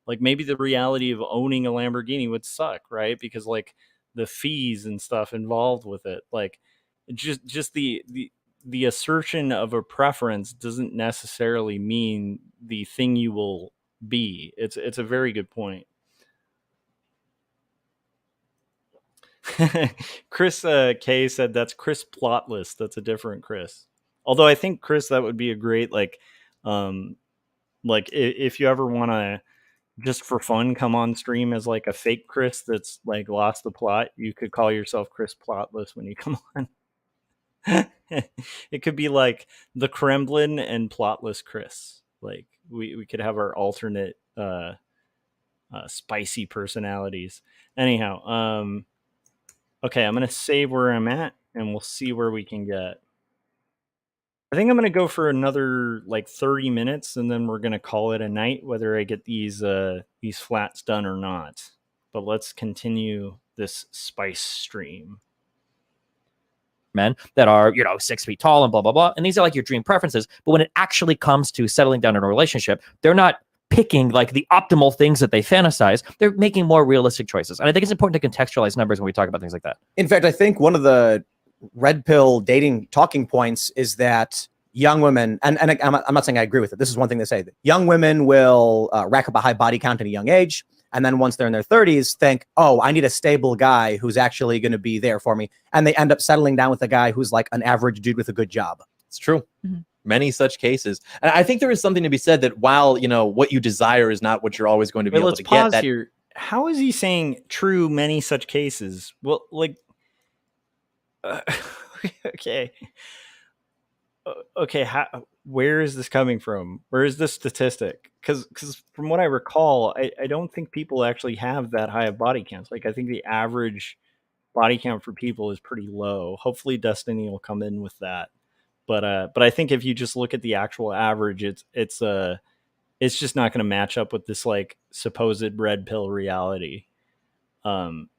Like maybe the reality of owning a Lamborghini would suck, right? Because like the fees and stuff involved with it, like just the the assertion of a preference doesn't necessarily mean the thing you will be. It's a very good point. Chris K said that's Chris Plotless. That's a different Chris. Although I think Chris, that would be a great like if you ever want to just for fun come on stream as like a fake Chris that's like lost the plot, you could call yourself Chris Plotless when you come on. It could be like the Kremlin and Plotless Chris. Like we could have our alternate spicy personalities. Anyhow, okay, I'm gonna save where I'm at and we'll see where we can get. I think I'm gonna go for another like 30 minutes and then we're gonna call it a night, whether I get these flats done or not. But let's continue this spice stream. Men that are 6 feet tall and blah blah blah, and these are like your dream preferences. But when it actually comes to settling down in a relationship, they're not picking like the optimal things that they fantasize. They're making more realistic choices, and I think it's important to contextualize numbers when we talk about things like that. In fact, I think one of the red pill dating talking points is that young women, and I'm not saying I agree with it. This is one thing they say: that young women will rack up a high body count at a young age. And then once they're in their 30s, think, oh, I need a stable guy who's actually going to be there for me. And they end up settling down with a guy who's like an average dude with a good job. It's true. Mm-hmm. Many such cases. And I think there is something to be said that while, what you desire is not what you're always going to be able to get. Let's pause here. How is he saying true many such cases? Well, like, okay. Okay, where is this coming from? Where is this statistic? Because from what I recall, I don't think people actually have that high of body counts. Like, I think the average body count for people is pretty low. Hopefully Destiny will come in with that. But I think if you just look at the actual average, it's just not going to match up with this like supposed red pill reality.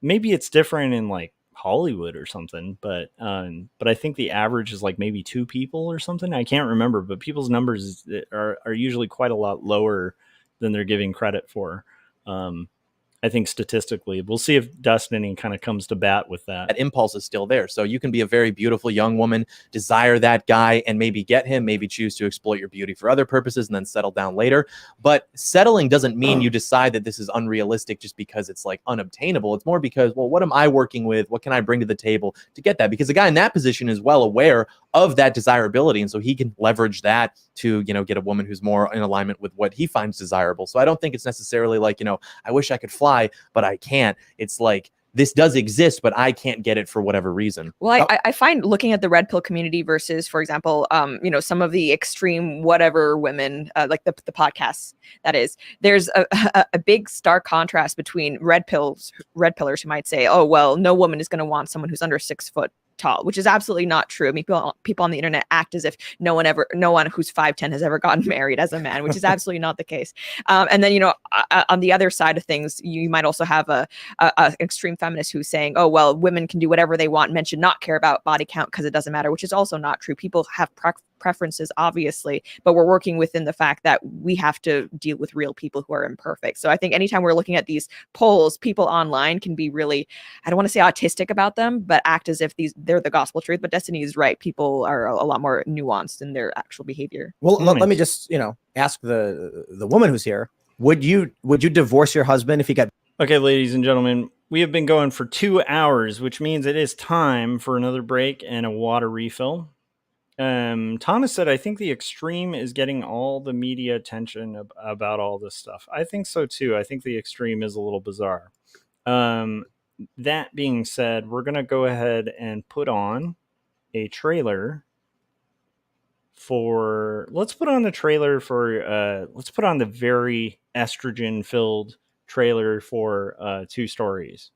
Maybe it's different in like Hollywood or something, but I think the average is like maybe 2 people or something. I can't remember, but people's numbers are usually quite a lot lower than they're giving credit for. I think statistically, we'll see if Destiny kind of comes to bat with that. That impulse is still there. So you can be a very beautiful young woman, desire that guy and maybe get him, maybe choose to exploit your beauty for other purposes and then settle down later. But settling doesn't mean you decide that this is unrealistic just because it's like unobtainable. It's more because, well, what am I working with? What can I bring to the table to get that? Because the guy in that position is well aware of that desirability. And so he can leverage that to, get a woman who's more in alignment with what he finds desirable. So I don't think it's necessarily like, I wish I could fly, but I can't. It's like, this does exist, but I can't get it for whatever reason. Well, I find looking at the red pill community versus, for example, some of the extreme whatever women, like the podcasts, that is, there's a big stark contrast between red pillers who might say, oh, well, no woman is going to want someone who's under 6 foot tall, which is absolutely not true. I mean, people on the internet act as if no one who's 5'10" has ever gotten married as a man, which is absolutely not the case. And then, on the other side of things, you might also have a extreme feminist who's saying, oh, well, women can do whatever they want. Men should not care about body count because it doesn't matter, which is also not true. People have preferences, obviously, but we're working within the fact that we have to deal with real people who are imperfect. So I think anytime we're looking at these polls, people online can be really, I don't want to say autistic about them, but act as if they're the gospel truth. But Destiny is right. People are a lot more nuanced in their actual behavior. Well, let me just, ask the woman who's here. Would you divorce your husband if he got... Okay, ladies and gentlemen, we have been going for 2 hours, which means it is time for another break and a water refill. Thomas said, I think the extreme is getting all the media attention about all this stuff. I think so too. I think the extreme is a little bizarre. That being said, we're going to go ahead and put on a trailer let's put on the very estrogen filled trailer for 2 Stories.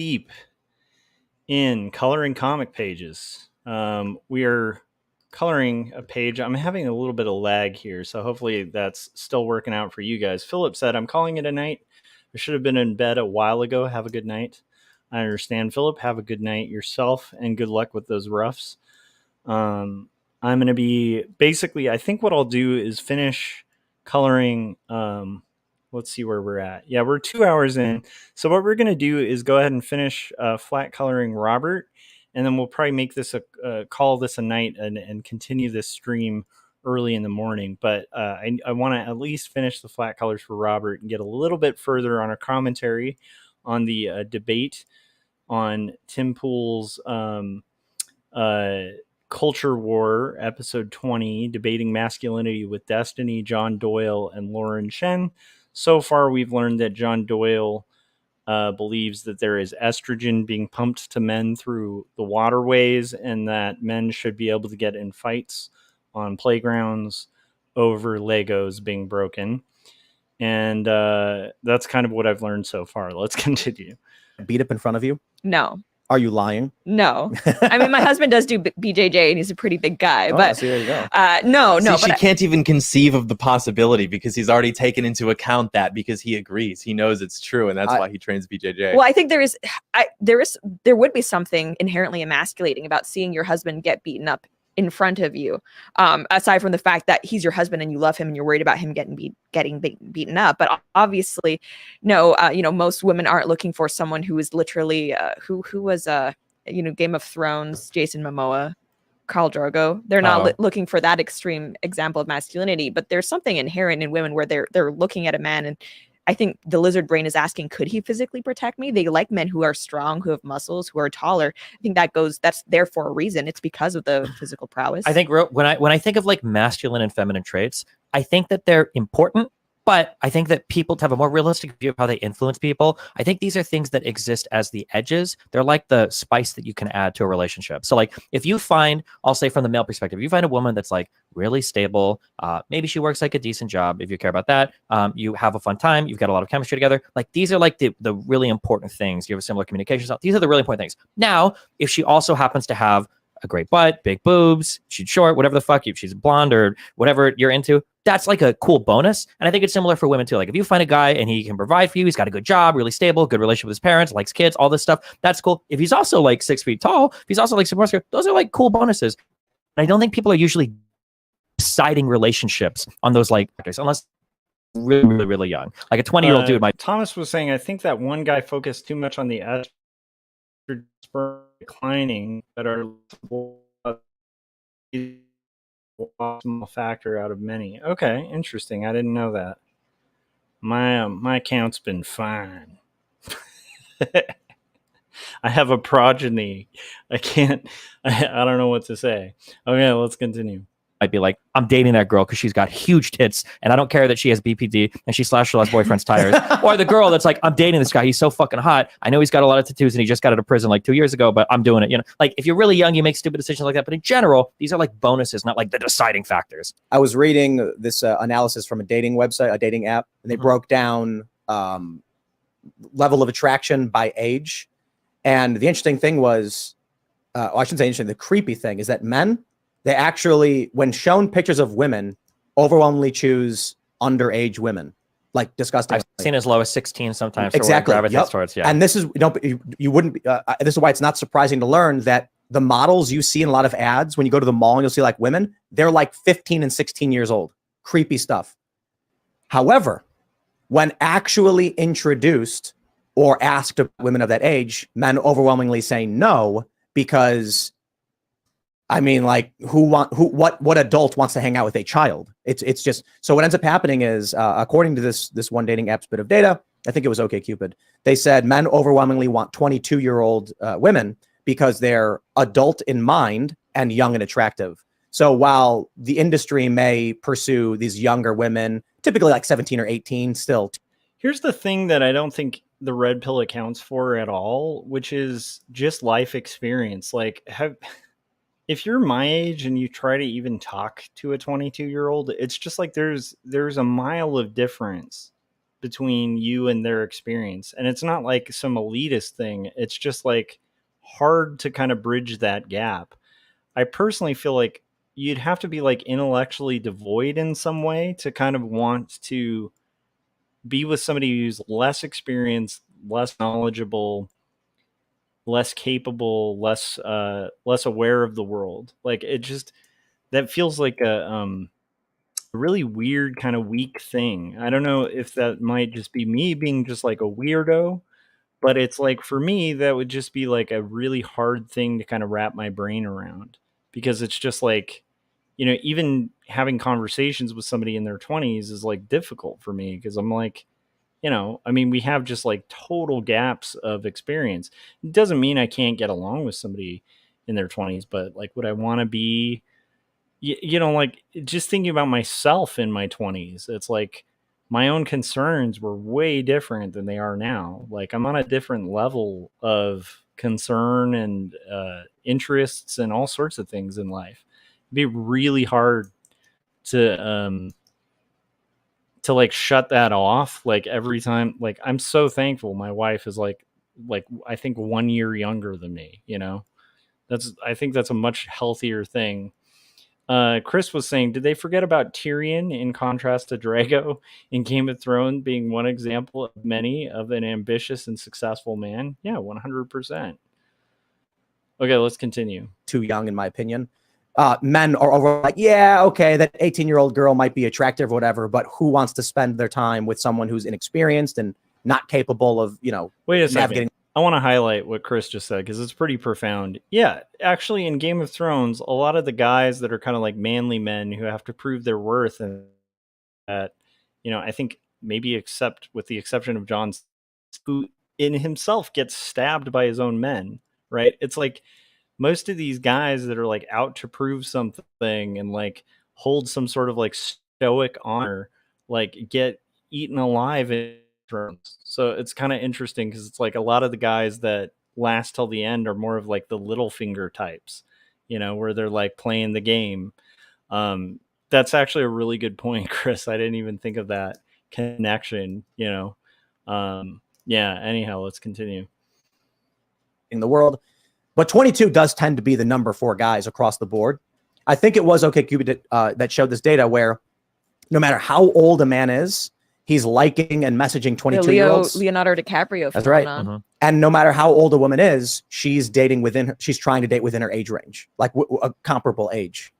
deep in coloring comic pages. We are coloring a page. I'm having a little bit of lag here, so hopefully that's still working out for you guys. Philip said, I'm calling it a night. I should have been in bed a while ago. Have a good night. I understand, Philip. Have a good night yourself, and good luck with those roughs. I'm going to be basically, I think what I'll do is finish coloring. Let's see where we're at. Yeah, we're 2 hours in. So what we're going to do is go ahead and finish flat coloring Robert, and then we'll probably make this call this a night and continue this stream early in the morning. But I want to at least finish the flat colors for Robert and get a little bit further on a commentary on the debate on Tim Pool's Culture War, episode 20, Debating Masculinity with Destiny, John Doyle and Lauren Shen. So far, we've learned that John Doyle believes that there is estrogen being pumped to men through the waterways and that men should be able to get in fights on playgrounds over Legos being broken. And that's kind of what I've learned so far. Let's continue. Beat up in front of you? No. Are you lying? No. I mean, my husband does do BJJ, and he's a pretty big guy. But so there you go. No. See, she can't even conceive of the possibility because he's already taken into account that because he agrees. He knows it's true, and that's why he trains BJJ. Well, I think there would be something inherently emasculating about seeing your husband get beaten up in front of you, aside from the fact that he's your husband and you love him and you're worried about him getting beaten up. But obviously, no, most women aren't looking for someone who is literally who was Game of Thrones, Jason Momoa, Khal Drogo. They're not looking for that extreme example of masculinity, but there's something inherent in women where they're looking at a man, and I think the lizard brain is asking, could he physically protect me? They like men who are strong, who have muscles, who are taller. I think that's there for a reason. It's because of the physical prowess. I think when I think of like masculine and feminine traits, I think that they're important, but I think that people to have a more realistic view of how they influence people. I think these are things that exist as the edges. They're like the spice that you can add to a relationship. So like if you find, I'll say from the male perspective, if you find a woman that's like really stable, maybe she works like a decent job, if you care about that, you have a fun time, you've got a lot of chemistry together. Like these are like the really important things. You have a similar communication style. These are the really important things. Now, if she also happens to have a great butt, big boobs, she's short, whatever the fuck, if she's blonde or whatever you're into, that's like a cool bonus. And I think it's similar for women too. Like if you find a guy and he can provide for you, he's got a good job, really stable, good relationship with his parents, likes kids, all this stuff, that's cool. If he's also like 6 feet tall, if he's also like super muscular, those are like cool bonuses. And I don't think people are usually deciding relationships on those like factors, unless really, really, really young. Like a 20-year-old dude might. Thomas was saying, I think that one guy focused too much on the estrogen declining that are a small factor out of many. Okay, interesting. I didn't know that. My account's been fine. I have a progeny. I don't know what to say. Okay, let's continue. Might be like, I'm dating that girl because she's got huge tits and I don't care that she has BPD and she slashed her last boyfriend's tires. Or the girl that's like, I'm dating this guy, he's so fucking hot, I know he's got a lot of tattoos and he just got out of prison like 2 years ago, but I'm doing it. Like if you're really young, you make stupid decisions like that, but in general, these are like bonuses, not like the deciding factors. I was reading this analysis from a dating website, a dating app, and they broke down level of attraction by age. And the interesting thing was, I shouldn't say interesting, the creepy thing is that men, they actually, when shown pictures of women, overwhelmingly choose underage women. Like disgusting. I've seen as low as 16 sometimes. Exactly. Towards, yeah. And this is, you wouldn't be, this is why it's not surprising to learn that the models you see in a lot of ads, when you go to the mall and you'll see like women, they're like 15 and 16 years old. Creepy stuff. However, when actually introduced or asked of women of that age, men overwhelmingly say no, because I mean, like, what adult wants to hang out with a child? It's just, so what ends up happening is, according to this one dating app's bit of data, I think it was OkCupid, they said men overwhelmingly want 22-year-old women because they're adult in mind and young and attractive. So while the industry may pursue these younger women, typically like 17 or 18, still. Here's the thing that I don't think the red pill accounts for at all, which is just life experience. Like, if you're my age and you try to even talk to a 22-year-old, it's just like there's a mile of difference between you and their experience. And it's not like some elitist thing. It's just like hard to kind of bridge that gap. I personally feel like you'd have to be like intellectually devoid in some way to kind of want to be with somebody who's less experienced, less knowledgeable, less capable, less aware of the world. Like it just, that feels like a really weird kind of weak thing. I don't know if that might just be me being just like a weirdo, but it's like for me that would just be like a really hard thing to kind of wrap my brain around, because it's just like, you know, even having conversations with somebody in their 20s is like difficult for me, because I'm like, you know, I mean, we have just like total gaps of experience. It doesn't mean I can't get along with somebody in their 20s, but like, would I want to be, you know, like just thinking about myself in my 20s, it's like my own concerns were way different than they are now. Like I'm on a different level of concern and interests and all sorts of things in life. It'd be really hard to like shut that off. Like every time, like I'm so thankful my wife is like I think 1 year younger than me, you know. I think that's a much healthier thing. Chris was saying, did they forget about Tyrion in contrast to Drago in Game of Thrones being one example of many of an ambitious and successful man? Yeah, 100%. Okay, let's continue. Too young, in my opinion. Men are over like, yeah, okay, that 18-year-old girl might be attractive or whatever, but who wants to spend their time with someone who's inexperienced and not capable of, you know, wait a second. navigating? I want to highlight what Chris just said because it's pretty profound. Yeah, actually, in Game of Thrones, a lot of the guys that are kind of like manly men who have to prove their worth, and that, you know, I think maybe except with the exception of Jon, who in himself gets stabbed by his own men, right? It's like most of these guys that are like out to prove something and like hold some sort of like stoic honor, like get eaten alive in Thrones. So it's kind of interesting because it's like a lot of the guys that last till the end are more of like the Littlefinger types, you know, where they're like playing the game. That's actually a really good point, Chris. I didn't even think of that connection, you know. Yeah, anyhow, let's continue. In the world. But 22 does tend to be the number 4 guys across the board. I think it was OkCupid that showed this data where no matter how old a man is, he's liking and messaging 22-year-olds. Leonardo DiCaprio. That's right. Mm-hmm. And no matter how old a woman is, she's trying to date within her age range, like a comparable age.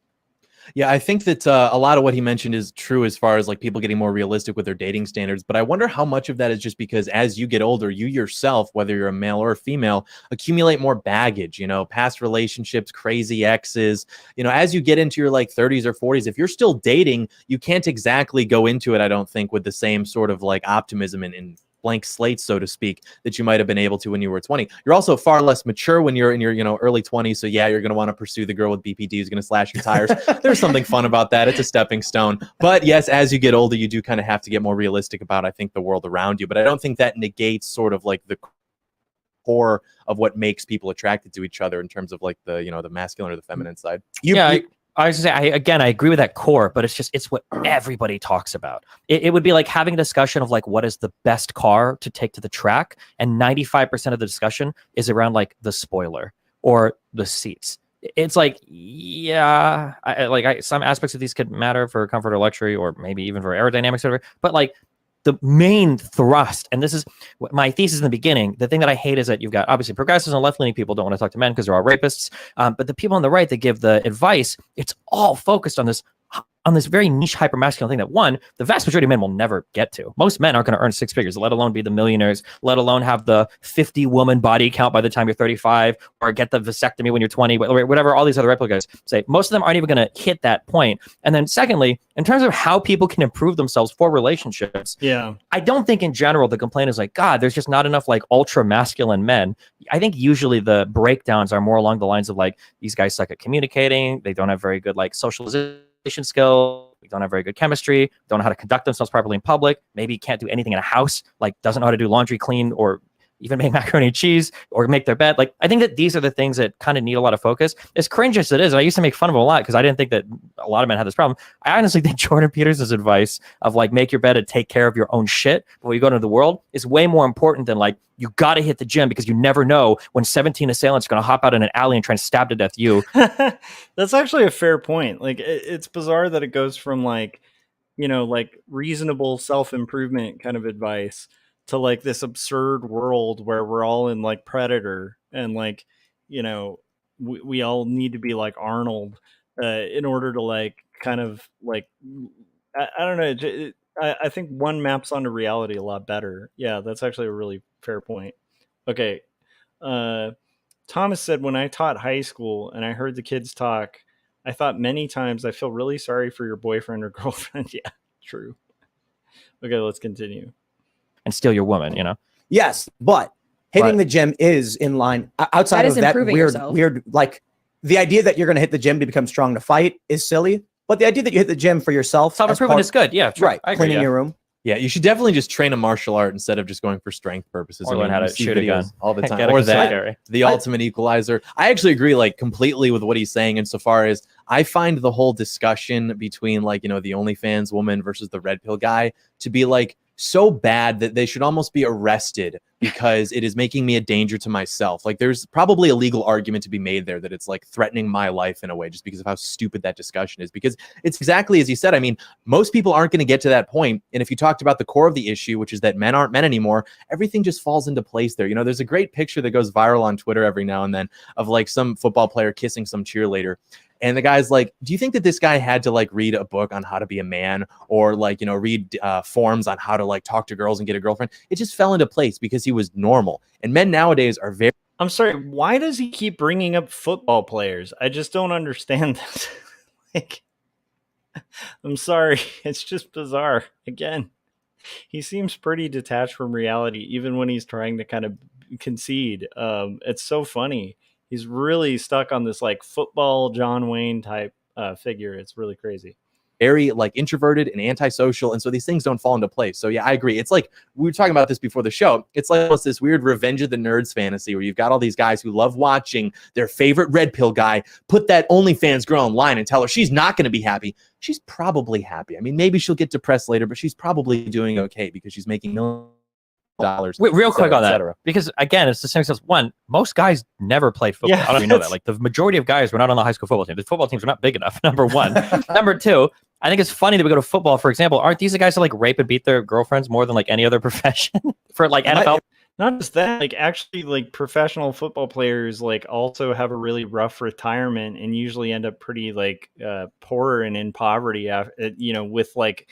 Yeah, I think that a lot of what he mentioned is true as far as like people getting more realistic with their dating standards. But I wonder how much of that is just because as you get older, you yourself, whether you're a male or a female, accumulate more baggage, you know, past relationships, crazy exes. You know, as you get into your like 30s or 40s, if you're still dating, you can't exactly go into it, I don't think, with the same sort of like optimism and blank slate, so to speak, that you might have been able to when you were 20. You're also far less mature when you're in your, you know, early 20s. So yeah, you're going to want to pursue the girl with BPD who's going to slash your tires. There's something fun about that. It's a stepping stone. But yes, as you get older, you do kind of have to get more realistic about, I think, the world around you. But I don't think that negates sort of like the core of what makes people attracted to each other in terms of like the, you know, the masculine or the feminine side. I was gonna say, I agree with that core, but it's what everybody talks about. It would be like having a discussion of like, what is the best car to take to the track? And 95% of the discussion is around like the spoiler or the seats. It's like, yeah, some aspects of these could matter for comfort or luxury, or maybe even for aerodynamics or whatever, but like, the main thrust, and this is what my thesis in the beginning, the thing that I hate is that you've got obviously progressives and left-leaning people don't want to talk to men because they're all rapists. But the people on the right that give the advice, it's all focused on this very niche hyper-masculine thing that, one, the vast majority of men will never get to. Most men aren't going to earn 6 figures, let alone be the millionaires, let alone have the 50-woman body count by the time you're 35, or get the vasectomy when you're 20, whatever all these other replicas say. Most of them aren't even going to hit that point. And then secondly, in terms of how people can improve themselves for relationships, yeah, I don't think in general the complaint is like, God, there's just not enough like ultra-masculine men. I think usually the breakdowns are more along the lines of like, these guys suck at communicating, they don't have very good like socialization skill, we don't have very good chemistry, don't know how to conduct themselves properly in public, maybe can't do anything in a house, like doesn't know how to do laundry, clean, or even make macaroni and cheese or make their bed. Like, I think that these are the things that kind of need a lot of focus. As cringe as it is, I used to make fun of him a lot because I didn't think that a lot of men had this problem. I honestly think Jordan Peterson's advice of like make your bed and take care of your own shit before you go into the world is way more important than like you got to hit the gym because you never know when 17 assailants are going to hop out in an alley and try and stab to death you. That's actually a fair point. Like it's bizarre that it goes from like, you know, like reasonable self-improvement kind of advice to like this absurd world where we're all in like Predator and like, you know, we all need to be like Arnold in order to like kind of like, I don't know. I think one maps onto reality a lot better. Yeah, that's actually a really fair point. Okay. Thomas said, when I taught high school and I heard the kids talk, I thought many times, I feel really sorry for your boyfriend or girlfriend. Yeah, true. Okay, let's continue. And steal your woman, you know? Yes, but hitting the gym is in line outside of that weird, like the idea that you're going to hit the gym to become strong to fight is silly. But the idea that you hit the gym for yourself, self-improvement is good. Yeah, true. Right. Cleaning your room. Yeah, you should definitely just train a martial art instead of just going for strength purposes. Or learn how to shoot a gun all the time. Or that, the ultimate equalizer. I actually agree like completely with what he's saying insofar as I find the whole discussion between like, you know, the OnlyFans woman versus the red pill guy to be like so bad that they should almost be arrested because it is making me a danger to myself. Like there's probably a legal argument to be made there that it's like threatening my life in a way just because of how stupid that discussion is. Because it's exactly as you said. I mean, most people aren't going to get to that point. And if you talked about the core of the issue, which is that men aren't men anymore, everything just falls into place there. You know, there's a great picture that goes viral on Twitter every now and then of like some football player kissing some cheerleader. And the guy's like, do you think that this guy had to like read a book on how to be a man or like, you know, read forms on how to like talk to girls and get a girlfriend? It just fell into place because he was normal. And men nowadays are very... I'm sorry, why does he keep bringing up football players? I just don't understand this. Like, I'm sorry. It's just bizarre. Again, he seems pretty detached from reality, even when he's trying to kind of concede. It's so funny. He's really stuck on this like football John Wayne type figure. It's really crazy. Very like introverted and antisocial. And so these things don't fall into place. So yeah, I agree. It's like, we were talking about this before the show. It's like almost this weird Revenge of the Nerds fantasy where you've got all these guys who love watching their favorite red pill guy put that OnlyFans girl online and tell her she's not going to be happy. She's probably happy. I mean, maybe she'll get depressed later, but she's probably doing okay because she's making $1 million. Wait, real quick on that, because again, it's the same stuff. One, most guys never played football. Yeah, I don't even know that. Like the majority of guys were not on the high school football team. The football teams were not big enough. Number one. Number two, I think it's funny that we go to football, for example. Aren't these the guys that like rape and beat their girlfriends more than like any other profession for like NFL? Not just that, like actually like professional football players like also have a really rough retirement and usually end up pretty like poor and in poverty, you know, with like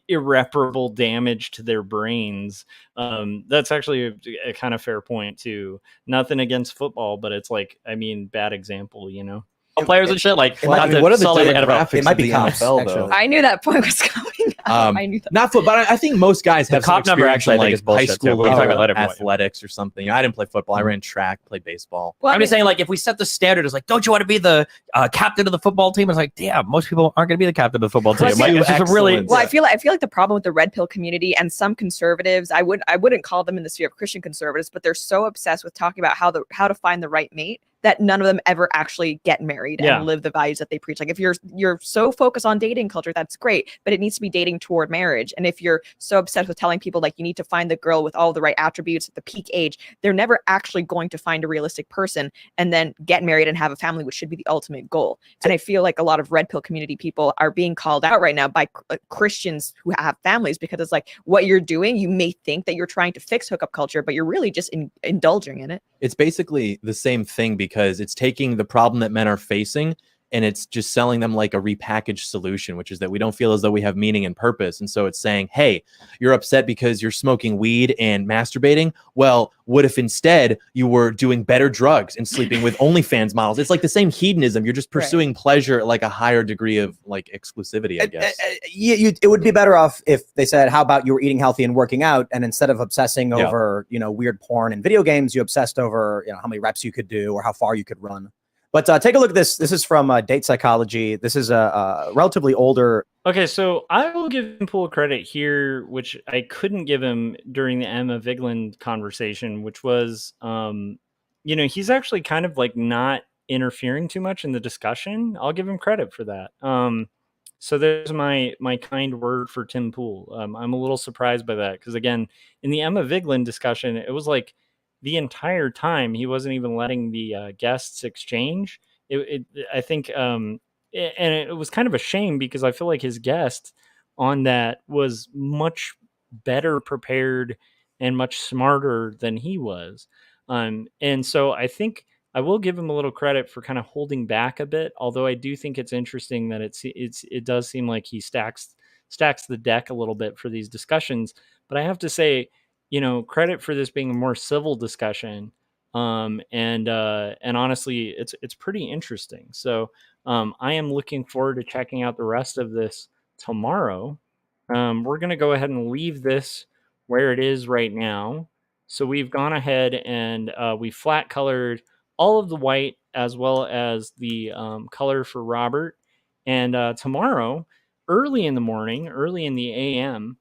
irreparable damage to their brains. That's actually a kind of fair point too. Nothing against football, but it's like, I mean, bad example, you know. Players and shit like what are the demographics it might of be the cops, NFL though? I knew that point was coming. I knew that. Not football, but I think most guys have the cop some number experience actually in, I think like is bullshit high school too. We're talking about later athletics or something. You know, I didn't play football. I ran track, played baseball. Well, I'm just saying, like, if we set the standard as like, don't you want to be the captain of the football team? It's like, damn, most people aren't going to be the captain of the football team. Like, it's just a really well. I feel like the problem with the red pill community and some conservatives, I wouldn't call them in the sphere of Christian conservatives, but they're so obsessed with talking about how to find the right mate that none of them ever actually get married and live the values that they preach. Like if you're so focused on dating culture, that's great, but it needs to be dating toward marriage. And if you're so obsessed with telling people like you need to find the girl with all the right attributes at the peak age, they're never actually going to find a realistic person and then get married and have a family, which should be the ultimate goal. And I feel like a lot of red pill community people are being called out right now by Christians who have families because it's like what you're doing, you may think that you're trying to fix hookup culture, but you're really just indulging in it. It's basically the same thing because it's taking the problem that men are facing and it's just selling them like a repackaged solution, which is that we don't feel as though we have meaning and purpose. And so it's saying, hey, you're upset because you're smoking weed and masturbating. Well, what if instead you were doing better drugs and sleeping with OnlyFans models? It's like the same hedonism. You're just pursuing pleasure at like a higher degree of like exclusivity, I guess. It would be better off if they said, how about you were eating healthy and working out? And instead of obsessing over, you know, weird porn and video games, you obsessed over, you know, how many reps you could do or how far you could run. But take a look at this. This is from Date Psychology. This is a relatively older. Okay, so I will give Tim Pool credit here, which I couldn't give him during the Emma Vigeland conversation, which was, he's actually kind of like not interfering too much in the discussion. I'll give him credit for that. So there's my kind word for Tim Pool. I'm a little surprised by that because again, in the Emma Vigeland discussion, it was like the entire time he wasn't even letting the guests exchange. I think, and it was kind of a shame because I feel like his guest on that was much better prepared and much smarter than he was. And so I think I will give him a little credit for kind of holding back a bit, although I do think it's interesting that it does seem like he stacks the deck a little bit for these discussions. But I have to say, credit for this being a more civil discussion. And honestly, it's pretty interesting. So I am looking forward to checking out the rest of this tomorrow. We're going to go ahead and leave this where it is right now. So we've gone ahead and we flat colored all of the white as well as the color for Robert. And tomorrow, early in the morning, early in the AM,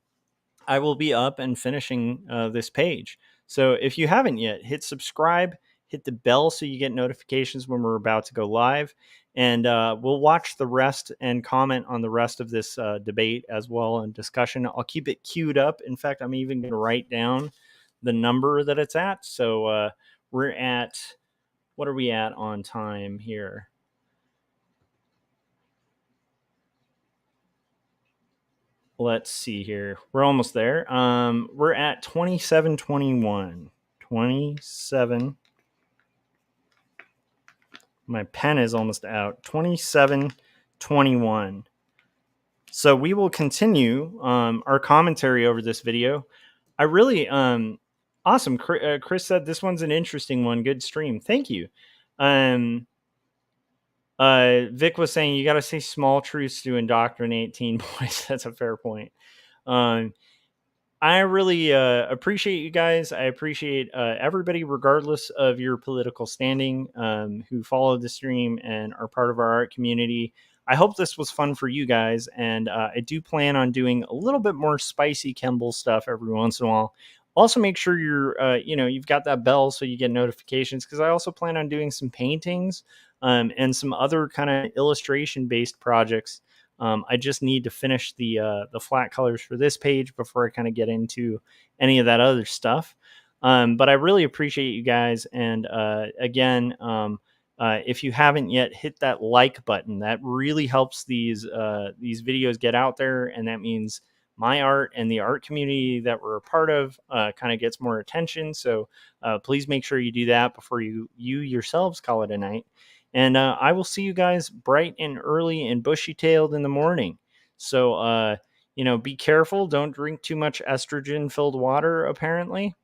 I will be up and finishing this page. So if you haven't yet, hit subscribe, hit the bell so you get notifications when we're about to go live. And we'll watch the rest and comment on the rest of this debate as well and discussion. I'll keep it queued up. In fact, I'm even going to write down the number that it's at. So we're at, what are we at on time here? Let's see here. We're almost there. We're at 27:21. 27. My pen is almost out. 27:21. So we will continue our commentary over this video. I really awesome. Chris said this one's an interesting one. Good stream. Thank you. Vic was saying you got to say small truths to indoctrinate teen boys. That's a fair point. I really appreciate you guys. I appreciate everybody, regardless of your political standing, who follow the stream and are part of our art community. I hope this was fun for you guys, and I do plan on doing a little bit more spicy Kemble stuff every once in a while. Also, make sure you've got that bell so you get notifications, because I also plan on doing some paintings and some other kind of illustration-based projects. I just need to finish the flat colors for this page before I kind of get into any of that other stuff. But I really appreciate you guys. And again, if you haven't yet, hit that like button. That really helps these videos get out there, and that means my art and the art community that we're a part of kind of gets more attention. So please make sure you do that before you yourselves call it a night. And I will see you guys bright and early and bushy-tailed in the morning. So, be careful. Don't drink too much estrogen-filled water, apparently.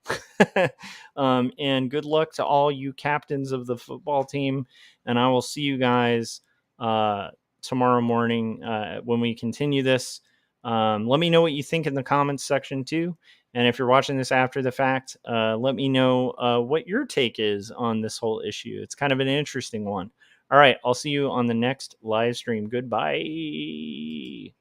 And good luck to all you captains of the football team. And I will see you guys tomorrow morning when we continue this. Let me know what you think in the comments section, too. And if you're watching this after the fact, let me know what your take is on this whole issue. It's kind of an interesting one. All right, I'll see you on the next live stream. Goodbye.